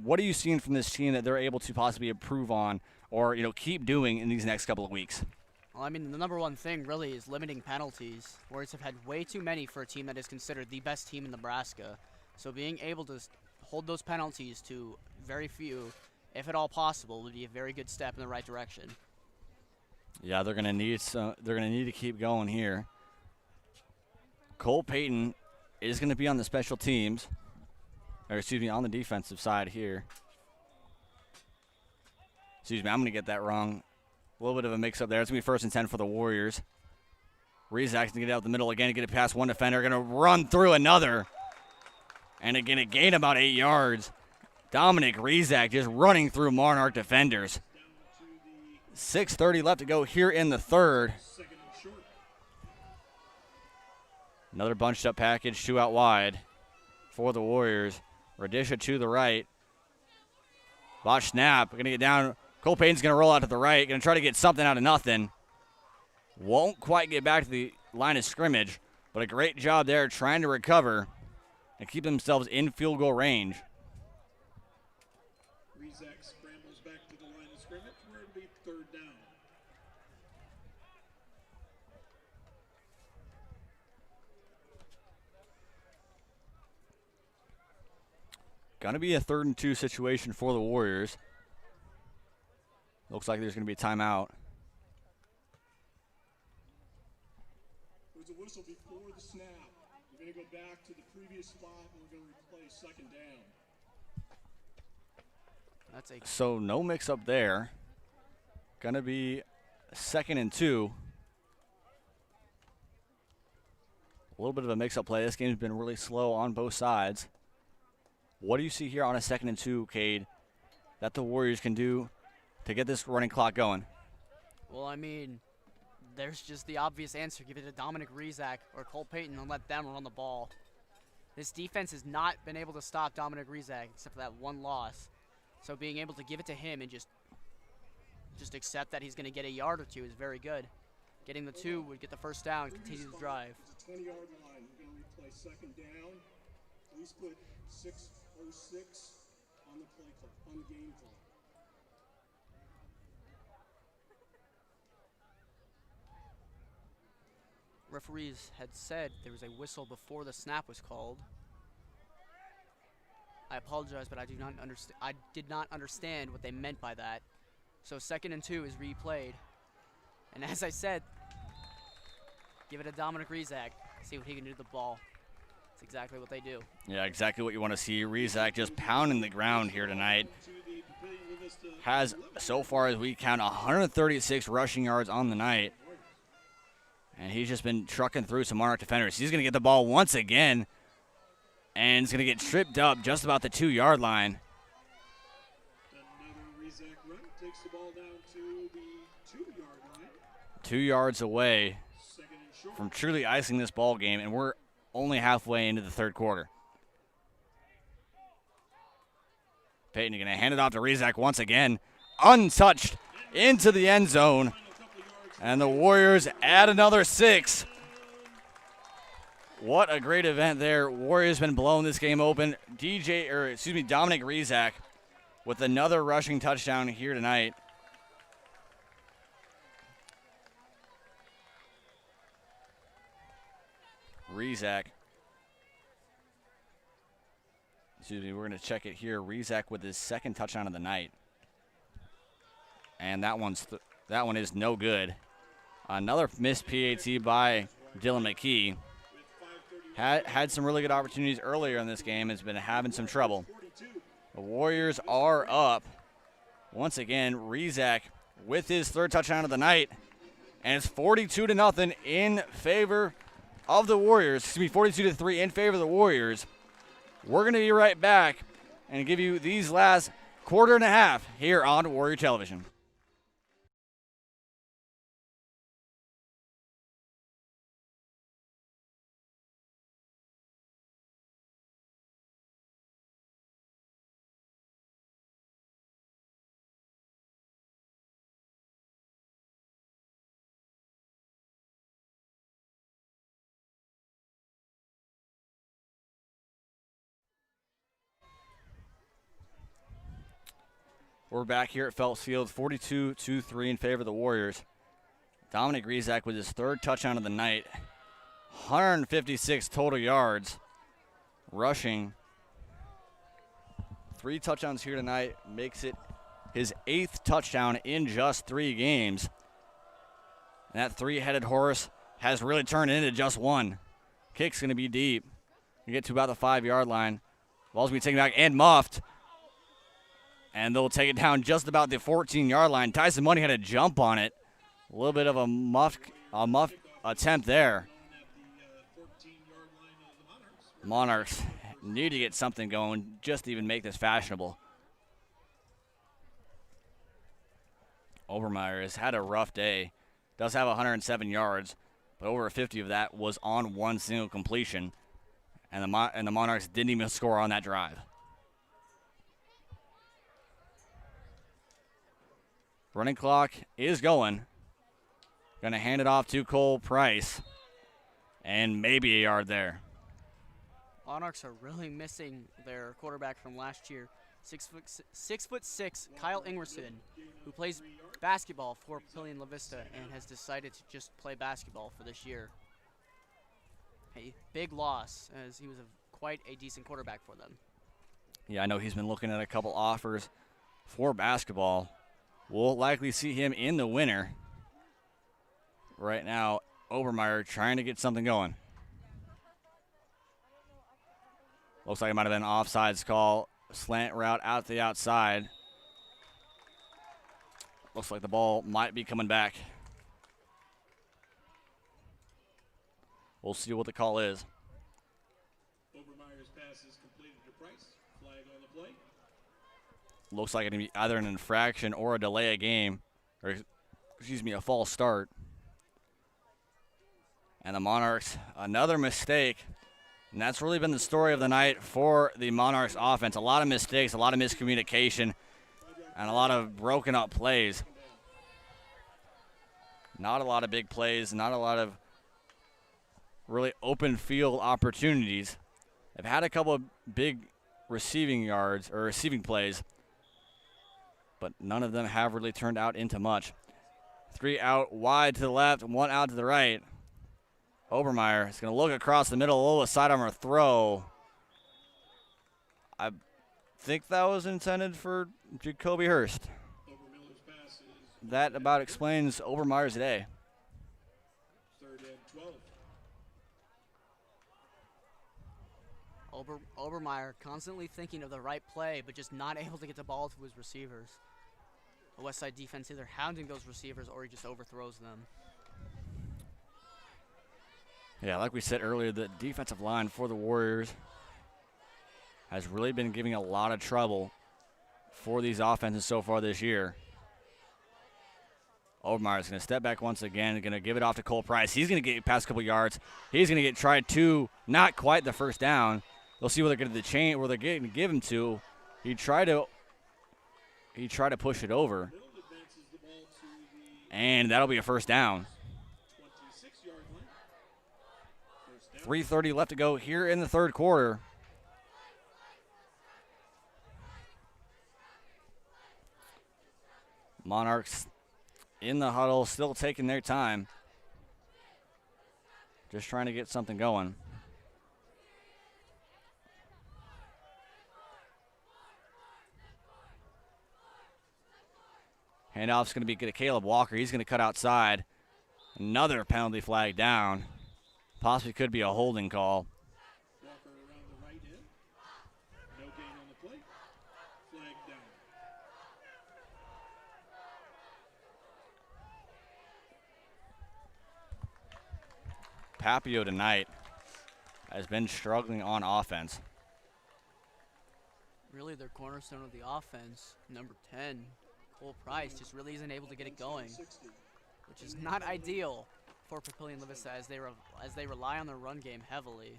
A: what are you seeing from this team that they're able to possibly improve on or, keep doing in these next couple of weeks?
B: Well, I mean, the number one thing really is limiting penalties. Warriors have had way too many for a team that is considered the best team in Nebraska. So being able to hold those penalties to very few, if at all possible, would be a very good step in the right direction.
A: Yeah, they're gonna need to keep going here. Cole Payton is gonna be on the special teams, on the defensive side here. Excuse me, I'm gonna get that wrong. A little bit of a mix-up there. It's going to be 1st and 10 for the Warriors. Rizak's going to get out the middle again, get it past one defender, going to run through another. And again, to gain about 8 yards. Dominic Rizak just running through Monarch defenders. 6:30 left to go here in the third.
C: Second and short.
A: Another bunched-up package, 2 out wide for the Warriors. Radisha to the right. Botch snap, going to get down. Cole Payton's going to roll out to the right, going to try to get something out of nothing. Won't quite get back to the line of scrimmage, but a great job there trying to recover and keep themselves in field goal range.
C: Rizak scrambles back to the line of scrimmage, where it'll be 3rd down.
A: Going to be a 3rd and 2 situation for the Warriors. Looks like there's going to be a timeout.
C: There's a whistle before the snap. We're going to go back to the previous spot, and we're going to replay 2nd down.
A: So no mix-up there. Going to be 2nd and 2. A little bit of a mix-up play. This game's been really slow on both sides. What do you see here on a 2nd and 2, Cade, that the Warriors can do to get this running clock going?
B: Well, I mean, there's just the obvious answer. Give it to Dominic Rizak or Cole Payton and let them run the ball. This defense has not been able to stop Dominic Rizak except for that one loss. So being able to give it to him and just accept that he's going to get a yard or two is very good. Getting the 2 would get the first down, continue the drive.
C: It's a 20-yard line. We're going to replay 2nd down. Please put 6:06 on the play clock, on the game clock.
B: Referees had said there was a whistle before the snap was called. I apologize, but I did not understand what they meant by that. So 2nd and 2 is replayed. And as I said, give it to Dominic Rizak. See what he can do to the ball. That's exactly what they do.
A: Yeah, exactly what you want to see. Rizak just pounding the ground here tonight. Has, so far as we count, 136 rushing yards on the night. And he's just been trucking through some Monarch defenders. He's going to get the ball once again. And he's going to get tripped up just about the 2-yard line.
C: Another Rizak run takes the ball down to the 2-yard line.
A: 2 yards away
C: 2nd and short.
A: from truly icing this ball game, and we're only halfway into the 3rd quarter. Payton going to hand it off to Rizak once again. Untouched into the end zone. And the Warriors add another 6. What a great event there. Warriors been blowing this game open. Dominic Rizak with another rushing touchdown here tonight. Rizak. We're going to check it here. Rizak with his second touchdown of the night. And that one is no good. Another missed PAT by Dylan McKee. Had some really good opportunities earlier in this game. Has been having some trouble. The Warriors are up. Once again, Rizak with his third touchdown of the night. And it's 42-0 in favor of the Warriors. 42-3 in favor of the Warriors. We're going to be right back and give you these last quarter and a half here on Warrior Television. We're back here at Phelps Field, 42-3 in favor of the Warriors. Dominic Rizak with his third touchdown of the night. 156 total yards. Rushing. 3 touchdowns here tonight. Makes it his 8th touchdown in just 3 games. And that 3-headed horse has really turned into just one. Kick's going to be deep. You get to about the 5-yard line. Ball's going to be taken back and muffed. And they'll take it down just about the 14-yard line. Tyson Money had a jump on it. A little bit of a muff attempt there. Monarchs need to get something going just to even make this fashionable. Obermeyer has had a rough day. Does have 107 yards, but over 50 of that was on one single completion. And the Monarchs didn't even score on that drive. Running clock is going. Going to hand it off to Cole Price. And maybe a yard there.
B: Monarchs are really missing their quarterback from last year. 6'6", Kyle Ingwerson, who plays basketball for Papillion-La Vista and has decided to just play basketball for this year. A big loss, as he was quite a decent quarterback for them.
A: Yeah, I know he's been looking at a couple offers for basketball. We'll likely see him in the winter. Right now, Obermeyer trying to get something going. Looks like it might have been an offsides call. Slant route out to the outside. Looks like the ball might be coming back. We'll see what the call is.
C: Obermeyer's pass is completed to Price. Flag on the play.
A: Looks like it'll be either an infraction or a delay of game, or a false start. And the Monarchs, another mistake. And that's really been the story of the night for the Monarchs offense. A lot of mistakes, a lot of miscommunication, and a lot of broken up plays. Not a lot of big plays, not a lot of really open field opportunities. They've had a couple of big receiving yards or receiving plays, but none of them have really turned out into much. 3 out wide to the left, 1 out to the right. Obermeyer is going to look across the middle, a little sidearm throw. I think that was intended for Jacoby Hurst. That about explains Obermeyer's day.
C: 3rd and 12.
B: Obermeyer constantly thinking of the right play, but just not able to get the ball to his receivers. The Westside defense either hounding those receivers or he just overthrows them.
A: Yeah, like we said earlier, the defensive line for the Warriors has really been giving a lot of trouble for these offenses so far this year. Obermeyer is going to step back once again, going to give it off to Cole Price. He's going to get past a couple yards. He's going to get tried to, not quite the first down. They'll see where they're going to give him to. He tried to push it over. And that'll be a first down.
C: 26-yard line. First down.
A: 3:30 left to go here in the third quarter. Monarchs in the huddle, still taking their time. Just trying to get something going. Handoff's going to be good to Caleb Walker. He's going to cut outside. Another penalty flag down. Possibly could be a holding call.
C: Walker around the right end. No gain on the play. Flag down.
A: Papio tonight has been struggling on offense.
B: Really, their cornerstone of the offense, number 10, Cole Price, just really isn't able to get it going, which is not ideal for Papillion-La Vista as they rely on their run game heavily.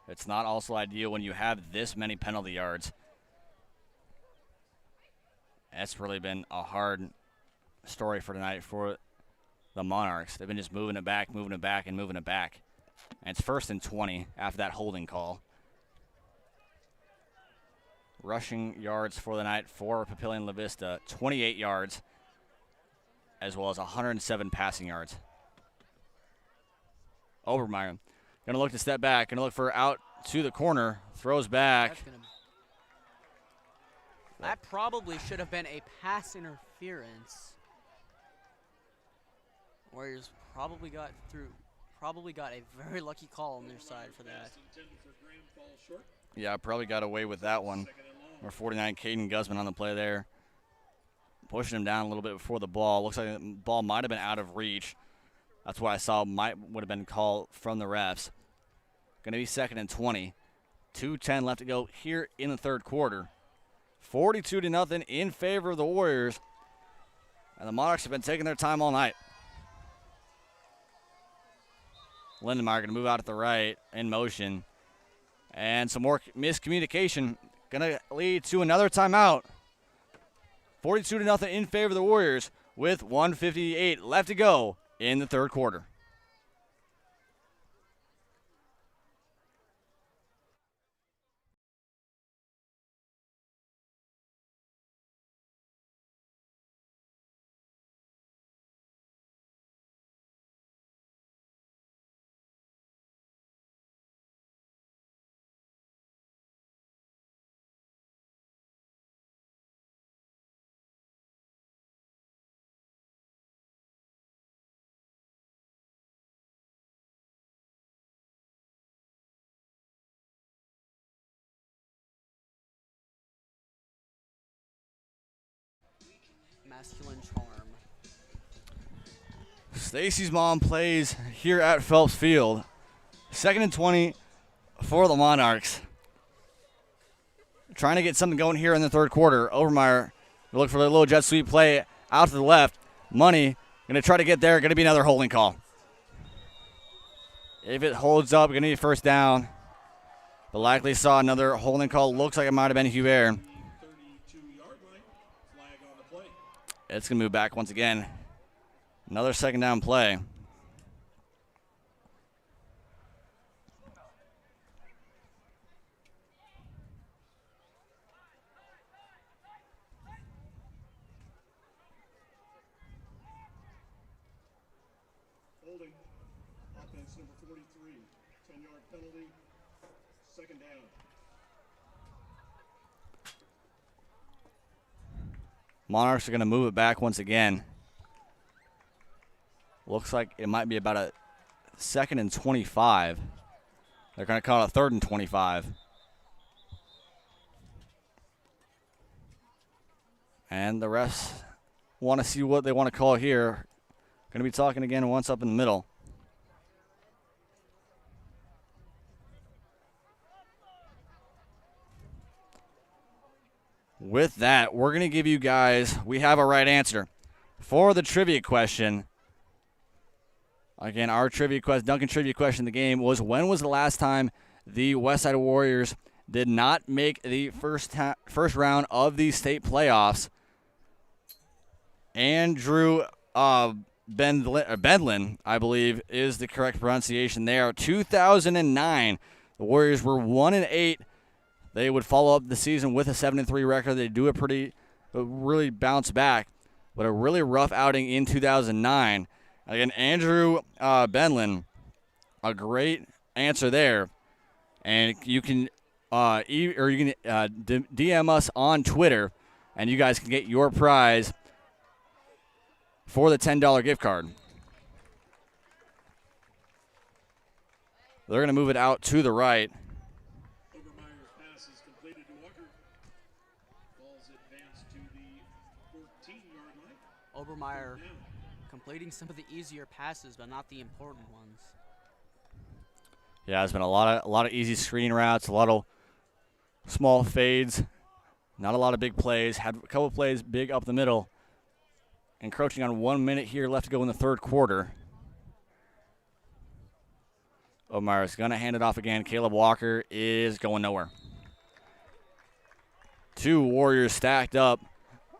A: It's not also ideal when you have this many penalty yards. That's really been a hard story for tonight for the Monarchs. They've been just moving it back, and moving it back. And it's 1st and 20 after that holding call. Rushing yards for the night for Papillion-La Vista, 28 yards, as well as 107 passing yards. Obermeyer going to look to step back, going to look for out to the corner, throws back.
B: That probably should have been a pass interference. Warriors probably got a very lucky call on their side for that.
C: Intended for Graham, falls short.
A: Yeah, probably got away with that one. Number 49, Caden Guzman on the play there. Pushing him down a little bit before the ball. Looks like the ball might have been out of reach. That's what I saw would have been called from the refs. Going to be 2nd and 20. 2:10 left to go here in the third quarter. 42-0 in favor of the Warriors. And the Monarchs have been taking their time all night. Lindenmeyer going to move out at the right in motion. And some more miscommunication. Going to lead to another timeout. 42-0 in favor of the Warriors with 1:58 left to go in the third quarter.
B: Masculine charm.
A: Stacy's mom plays here at Phelps Field. 2nd and 20 for the Monarchs. Trying to get something going here in the third quarter. Overmeyer will look for a little jet sweep play out to the left. Money going to try to get there. Going to be another holding call. If it holds up, going to be a first down. But likely saw another holding call. Looks like it might have been Hubert.
C: 32-yard line. Flag on the play.
A: It's going to move back once again. Another 2nd down play.
C: Holding. Offense number 43. 10-yard penalty. 2nd down.
A: Monarchs are going to move it back once again. Looks like it might be about a 2nd and 25. They're going to call it a 3rd and 25. And the refs want to see what they want to call here. Going to be talking again once up in the middle. With that, we're going to give you guys, we have a right answer for the trivia question. Again, our trivia question, Duncan trivia question of the game was, when was the last time the Westside Warriors did not make the first round of the state playoffs? Andrew Benlin, I believe, is the correct pronunciation there. 2009, the Warriors were 1-8. They would follow up the season with a 7-3 record. They do really bounce back, but a really rough outing in 2009. Again, Andrew Benlin, a great answer there, and you can DM us on Twitter, and you guys can get your prize for the $10 gift card. They're going to move it out to the right.
C: Obermeyer's pass is completed to Walker. Ball's advanced to the 14-yard line.
B: Obermeyer completing some of the easier passes, but not the important ones.
A: Yeah, there's been a lot of easy screen routes, a lot of small fades, not a lot of big plays. Had a couple of plays big up the middle. Encroaching on 1 minute here left to go in the third quarter. Obermeyer's going to hand it off again. Caleb Walker is going nowhere. Two Warriors stacked up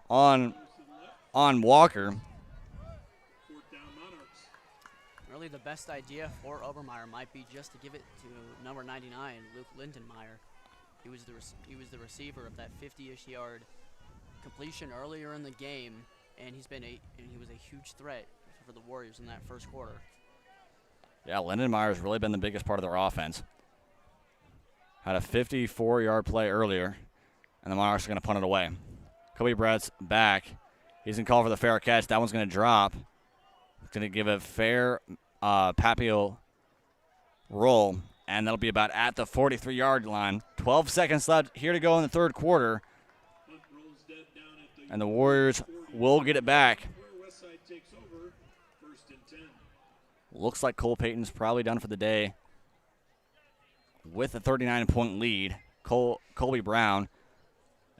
A: on Walker.
C: Fourth down Monarchs.
B: Really, the best idea for Obermeyer might be just to give it to number 99, Luke Lindenmeyer. He was the receiver of that 50-ish yard completion earlier in the game, and he was a huge threat for the Warriors in that first quarter.
A: Yeah, Lindenmeyer's really been the biggest part of their offense. Had a 54-yard play earlier, and the Monarchs are going to punt it away. Kobe Brett's back. He's going to call for the fair catch. That one's going to drop. It's going to give a fair Papillion roll, and that'll be about at the 43-yard line. 12 seconds left here to go in the third quarter,
C: Hunt rolls dead down at the
A: and the Warriors will get it back.
C: where Westside takes over. First and 10.
A: Looks like Cole Payton's probably done for the day with a 39-point lead. Colby Brown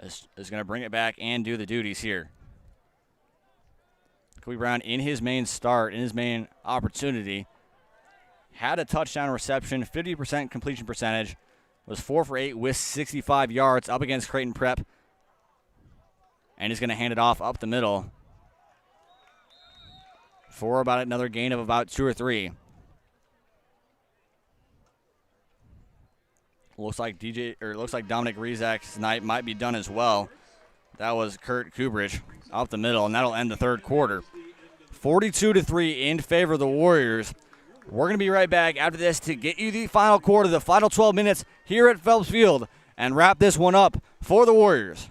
A: is going to bring it back and do the duties here. Colby Brown in his main opportunity, had a touchdown reception, 50% completion percentage, was 4 for 8 with 65 yards up against Creighton Prep, and he's going to hand it off up the middle for about another gain of about 2 or 3. Looks like Dominic Rizak's night might be done as well. That was Kurt Kubrich up the middle, and that'll end the third quarter. 42-3 in favor of the Warriors. We're going to be right back after this to get you the final quarter, the final 12 minutes here at Phelps Field, and wrap this one up for the Warriors.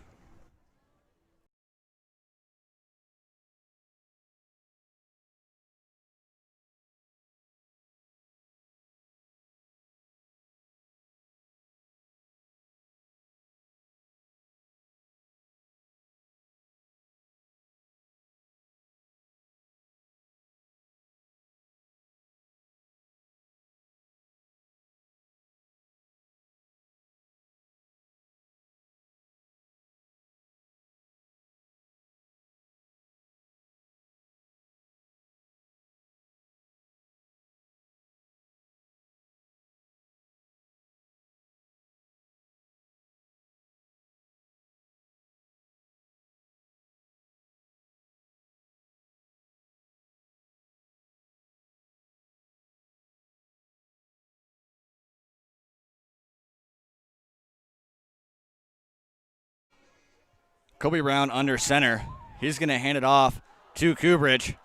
A: Kobe Brown under center. He's going to hand it off to Kubrich,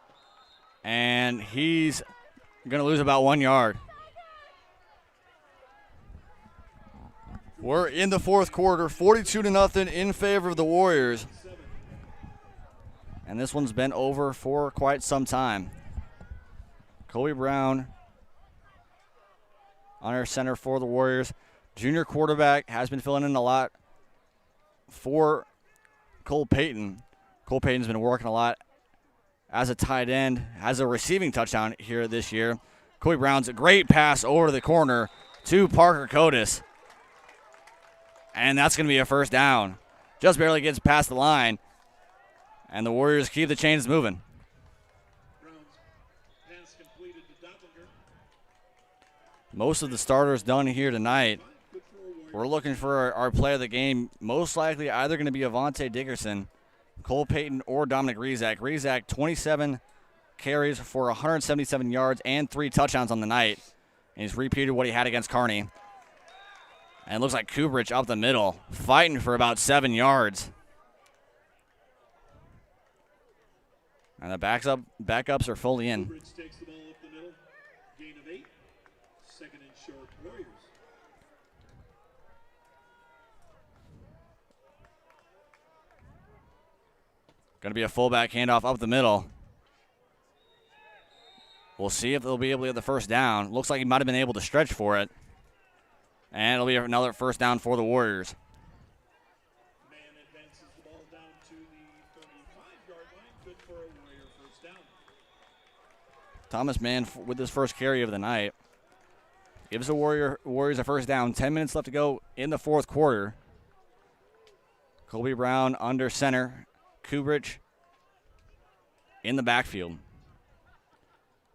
A: and he's going to lose about 1 yard. We're in the fourth quarter, 42-0 in favor of the Warriors. And this one's been over for quite some time. Kobe Brown under center for the Warriors. Junior quarterback has been filling in a lot for Cole Payton. Cole Payton's been working a lot as a tight end, has a receiving touchdown here this year. Kobe Brown's a great pass over to the corner to Parker Codis. And that's going to be a first down. Just barely gets past the line. And the Warriors keep the chains moving.
C: Brown's pass completed to Doppelger.
A: Most of the starters done here tonight. We're looking for our play of the game. Most likely either going to be Avante Dickerson, Cole Payton, or Dominic Rizak. Rizak, 27 carries for 177 yards and 3 touchdowns on the night. And he's repeated what he had against Kearney. And it looks like Kubrich up the middle, fighting for about 7 yards. And the backups are fully in.
C: Cooperage takes the ball up the middle. Gain of 8. Second and short, Warriors.
A: Going to be a fullback handoff up the middle. We'll see if they'll be able to get the first down. Looks like he might have been able to stretch for it. And it'll be another first down for the Warriors.
C: Man advances the ball down to the 35-yard line. Good for a Warrior first down.
A: Thomas Mann with his first carry of the night. Gives the Warriors a first down. 10 minutes left to go in the fourth quarter. Colby Brown under center. Kubrich in the backfield.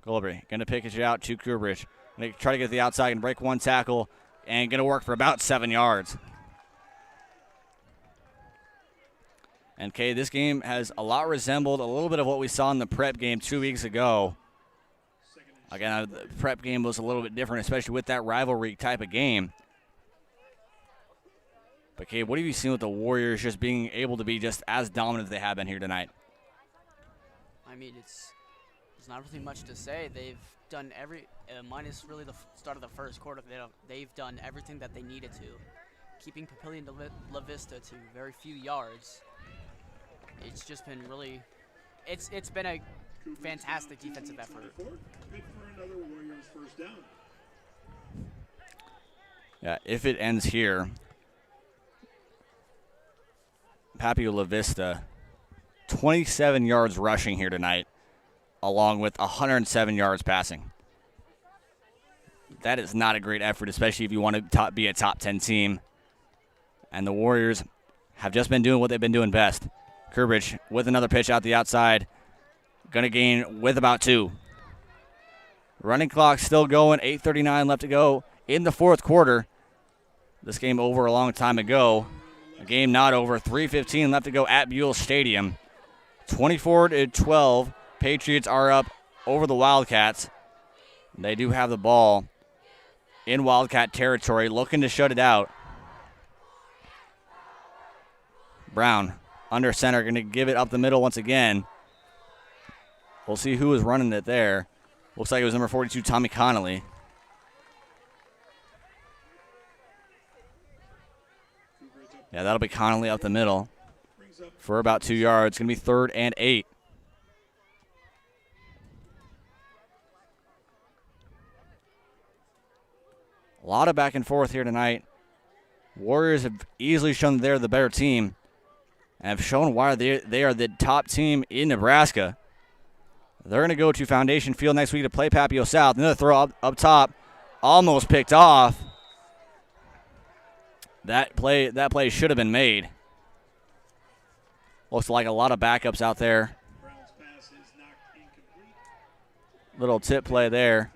A: Colby going to pick it out to Kubrich. Going to try to get to the outside and break one tackle and going to work for about 7 yards. And Kay, this game has a lot resembled a little bit of what we saw in the prep game 2 weeks ago. Again, the prep game was a little bit different, especially with that rivalry type of game. But Kay, what have you seen with the Warriors just being able to be just as dominant as they have been here tonight?
B: I mean, there's not really much to say. They've done minus really the start of the first quarter, they've done everything that they needed to. Keeping Papillion-La Vista to very few yards. It's just been really, it's been a fantastic defensive effort.
C: Good for another Warriors first down.
A: Yeah, if it ends here, Papillion-La Vista, 27 yards rushing here tonight, along with 107 yards passing. That is not a great effort, especially if you want to be a top 10 team. And the Warriors have just been doing what they've been doing best. Kubrich with another pitch out the outside. Going to gain with about 2. Running clock still going. 8:39 left to go in the fourth quarter. This game over a long time ago. A game not over. 3:15 left to go at Buell Stadium. 24-12. Patriots are up over the Wildcats. They do have the ball in Wildcat territory, looking to shut it out. Brown under center, going to give it up the middle once again. We'll see who is running it there. Looks like it was number 42, Tommy Connolly. Yeah, that'll be Connolly up the middle for about 2 yards. It's going to be 3rd and 8. A lot of back and forth here tonight. Warriors have easily shown they're the better team and have shown why they are the top team in Nebraska. They're going to go to Foundation Field next week to play Papio South. Another throw up top, almost picked off. That play should have been made. Looks like a lot of backups out there.
C: Brown's pass is knocked incomplete.
A: Little tip play there.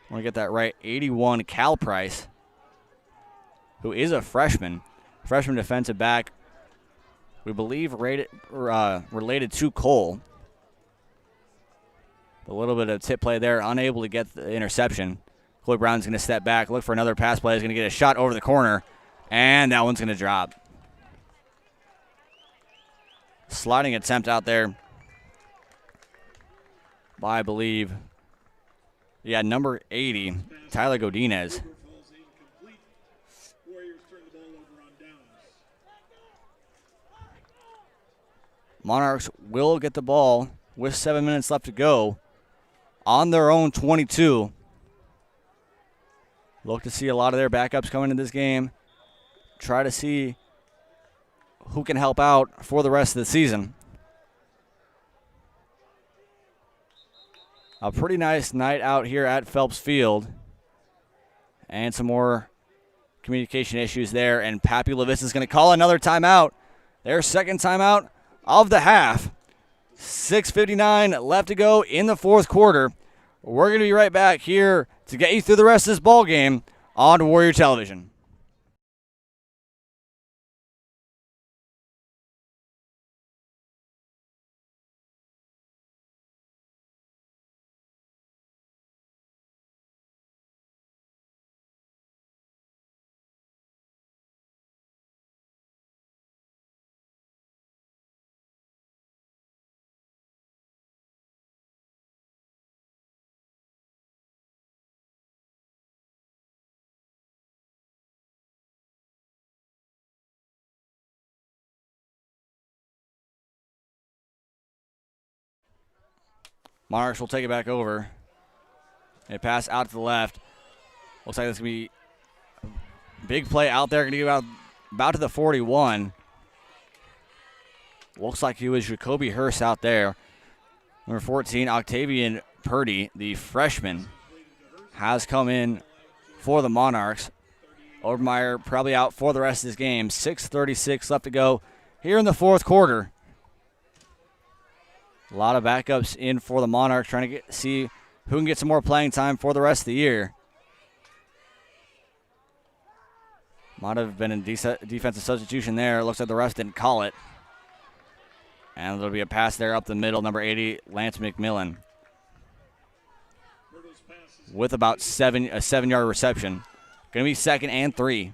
A: I want to get that right. 81 Cal Price, who is a freshman defensive back, we believe related to Cole. A little bit of tip play there, unable to get the interception. Chloe Brown's going to step back, look for another pass play. He's going to get a shot over the corner, and that one's going to drop. Sliding attempt out there by, I believe, number 80, Tyler Godinez.
C: Falls incomplete. Warriors turn the ball over on downs.
A: Monarchs will get the ball with 7 minutes left to go on their own 22. Look to see a lot of their backups coming into this game. Try to see who can help out for the rest of the season. A pretty nice night out here at Phelps Field. And some more communication issues there. And Papillion-La Vista is going to call another timeout. Their second timeout of the half. 6:59 left to go in the fourth quarter. We're going to be right back here to get you through the rest of this ball game on Warrior Television. Monarchs will take it back over. They pass out to the left. Looks like this going to be a big play out there. Going to get about to the 41. Looks like he was Jacoby Hurst out there. Number 14, Octavian Purdy, the freshman, has come in for the Monarchs. Obermeyer probably out for the rest of this game. 6:36 left to go here in the fourth quarter. A lot of backups in for the Monarchs, trying to see who can get some more playing time for the rest of the year. Might have been a defensive substitution there. Looks like the refs didn't call it. And there'll be a pass there up the middle, number 80, Lance McMillan, with about a 7-yard reception. Going to be 2nd and 3.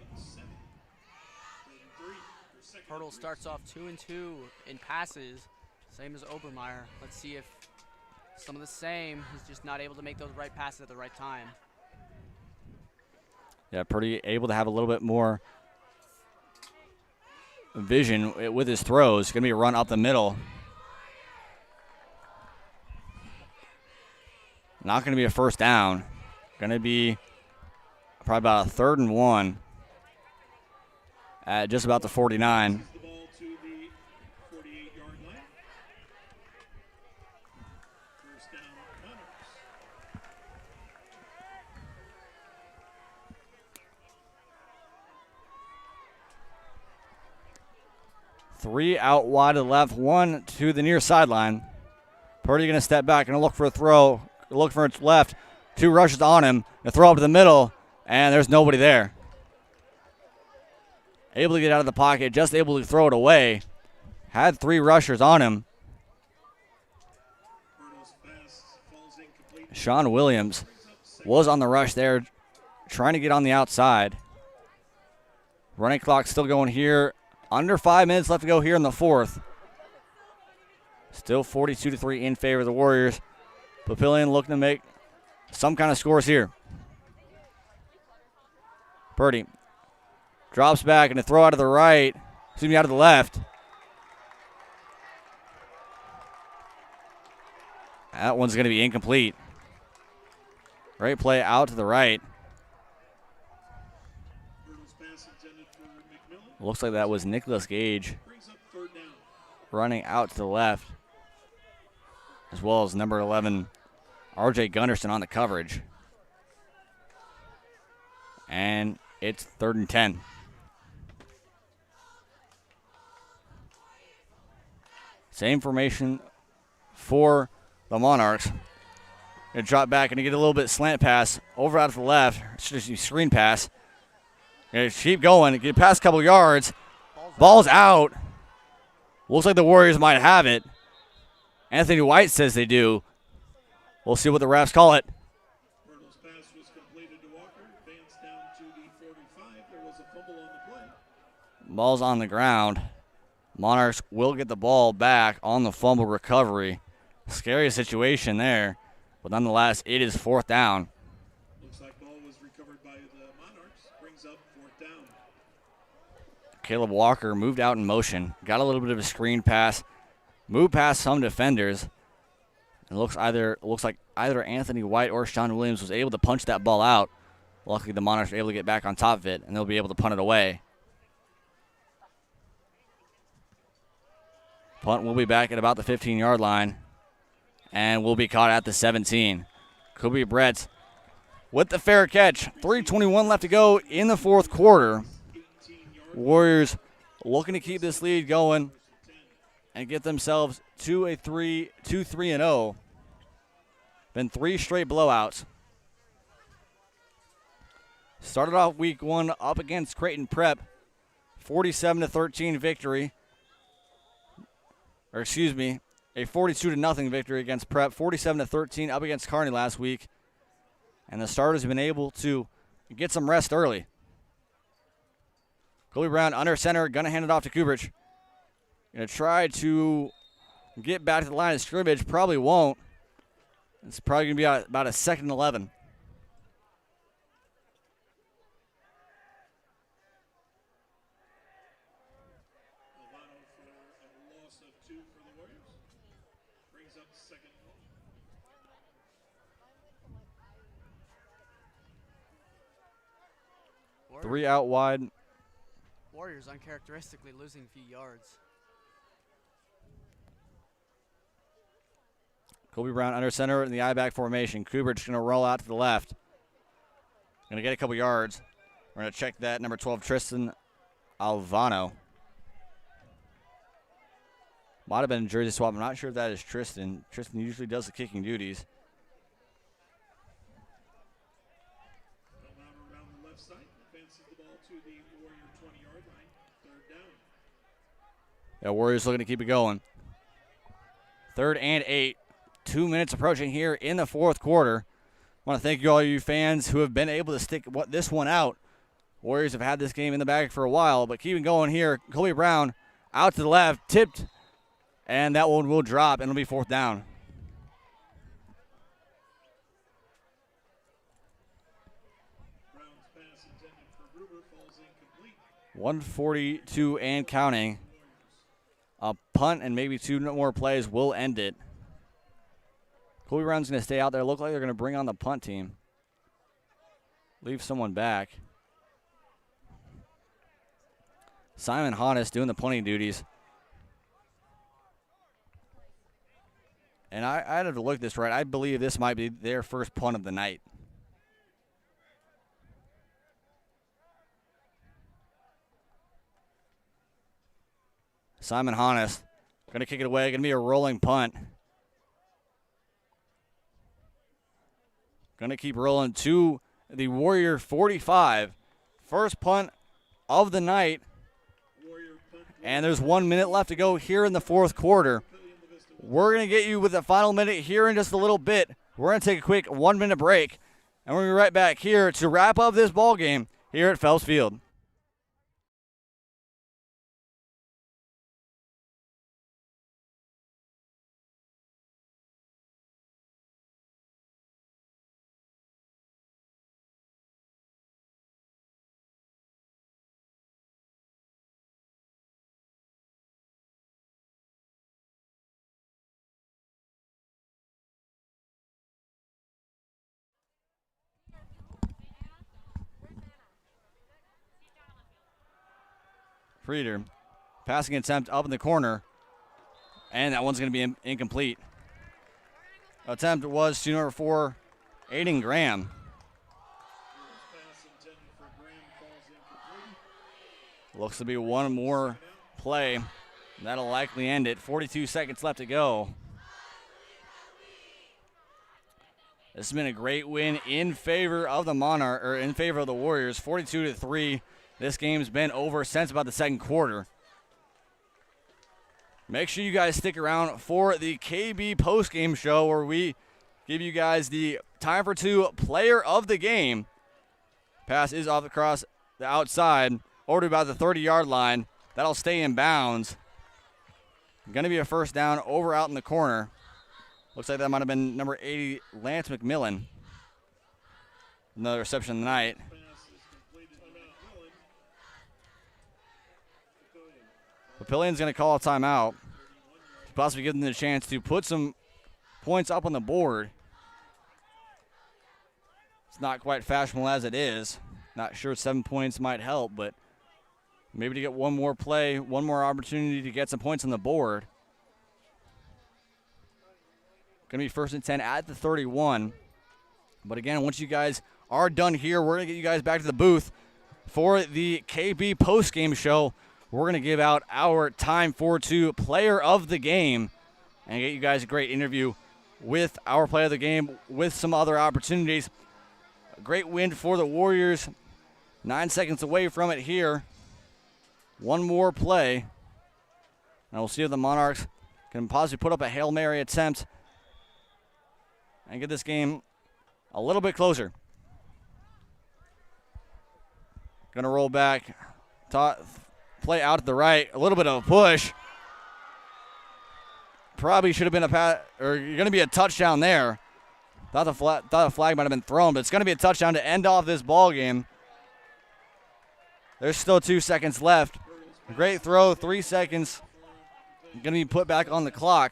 B: Hurdle starts off 2-2 in passes, same as Obermeyer. Let's see if some of the same. He's just not able to make those right passes at the right time.
A: Yeah, Purdy able to have a little bit more vision with his throws. Going to be a run up the middle. Not going to be a first down. Going to be probably about a 3rd and 1 at just about the 49.
C: The ball to the 48-yard line. First down, Monarchs.
A: Three out wide to the left, one to the near sideline. Purdy going to step back and look for a throw. Look for its left. 2 rushes on him. A throw up to the middle, and there's nobody there. Able to get out of the pocket, just able to throw it away. Had 3 rushers on him.
C: Hurdle's pass falls incomplete.
A: Sean Williams was on the rush there, trying to get on the outside. Running clock still going here. Under 5 minutes left to go here in the fourth. Still 42-3 in favor of the Warriors. Papillion looking to make some kind of scores here. Purdy drops back and a throw out of the right. Excuse me, out of the left. That one's going to be incomplete. Great play out to the right.
C: Hurdle's pass intended for McMillan.
A: Looks like that was Nicholas Gage
C: Brings up 3rd down.
A: running out to the left, as well as number 11, R.J. Gunderson on the coverage. And it's 3rd and 10. Same formation for the Monarchs. Gonna drop back and get a little bit slant pass over out to the left. Excuse me, screen pass. Gonna keep going. Get past a couple yards. Ball's out. Looks like the Warriors might have it. Anthony White says they do. We'll see what the refs call it.
C: Hurdle's pass was completed to Walker. Advanced down to the 45. There was a fumble on the play.
A: Ball's on the ground. Monarchs will get the ball back on the fumble recovery. Scary situation there, but nonetheless, it is 4th down.
C: Looks like ball was recovered by the Monarchs. Brings up 4th down.
A: Caleb Walker moved out in motion, got a little bit of a screen pass, moved past some defenders. It looks like either Anthony White or Sean Williams was able to punch that ball out. Luckily, the Monarchs were able to get back on top of it, and they'll be able to punt it away. Punt will be back at about the 15-yard line, and will be caught at the 17. Kobe Brett with the fair catch. 3:21 left to go in the fourth quarter. Warriors looking to keep this lead going and get themselves to a 2-3-0. Been 3 straight blowouts. Started off week 1 up against Creighton Prep. 47-13 victory. Or excuse me, a 42-0 victory against Prep. 47-13 up against Kearney last week. And the starters have been able to get some rest early. Colby Brown under center, gonna hand it off to Kubrich. Gonna try to get back to the line of scrimmage, probably won't. It's probably gonna be about a 2nd and 11.
C: Alvano for a loss of 2 for the Warriors. Brings up 2nd.
A: 3 out wide.
B: Warriors uncharacteristically losing a few yards.
A: Kobe Brown under center in the I-back formation. Kubrick's going to roll out to the left. Going to get a couple yards. We're going to check that. Number 12, Tristan Alvano. Might have been a jersey swap. I'm not sure if that is Tristan. Tristan usually does the kicking duties.
C: Around the left side, advances the ball to the Warrior 20-yard line. Third down.
A: Yeah, Warriors looking to keep it going. 3rd and 8. 2 minutes approaching here in the 4th quarter. I want to thank you all you fans who have been able to stick this one out. Warriors have had this game in the bag for a while, but keeping going here. Kobe Brown out to the left, tipped, and that one will drop, and it'll be 4th down.
C: Brown's pass intended for Gruber falls incomplete.
A: 1:42 and counting. A punt and maybe 2 more plays will end it. Kobe Brown's going to stay out there. Look like they're going to bring on the punt team. Leave someone back. Simon Honus doing the punting duties. And I'd have to look this right. I believe this might be their first punt of the night. Simon Honus going to kick it away. Going to be a rolling punt. Going to keep rolling to the Warrior 45. First punt of the night. And there's 1 minute left to go here in the 4th quarter. We're going to get you with the final minute here in just a little bit. We're going to take a quick 1 minute break. And we're going to be right back here to wrap up this ball game here at Phelps Field. Frieder, passing attempt up in the corner, and that one's going to be incomplete. Attempt was to number 4, Aiden Graham.
C: Pass intended for Graham falls incomplete.
A: Looks to be one more play. That'll likely end it. 42 seconds left to go. This has been a great win in favor of the in favor of the Warriors, 42-3. This game's been over since about the 2nd quarter. Make sure you guys stick around for the KB postgame show where we give you guys the time for 2 player of the game. Pass is off across the outside, over to about the 30-yard line. That'll stay in bounds. Going to be a first down over out in the corner. Looks like that might have been number 80, Lance McMillan. Another reception of the night. Papillion's going to call a timeout. Possibly give them the chance to put some points up on the board. It's not quite fashionable as it is. Not sure 7 points might help, but maybe to get one more play, one more opportunity to get some points on the board. Going to be 1st and 10 at the 31. But again, once you guys are done here, we're going to get you guys back to the booth for the KB postgame show. We're going to give out our time for 2 player of the game and get you guys a great interview with our player of the game with some other opportunities. A great win for the Warriors. 9 seconds away from it here. One more play. And we'll see if the Monarchs can possibly put up a Hail Mary attempt and get this game a little bit closer. Going to roll back. Play out to the right. A little bit of a push. Probably should have been a pass, or you're going to be a touchdown there. Thought the flag might have been thrown, but it's going to be a touchdown to end off this ball game. There's still 2 seconds left. Great throw, 3 seconds. Going to be put back on the clock.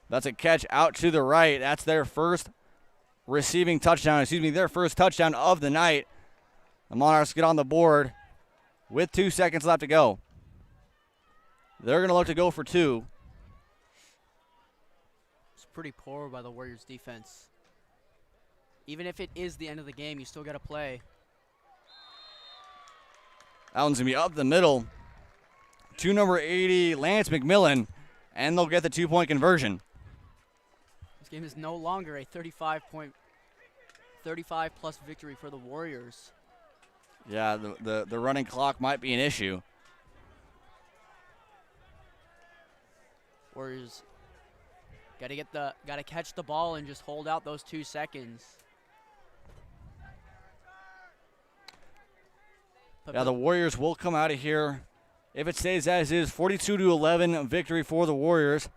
A: That's a catch out to the right. That's their first receiving touchdown. Their first touchdown of the night. The Monarchs get on the board with 2 seconds left to go. They're going to look to go for two.
B: It's pretty poor by the Warriors defense. Even if it is the end of the game, you still got to play.
A: That one's going to be up the middle to number 80, Lance McMillan, and they'll get the 2-point conversion.
B: This game is no longer a 35-plus victory for the Warriors.
A: Yeah, the running clock might be an issue.
B: Warriors gotta catch the ball and just hold out those 2 seconds.
A: Yeah, the Warriors will come out of here. If it stays as is, 42-11 victory for the Warriors.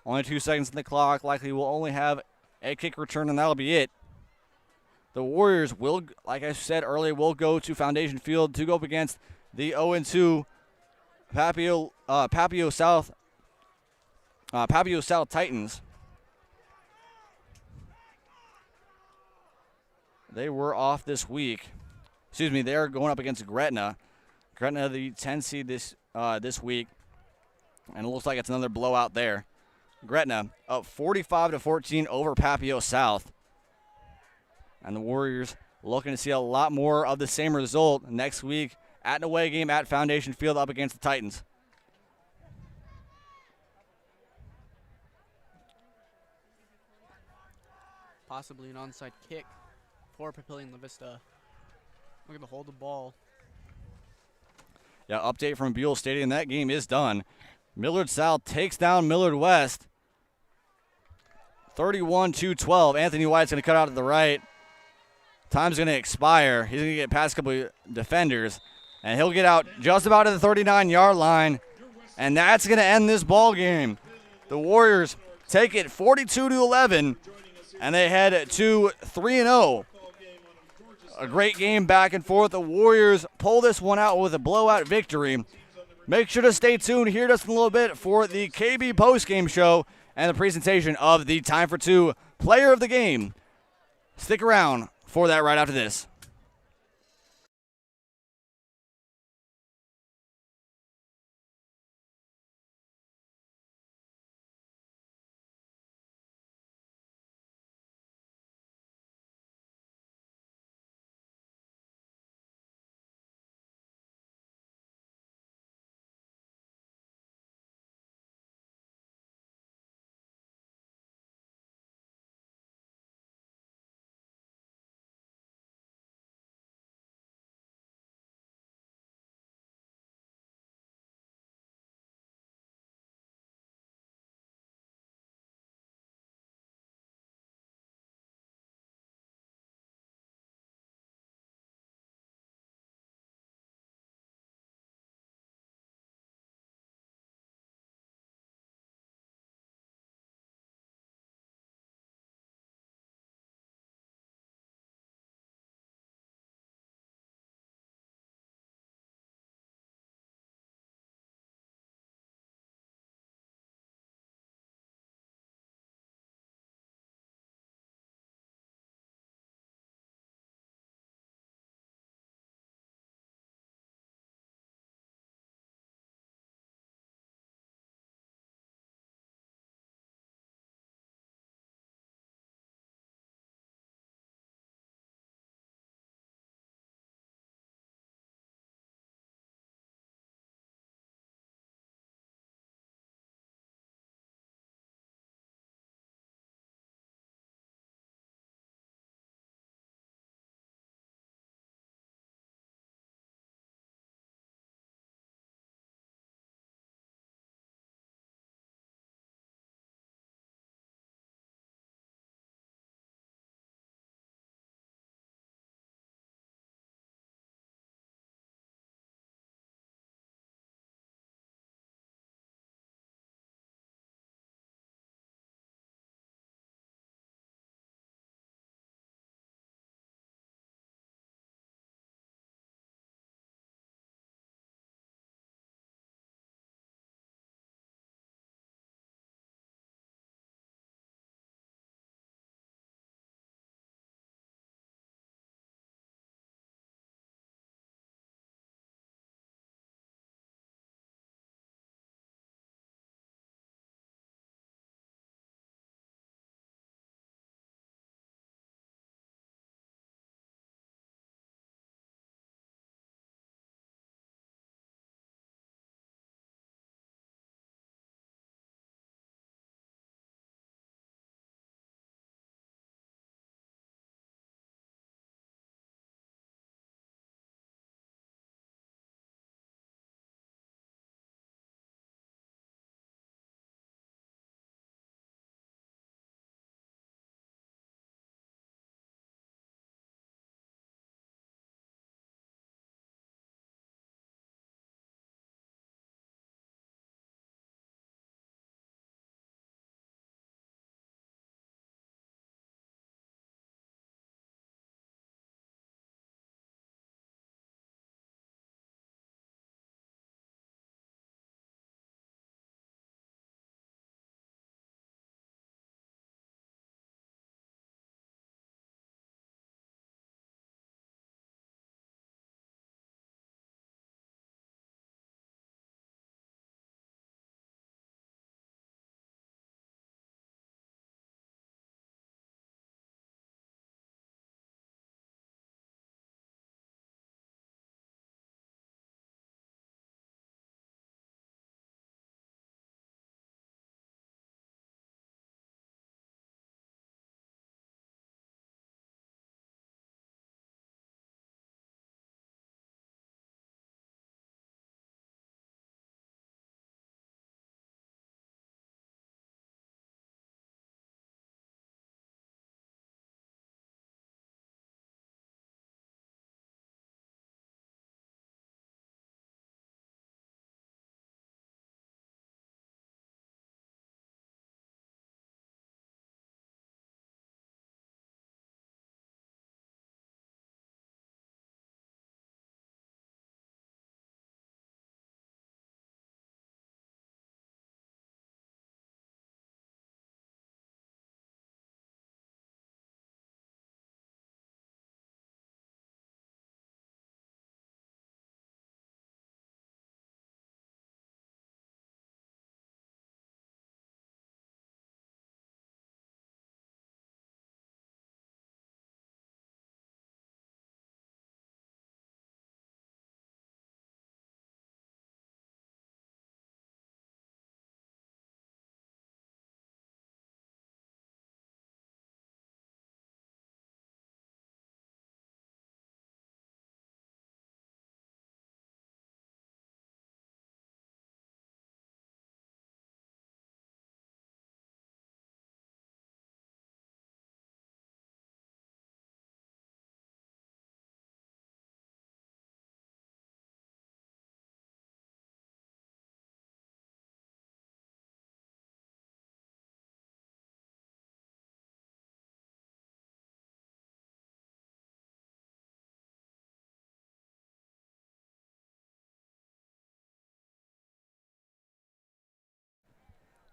A: Only 2 seconds on the clock. Likely will only have a kick return, and that'll be it. The Warriors will, like I said earlier, will go to Foundation Field to go up against the 0-2 Papio South Titans. They were off this week. Excuse me, they're going up against Gretna. Gretna, the 10 seed this week, and it looks like it's another blowout there. Gretna up 45-14 over Papio South. And the Warriors looking to see a lot more of the same result next week at an away game at Foundation Field up against the Titans.
B: Possibly an onside kick for Papillion-La Vista. We're going to hold the ball.
A: Yeah, update from Buell Stadium. That game is done. Millard South takes down Millard West 31-12. Anthony White's going to cut out to the right. Time's going to expire. He's going to get past a couple of defenders, and he'll get out just about to the 39-yard line, and that's going to end this ball game. The Warriors take it 42-11, and they head to 3-0. A great game back and forth. The Warriors pull this one out with a blowout victory. Make sure to stay tuned here just in a little bit for the KB postgame show and the presentation of the Time for Two Player of the Game. Stick around for that right after this.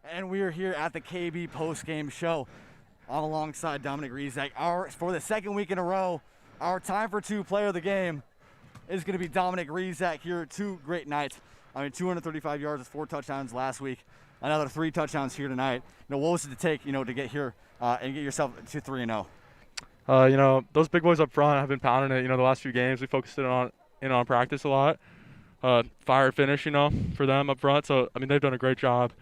A: And we are here at the KB post-game show alongside Dominic Rizak. For the second week in a row, our time for two player of the game is going to be Dominic Rizak here. 2 great nights. 235 yards with 4 touchdowns last week. Another 3 touchdowns here tonight. What was it to take, to get here and get yourself to 3-0?
G: Those big boys up front have been pounding it. The last few games we focused on practice a lot. Fire finish, for them up front. So, they've done a great job.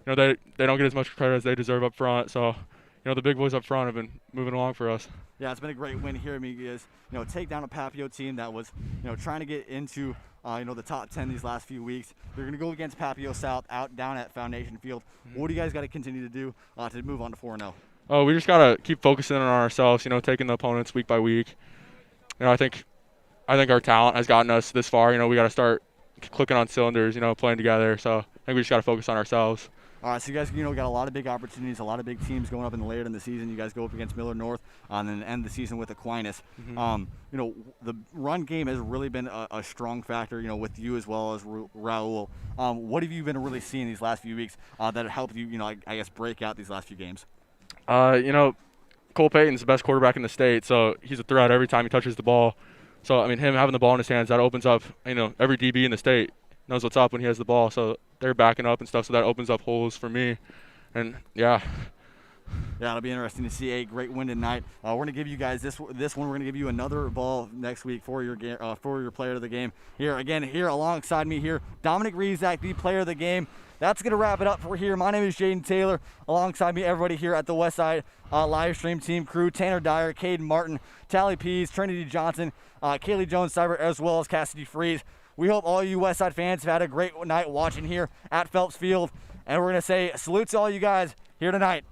G: They don't get as much credit as they deserve up front. So, the big boys up front have been moving along for us. Yeah, it's been a great win here. You guys, take down a Papio team that was, trying to get into, the top 10 these last few weeks. They're going to go against Papio South down at Foundation Field. What do you guys got to continue to do to move on to 4-0? Oh, we just got to keep focusing on ourselves, taking the opponents week by week. I think our talent has gotten us this far. We got to start clicking on cylinders, playing together. So I think we just got to focus on ourselves. All right, so you guys, got a lot of big opportunities, a lot of big teams going up later in the season. You guys go up against Miller North and then end the season with Aquinas. The run game has really been a strong factor, with you as well as Raul. What have you been really seeing these last few weeks that have helped you, I guess, break out these last few games? Cole Payton's the best quarterback in the state, so he's a threat every time he touches the ball. So, him having the ball in his hands, that opens up, every DB in the state knows what's up when he has the ball. So they're backing up and stuff, so that opens up holes for me. And, yeah. Yeah, it'll be interesting to see a great win tonight. We're going to give you guys this one. We're going to give you another ball next week for your player of the game. Here alongside me here, Dominic Rizak, the player of the game. That's going to wrap it up for here. My name is Jaden Taylor. Alongside me, everybody here at the Westside live stream team crew, Tanner Dyer, Caden Martin, Tally Pease, Trinity Johnson, Kaylee Jones-Cyber, as well as Cassidy Freeze. We hope all you Westside fans have had a great night watching here at Phelps Field. And we're going to say salute to all you guys here tonight.